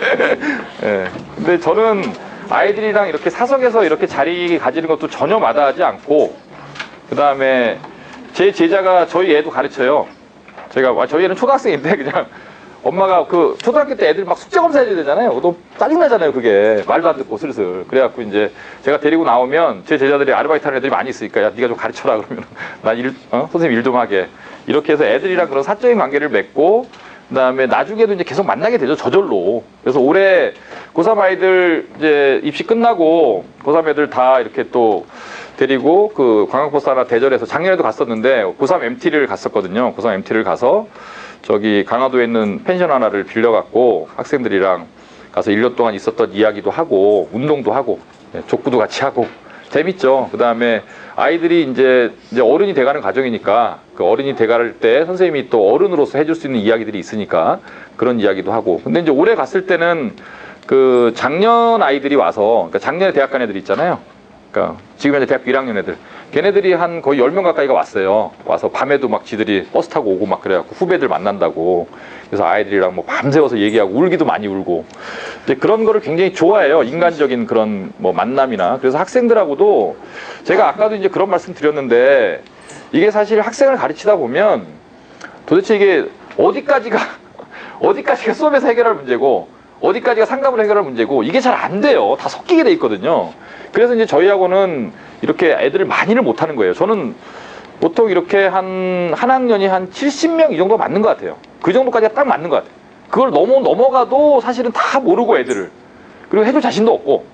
네, 근데 저는 아이들이랑 이렇게 사석에서 이렇게 자리 가지는 것도 전혀 마다하지 않고, 그 다음에 제 제자가 저희 애도 가르쳐요. 저희 애는 초등학생인데 그냥 엄마가 그 초등학교 때 애들 막 숙제 검사해줘야 되잖아요. 너무 짜증나잖아요, 그게. 말도 안 듣고 슬슬. 그래갖고 이제 제가 데리고 나오면 제 제자들이 아르바이트 하는 애들이 많이 있으니까 야, 네가 좀 가르쳐라 그러면 난 선생님 일 좀 하게. 이렇게 해서 애들이랑 그런 사적인 관계를 맺고, 그 다음에 나중에도 이제 계속 만나게 되죠, 저절로. 그래서 올해 고3 아이들 이제 입시 끝나고 고3 애들 다 이렇게 또 데리고 그 관광버스하나 대절해서 작년에도 갔었는데 고3 MT를 갔었거든요. 고3 MT를 가서 저기 강화도에 있는 펜션 하나를 빌려갖고 학생들이랑 가서 1년 동안 있었던 이야기도 하고 운동도 하고 족구도 같이 하고 재밌죠. 그 다음에 아이들이 이제 어른이 돼가는 과정이니까 그 어른이 돼갈 때 선생님이 또 어른으로서 해줄 수 있는 이야기들이 있으니까 그런 이야기도 하고. 근데 이제 올해 갔을 때는 그 작년 아이들이 와서, 그러니까 작년에 대학 간 애들 있잖아요. 그러니까 지금 현재 대학교 1학년 애들, 걔네들이 한 거의 10명 가까이가 왔어요. 와서 밤에도 막 지들이 버스 타고 오고 막 그래갖고 후배들 만난다고. 그래서 아이들이랑 뭐 밤새워서 얘기하고 울기도 많이 울고. 이제 그런 거를 굉장히 좋아해요. 인간적인 그런 뭐 만남이나. 그래서 학생들하고도 제가 아까도 이제 그런 말씀 드렸는데, 이게 사실 학생을 가르치다 보면 도대체 이게 어디까지가 수업에서 해결할 문제고 어디까지가 상담을 해결할 문제고 이게 잘 안 돼요. 다 섞이게 돼 있거든요. 그래서 이제 저희 학원은 이렇게 애들을 많이를 못 하는 거예요. 저는 보통 이렇게 한 학년이 한 70명 이 정도 맞는 것 같아요. 그 정도까지가 딱 맞는 것 같아요. 그걸 넘어가도 사실은 다 모르고 애들을. 그리고 해줄 자신도 없고.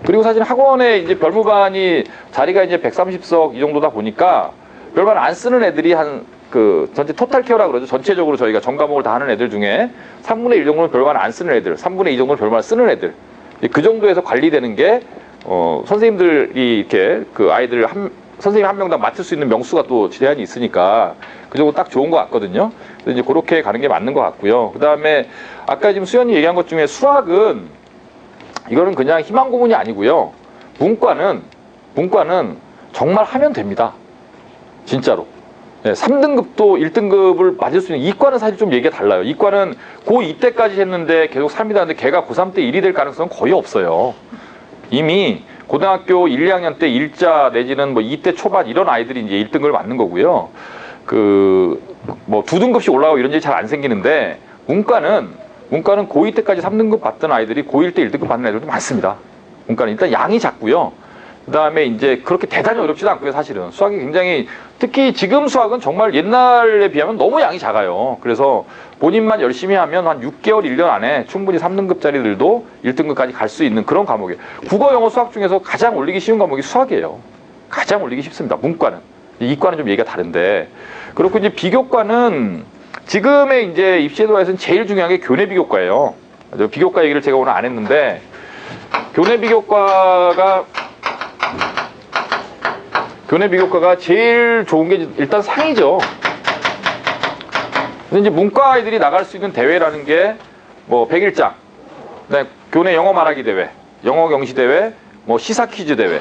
그리고 사실 학원에 이제 별무반이 자리가 이제 130석 이 정도다 보니까 별반 안 쓰는 애들이 전체 토탈 케어라 그러죠. 전체적으로 저희가 전 과목을 다 하는 애들 중에 3분의 1 정도는 별반 안 쓰는 애들, 3분의 2 정도는 별반 쓰는 애들. 그 정도에서 관리되는 게 선생님들이 이렇게 그 아이들 선생님 한 명당 맡을 수 있는 명수가 또 제한이 있으니까 그 정도 딱 좋은 것 같거든요. 그래서 이제 그렇게 가는 게 맞는 것 같고요. 그 다음에 아까 지금 수연이 얘기한 것 중에 수학은 이거는 그냥 희망 고문이 아니고요. 문과는 정말 하면 됩니다. 진짜로. 네, 3등급도 1등급을 맞을 수 있는. 이과는 사실 좀 얘기가 달라요. 이과는 고2 때까지 했는데 계속 3이 다는데 걔가 고3 때 1이 될 가능성은 거의 없어요. 이미 고등학교 1, 2학년 때 1자 내지는 뭐 2대 초반 이런 아이들이 이제 1등급을 맞는 거고요. 뭐 2등급씩 올라가고 이런 일이 잘 안 생기는데 문과는 고2 때까지 3등급 받던 아이들이 고1 때 1등급 받는 애들도 많습니다. 문과는 일단 양이 작고요. 그 다음에 이제 그렇게 대단히 어렵지도 않고요. 사실은 수학이 굉장히, 특히 지금 수학은 정말 옛날에 비하면 너무 양이 작아요. 그래서 본인만 열심히 하면 한 6개월 1년 안에 충분히 3등급짜리들도 1등급까지 갈 수 있는 그런 과목이에요. 국어, 영어, 수학 중에서 가장 올리기 쉬운 과목이 수학이에요. 가장 올리기 쉽습니다. 문과는. 이과는 좀 얘기가 다른데. 그렇고 이제 비교과는 지금의 이제 입시에 들어와서는 제일 중요한 게 교내 비교과예요. 비교과 얘기를 제가 오늘 안 했는데, 교내 비교과가 제일 좋은 게 일단 상이죠. 근데 이제 문과 아이들이 나갈 수 있는 대회라는 게 뭐 100일장, 그다음에 교내 영어 말하기 대회, 영어 경시 대회, 뭐 시사 퀴즈 대회,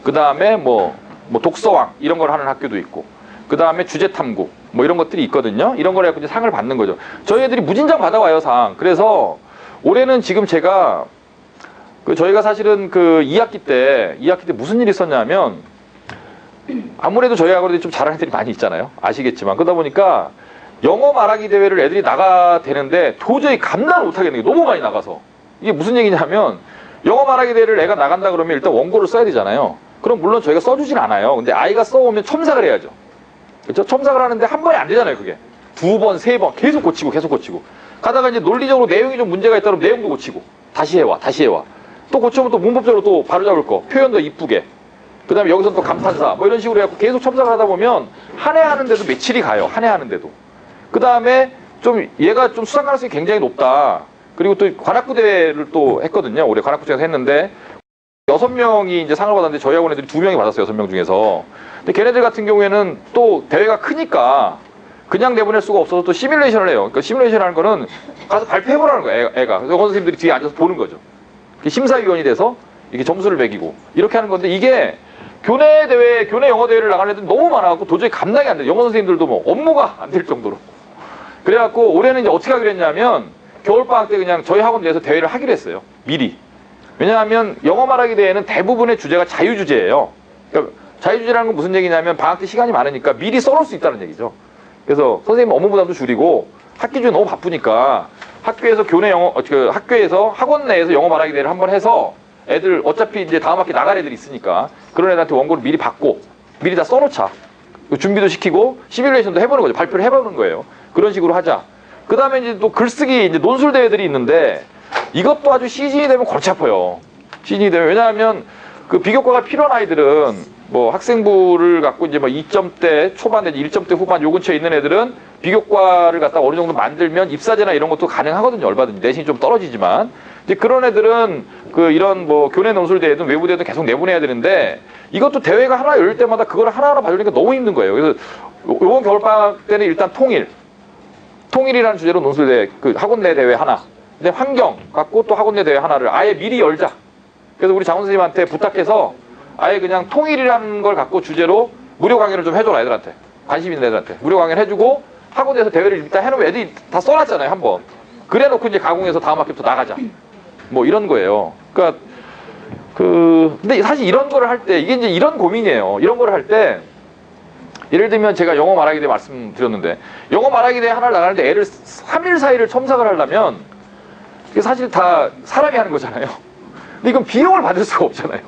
그 다음에 뭐 독서왕 이런 걸 하는 학교도 있고, 그 다음에 주제 탐구 뭐 이런 것들이 있거든요. 이런 걸 해서 이제 상을 받는 거죠. 저희 애들이 무진장 받아와요, 상. 그래서 올해는 지금 제가 저희가 사실은 그 2학기 때 무슨 일이 있었냐면, 아무래도 저희 학원에 좀 잘하는 애들이 많이 있잖아요. 아시겠지만. 그러다 보니까 영어 말하기 대회를 애들이 나가 되는데 도저히 감당을 못 하겠는 게 너무 많이 나가서. 이게 무슨 얘기냐면, 영어 말하기 대회를 애가 나간다 그러면 일단 원고를 써야 되잖아요. 그럼 물론 저희가 써주진 않아요. 근데 아이가 써오면 첨삭을 해야죠. 그렇죠? 첨삭을 하는데 한 번에 안 되잖아요, 그게. 두 번, 세 번 계속 고치고 계속 고치고. 가다가 이제 논리적으로 내용이 좀 문제가 있다 그러면 내용도 고치고. 다시 해와, 다시 해와. 또 고치면 또 문법적으로 또 바로잡을 거. 표현 더 이쁘게. 그 다음에 여기서 또 감탄사. 뭐 이런 식으로 해갖고 계속 첨삭을 하다 보면 한 해 하는데도 며칠이 가요. 한 해 하는데도. 그 다음에 좀 얘가 좀 수상 가능성이 굉장히 높다. 그리고 또 관악구 대회를 또 했거든요. 올해 관악구청에서 했는데 6명이 이제 상을 받았는데 저희 학원 애들이 2명이 받았어요. 6명 중에서. 근데 걔네들 같은 경우에는 또 대회가 크니까 그냥 내보낼 수가 없어서 또 시뮬레이션을 해요. 그러니까 시뮬레이션 하는 거는 가서 발표해보라는 거예요. 애가. 그래서 원서 선생님들이 뒤에 앉아서 보는 거죠. 심사위원이 돼서 이게 점수를 매기고 이렇게 하는 건데 이게 교내 대회, 교내 영어 대회를 나가는 애들이 너무 많아갖고 도저히 감당이 안 돼요. 영어 선생님들도 뭐 업무가 안 될 정도로. 그래갖고 올해는 이제 어떻게 하기로 했냐면 겨울방학 때 그냥 저희 학원 내에서 대회를 하기로 했어요. 미리. 왜냐하면 영어 말하기 대회는 대부분의 주제가 자유주제예요. 그러니까 자유주제라는 건 무슨 얘기냐면 방학 때 시간이 많으니까 미리 써놓을 수 있다는 얘기죠. 그래서 선생님 업무 부담도 줄이고 학기 중에 너무 바쁘니까 학교에서 교내 영어, 학교에서 학원 내에서 영어 말하기 대회를 한번 해서 애들 어차피 이제 다음 학기 나갈 애들이 있으니까 그런 애들한테 원고를 미리 받고 미리 다 써놓자. 준비도 시키고 시뮬레이션도 해보는 거죠. 발표를 해보는 거예요. 그런 식으로 하자. 그 다음에 이제 또 글쓰기 이제 논술 대회들이 있는데 이것도 아주 시즌이 되면 골치 아파요. 시즌이 되면. 왜냐하면 그 비교과가 필요한 아이들은 뭐 학생부를 갖고 이제 뭐 2점대 초반 내지 1점대 후반 요 근처에 있는 애들은 비교과를 갖다 어느 정도 만들면 입사제나 이런 것도 가능하거든요. 얼마든지. 내신이 좀 떨어지지만. 이제 그런 애들은 그 이런 뭐 교내 논술 대회든 외부 대회든 계속 내보내야 되는데 이것도 대회가 하나 열릴 때마다 그걸 하나하나 봐주니까 너무 힘든 거예요. 그래서 요번 겨울방학 때는 일단 통일이라는 주제로 논술 대회, 그 학원 내 대회 하나. 근데 환경 갖고 또 학원 내 대회 하나를 아예 미리 열자. 그래서 우리 장원 선생님한테 부탁해서 아예 그냥 통일이라는 걸 갖고 주제로 무료 강연을 좀 해줘라 애들한테. 관심 있는 애들한테. 무료 강연을 해주고 학원에서 대회를 일단 해놓으면 애들이 다 써놨잖아요. 한번. 그래놓고 이제 가공해서 다음 학기부터 나가자. 뭐 이런 거예요. 그러니까 근데 사실 이런 거를 할 때 이게 이제 이런 고민이에요. 이런 거를 할 때 예를 들면 제가 영어 말하기 대회 말씀드렸는데 영어 말하기 대회 하나를 나가는데 애를 3일 4일을 첨삭을 하려면 그게 사실 다 사람이 하는 거잖아요. 근데 이건 비용을 받을 수가 없잖아요.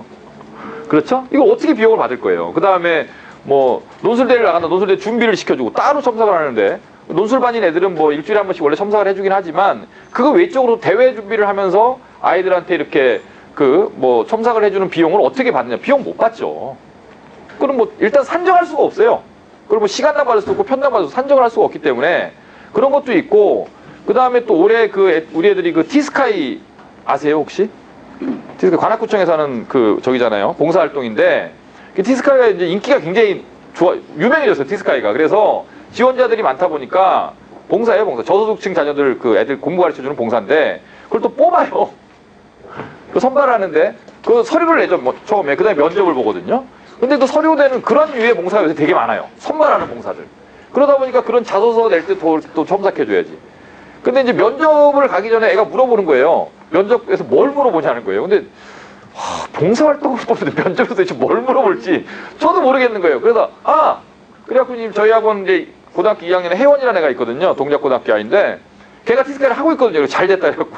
그렇죠? 이거 어떻게 비용을 받을 거예요? 그 다음에 뭐 논술대회를 나간다. 논술대회 준비를 시켜주고 따로 첨삭을 하는데 논술반인 애들은 뭐 일주일에 한 번씩 원래 첨삭을 해주긴 하지만 그거 외적으로 대회 준비를 하면서 아이들한테 이렇게 그 뭐 첨삭을 해주는 비용을 어떻게 받느냐. 비용 못 받죠. 그럼 뭐 일단 산정할 수가 없어요. 그리고 뭐 시간당 받을 수 없고 편당 받을 수 산정을 할 수가 없기 때문에 그런 것도 있고 그 다음에 또 올해 우리 애들이 그 티스카이 아세요 혹시? 티스카이 관악구청에서 하는 그 저기잖아요. 봉사활동인데 그 티스카이가 이제 인기가 굉장히 유명해졌어요. 티스카이가. 그래서 지원자들이 많다 보니까 봉사예요. 봉사. 저소득층 자녀들 그 애들 공부 가르쳐주는 봉사인데 그걸 또 뽑아요. 그 선발하는데 그 서류를 내죠. 뭐 처음에. 그 다음에 면접을 보거든요. 근데 또 서류대는 그런 유의 봉사가 요새 되게 많아요. 선발하는 봉사들. 그러다 보니까 그런 자소서 낼 때 또 첨삭해줘야지. 근데 이제 면접을 가기 전에 애가 물어보는 거예요. 면접에서 뭘 물어보냐는 거예요. 근데 봉사활동을 뽑는데 면접에서 도대체 뭘 물어볼지 저도 모르겠는 거예요. 그래서 그래갖고 저희 학원 이제 고등학교 2학년에 혜원이라는 애가 있거든요. 동작고등학교 아인데 걔가 티스카이를 하고 있거든요. 잘 됐다 해갖고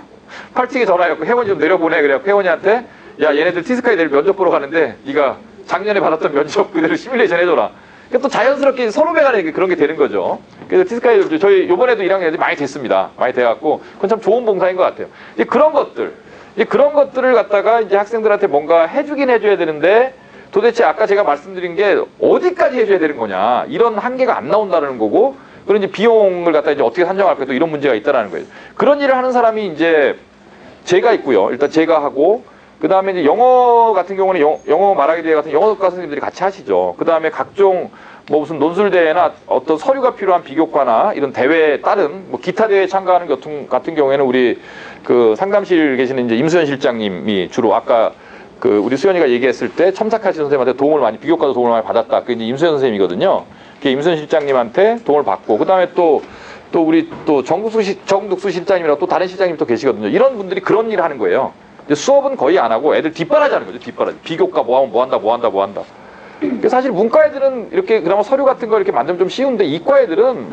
8층에 전화해갖고 혜원이 좀 내려보내. 그래갖고 혜원이한테 야 얘네들 티스카이 내일 면접 보러 가는데 네가 작년에 받았던 면접 그대로 시뮬레이션 해줘라. 그러니까 또 자연스럽게 선후배 간에 그런 게 되는 거죠. 그래서 티스카이 저희 요번에도 1학년 애들이 많이 됐습니다. 많이 돼갖고 그건 참 좋은 봉사인 것 같아요. 이제 그런 것들을 갖다가 이제 학생들한테 뭔가 해주긴 해줘야 되는데 도대체 아까 제가 말씀드린 게 어디까지 해줘야 되는 거냐. 이런 한계가 안 나온다는 거고 그런 이제 비용을 갖다 이제 어떻게 산정할까 또 이런 문제가 있다라는 거예요. 그런 일을 하는 사람이 이제 제가 있고요. 일단 제가 하고 그 다음에 이제 영어 같은 경우는 영어 말하기 대회 같은 영어과 선생님들이 같이 하시죠. 그 다음에 각종 뭐 무슨 논술대회나 어떤 서류가 필요한 비교과나 이런 대회에 따른 뭐 기타 대회에 참가하는 같은 경우에는 우리 그 상담실 계시는 이제 임수현 실장님이 주로 아까 그 우리 수현이가 얘기했을 때 첨삭하신 선생님한테 도움을 많이 비교과도 도움을 많이 받았다. 그 이제 임수현 선생님이거든요. 그 임수현 실장님한테 도움을 받고 그 다음에 또 우리 또 정득수 실장님이라고 또 다른 실장님이 또 계시거든요. 이런 분들이 그런 일을 하는 거예요. 수업은 거의 안 하고 애들 뒷바라지 하는 거죠. 뒷바라지. 비교과 뭐 하면 뭐 한다. 사실 문과 애들은 이렇게 그나마 서류 같은 거 이렇게 만들면 좀 쉬운데 이과 애들은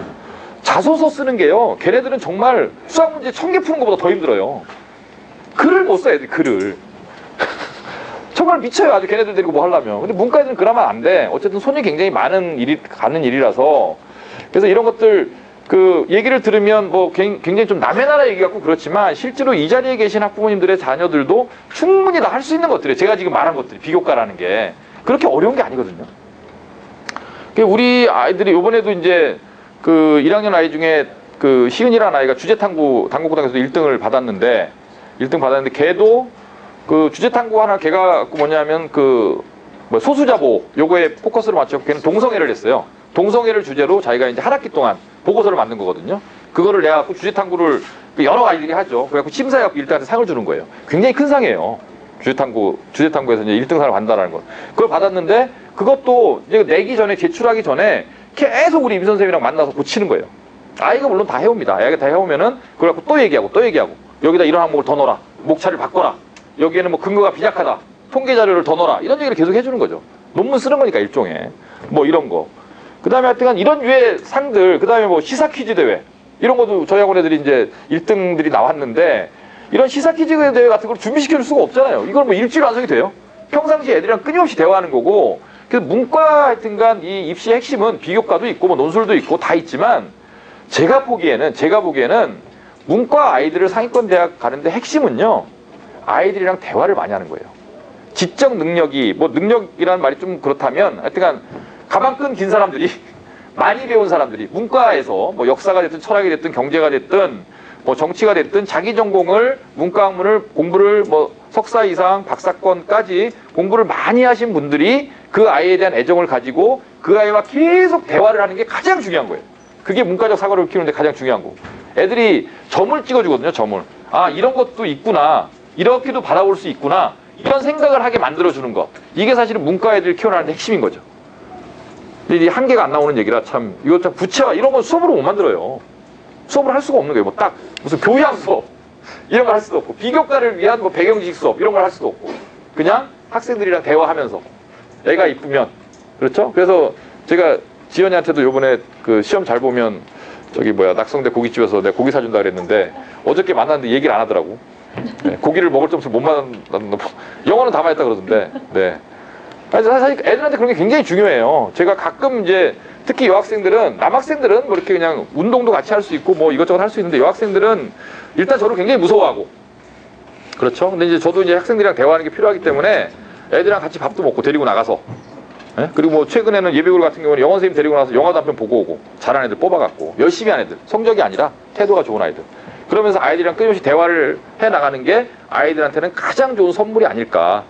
자소서 쓰는 게요. 걔네들은 정말 수학 문제 1000개 푸는 것보다 더 힘들어요. 글을 못 써 애들 글을. 정말 미쳐요. 아주 걔네들 데리고 뭐 하려면. 근데 문과애들은 그러면 안 돼. 어쨌든 손이 굉장히 많은 가는 일이라서. 그래서 이런 것들 그 얘기를 들으면 뭐 굉장히 좀 남의 나라 얘기 같고 그렇지만 실제로 이 자리에 계신 학부모님들의 자녀들도 충분히 다 할 수 있는 것들이에요. 제가 지금 말한 것들이 비교과라는 게 그렇게 어려운 게 아니거든요. 우리 아이들이 요번에도 이제 그 1학년 아이 중에 그 시은이라는 아이가 주제탐구 당구구장에서 1등을 받았는데 걔도 그 주제탐구 하나 걔가 뭐냐면 그 뭐 소수자보 요거에 포커스를 맞춰서 걔는 동성애를 했어요. 동성애를 주제로 자기가 이제 한 학기 동안 보고서를 만든 거거든요. 그거를 내가 갖고 주제탐구를 여러 아이들이 하죠. 그래갖고 심사해갖고 1등한테 상을 주는 거예요. 굉장히 큰 상이에요. 주제탐구에서 이제 1등 상을 받는다는 거. 그걸 받았는데 그것도 이제 내기 전에 제출하기 전에 계속 우리 임 선생님이랑 만나서 고치는 거예요. 아이가 물론 다 해옵니다. 아이가 다 해오면은 그걸 갖고 또 얘기하고 여기다 이런 항목을 더 넣어라. 목차를 바꿔라. 여기에는 뭐 근거가 빈약하다. 통계 자료를 더 넣어라. 이런 얘기를 계속 해주는 거죠. 논문 쓰는 거니까 일종의 뭐 이런 거. 그 다음에 하여튼 이런 류의 상들, 그 다음에 뭐 시사 퀴즈 대회 이런 것도 저희 학원 애들이 이제 1등들이 나왔는데 이런 시사 퀴즈 대회 같은 걸 준비시켜 줄 수가 없잖아요. 이걸 뭐 일주일 완성이 돼요? 평상시 애들이랑 끊임없이 대화하는 거고. 그래서 문과 하여튼간 이 입시의 핵심은 비교과도 있고 뭐 논술도 있고 다 있지만 제가 보기에는 문과 아이들을 상위권 대학 가는데 핵심은요 아이들이랑 대화를 많이 하는 거예요. 지적 능력이 뭐 능력이라는 말이 좀 그렇다면 하여튼간 가방 끈 긴 사람들이 많이 배운 사람들이 문과에서 뭐 역사가 됐든 철학이 됐든 경제가 됐든 뭐 정치가 됐든 자기 전공을 문과 학문을 공부를 뭐 석사 이상 박사권까지 공부를 많이 하신 분들이 그 아이에 대한 애정을 가지고 그 아이와 계속 대화를 하는 게 가장 중요한 거예요. 그게 문과적 사고를 키우는데 가장 중요한 거고. 애들이 점을 찍어주거든요. 점을. 아 이런 것도 있구나. 이렇게도 바라볼 수 있구나. 이런 생각을 하게 만들어주는 것. 이게 사실은 문과 애들 키워나가는 핵심인 거죠. 근데 이 한계가 안 나오는 얘기라 참 이거 참 구체화 이런 건 수업으로 못 만들어요. 수업을 할 수가 없는 거예요. 뭐 딱 무슨 교양 수업 이런 걸 할 수도 없고 비교과를 위한 뭐 배경지식 수업 이런 걸 할 수도 없고 그냥 학생들이랑 대화하면서 애가 이쁘면 그렇죠? 그래서 제가 지연이한테도 요번에 그 시험 잘 보면 저기 뭐야 낙성대 고깃집에서 내가 고기 사준다 그랬는데 어저께 만났는데 얘기를 안 하더라고. 네, 고기를 먹을 점수 못 만났나 영어는 다 맞았다 그러던데. 네. 사실 애들한테 그런 게 굉장히 중요해요. 제가 가끔 이제 특히 여학생들은 남학생들은 뭐 이렇게 그냥 운동도 같이 할 수 있고 뭐 이것저것 할 수 있는데 여학생들은 일단 저를 굉장히 무서워하고 그렇죠. 근데 이제 저도 이제 학생들이랑 대화하는 게 필요하기 때문에 애들이랑 같이 밥도 먹고 데리고 나가서 네? 그리고 뭐 최근에는 예비고일 같은 경우는 영어 선생님 데리고 나서 영화도 한 편 보고 오고 잘하는 애들 뽑아갖고 열심히 한 애들 성적이 아니라 태도가 좋은 아이들 그러면서 아이들이랑 끊임없이 대화를 해나가는 게 아이들한테는 가장 좋은 선물이 아닐까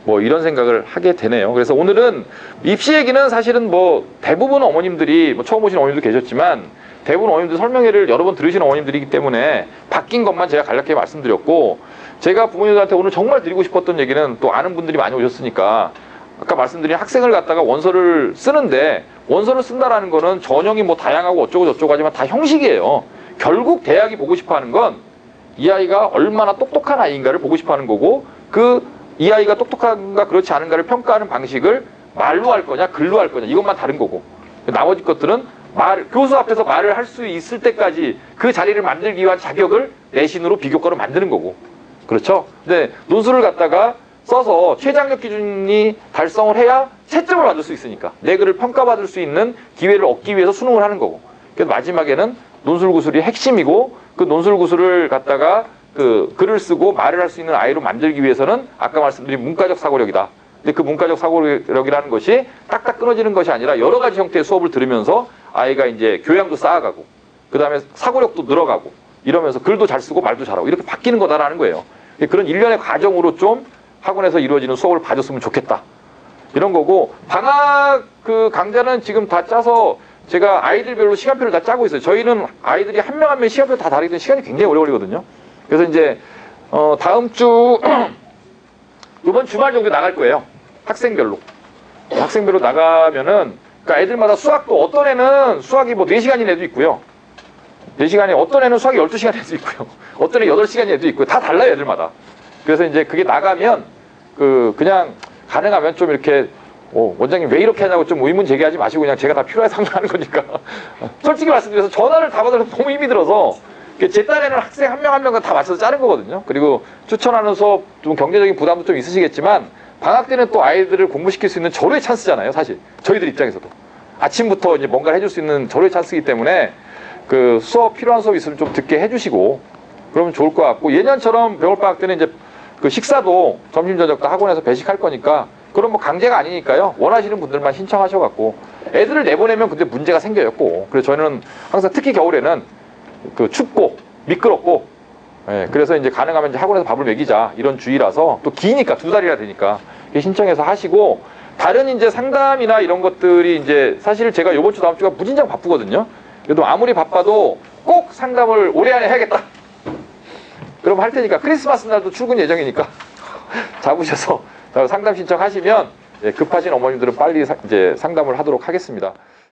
뭐 이런 생각을 하게 되네요. 그래서 오늘은 입시 얘기는 사실은 뭐 대부분 어머님들이 뭐 처음 오신 어머님도 계셨지만 대부분 어머님들 설명회를 여러 번 들으신 어머님들이기 때문에 바뀐 것만 제가 간략하게 말씀드렸고 제가 부모님들한테 오늘 정말 드리고 싶었던 얘기는 또 아는 분들이 많이 오셨으니까 아까 말씀드린 학생을 갖다가 원서를 쓰는데 원서를 쓴다라는 거는 전형이 뭐 다양하고 어쩌고 저쩌고 하지만 다 형식이에요. 결국 대학이 보고 싶어 하는 건 이 아이가 얼마나 똑똑한 아이인가를 보고 싶어 하는 거고 이 아이가 똑똑한가 그렇지 않은가를 평가하는 방식을 말로 할 거냐 글로 할 거냐 이것만 다른 거고 나머지 것들은 교수 앞에서 말을 할 수 있을 때까지 그 자리를 만들기 위한 자격을 내신으로 비교과로 만드는 거고 그렇죠? 근데 논술을 갖다가 써서 최장력 기준이 달성을 해야 채점을 받을 수 있으니까 내 글을 평가받을 수 있는 기회를 얻기 위해서 수능을 하는 거고 그래서 마지막에는 논술구술이 핵심이고 그 논술구술을 갖다가 그 글을 쓰고 말을 할 수 있는 아이로 만들기 위해서는 아까 말씀드린 문과적 사고력이다. 근데 그 문과적 사고력이라는 것이 딱딱 끊어지는 것이 아니라 여러 가지 형태의 수업을 들으면서 아이가 이제 교양도 쌓아가고 그 다음에 사고력도 늘어가고 이러면서 글도 잘 쓰고 말도 잘하고 이렇게 바뀌는 거다라는 거예요. 그런 일련의 과정으로 좀 학원에서 이루어지는 수업을 봐줬으면 좋겠다. 이런 거고 방학 그 강좌는 지금 다 짜서 제가 아이들별로 시간표를 다 짜고 있어요. 저희는 아이들이 한 명 한 명 시간표 다 다르기 때문에 시간이 굉장히 오래 걸리거든요. 그래서 이제 다음 주 이번 주말 정도 나갈 거예요. 학생별로 나가면은 그러니까 애들마다 수학도 어떤 애는 수학이 뭐 4시간인 애도 있고요. 4시간에 어떤 애는 수학이 12시간 애도 있고요. 어떤 애 8시간인 애도 있고요. 다 달라요, 애들마다. 그래서 이제 그게 나가면 그냥 가능하면 좀 이렇게 원장님 왜 이렇게 하냐고 좀 의문 제기하지 마시고 그냥 제가 다 필요해서 하는 거니까 솔직히 말씀드려서 전화를 다 받아서 너무 힘이 들어서 제 딴에는 학생 한 명 한 명 다 맞춰서 짜는 거거든요. 그리고 추천하는 수업 좀 경제적인 부담도 좀 있으시겠지만 방학 때는 또 아이들을 공부시킬 수 있는 절호의 찬스잖아요, 사실. 저희들 입장에서도. 아침부터 이제 뭔가를 해줄 수 있는 절호의 찬스이기 때문에 그 수업, 필요한 수업 있으면 좀 듣게 해주시고 그러면 좋을 것 같고, 예년처럼 겨울방학 때는 이제 그 식사도 점심, 저녁도 학원에서 배식할 거니까 그럼 뭐 강제가 아니니까요. 원하시는 분들만 신청하셔갖고 애들을 내보내면 근데 문제가 생겨요, 꼭. 그래서 저희는 항상 특히 겨울에는 그 춥고 미끄럽고, 예, 그래서 이제 가능하면 이제 학원에서 밥을 먹이자 이런 주의라서, 또 기니까 2달이라 되니까 신청해서 하시고, 다른 이제 상담이나 이런 것들이 이제 사실 제가 이번 주 다음 주가 무진장 바쁘거든요. 그래도 아무리 바빠도 꼭 상담을 올해 안에 해야겠다. 그럼 할 테니까 크리스마스 날도 출근 예정이니까 잡으셔서 상담 신청하시면, 예, 급하신 어머님들은 빨리 이제 상담을 하도록 하겠습니다.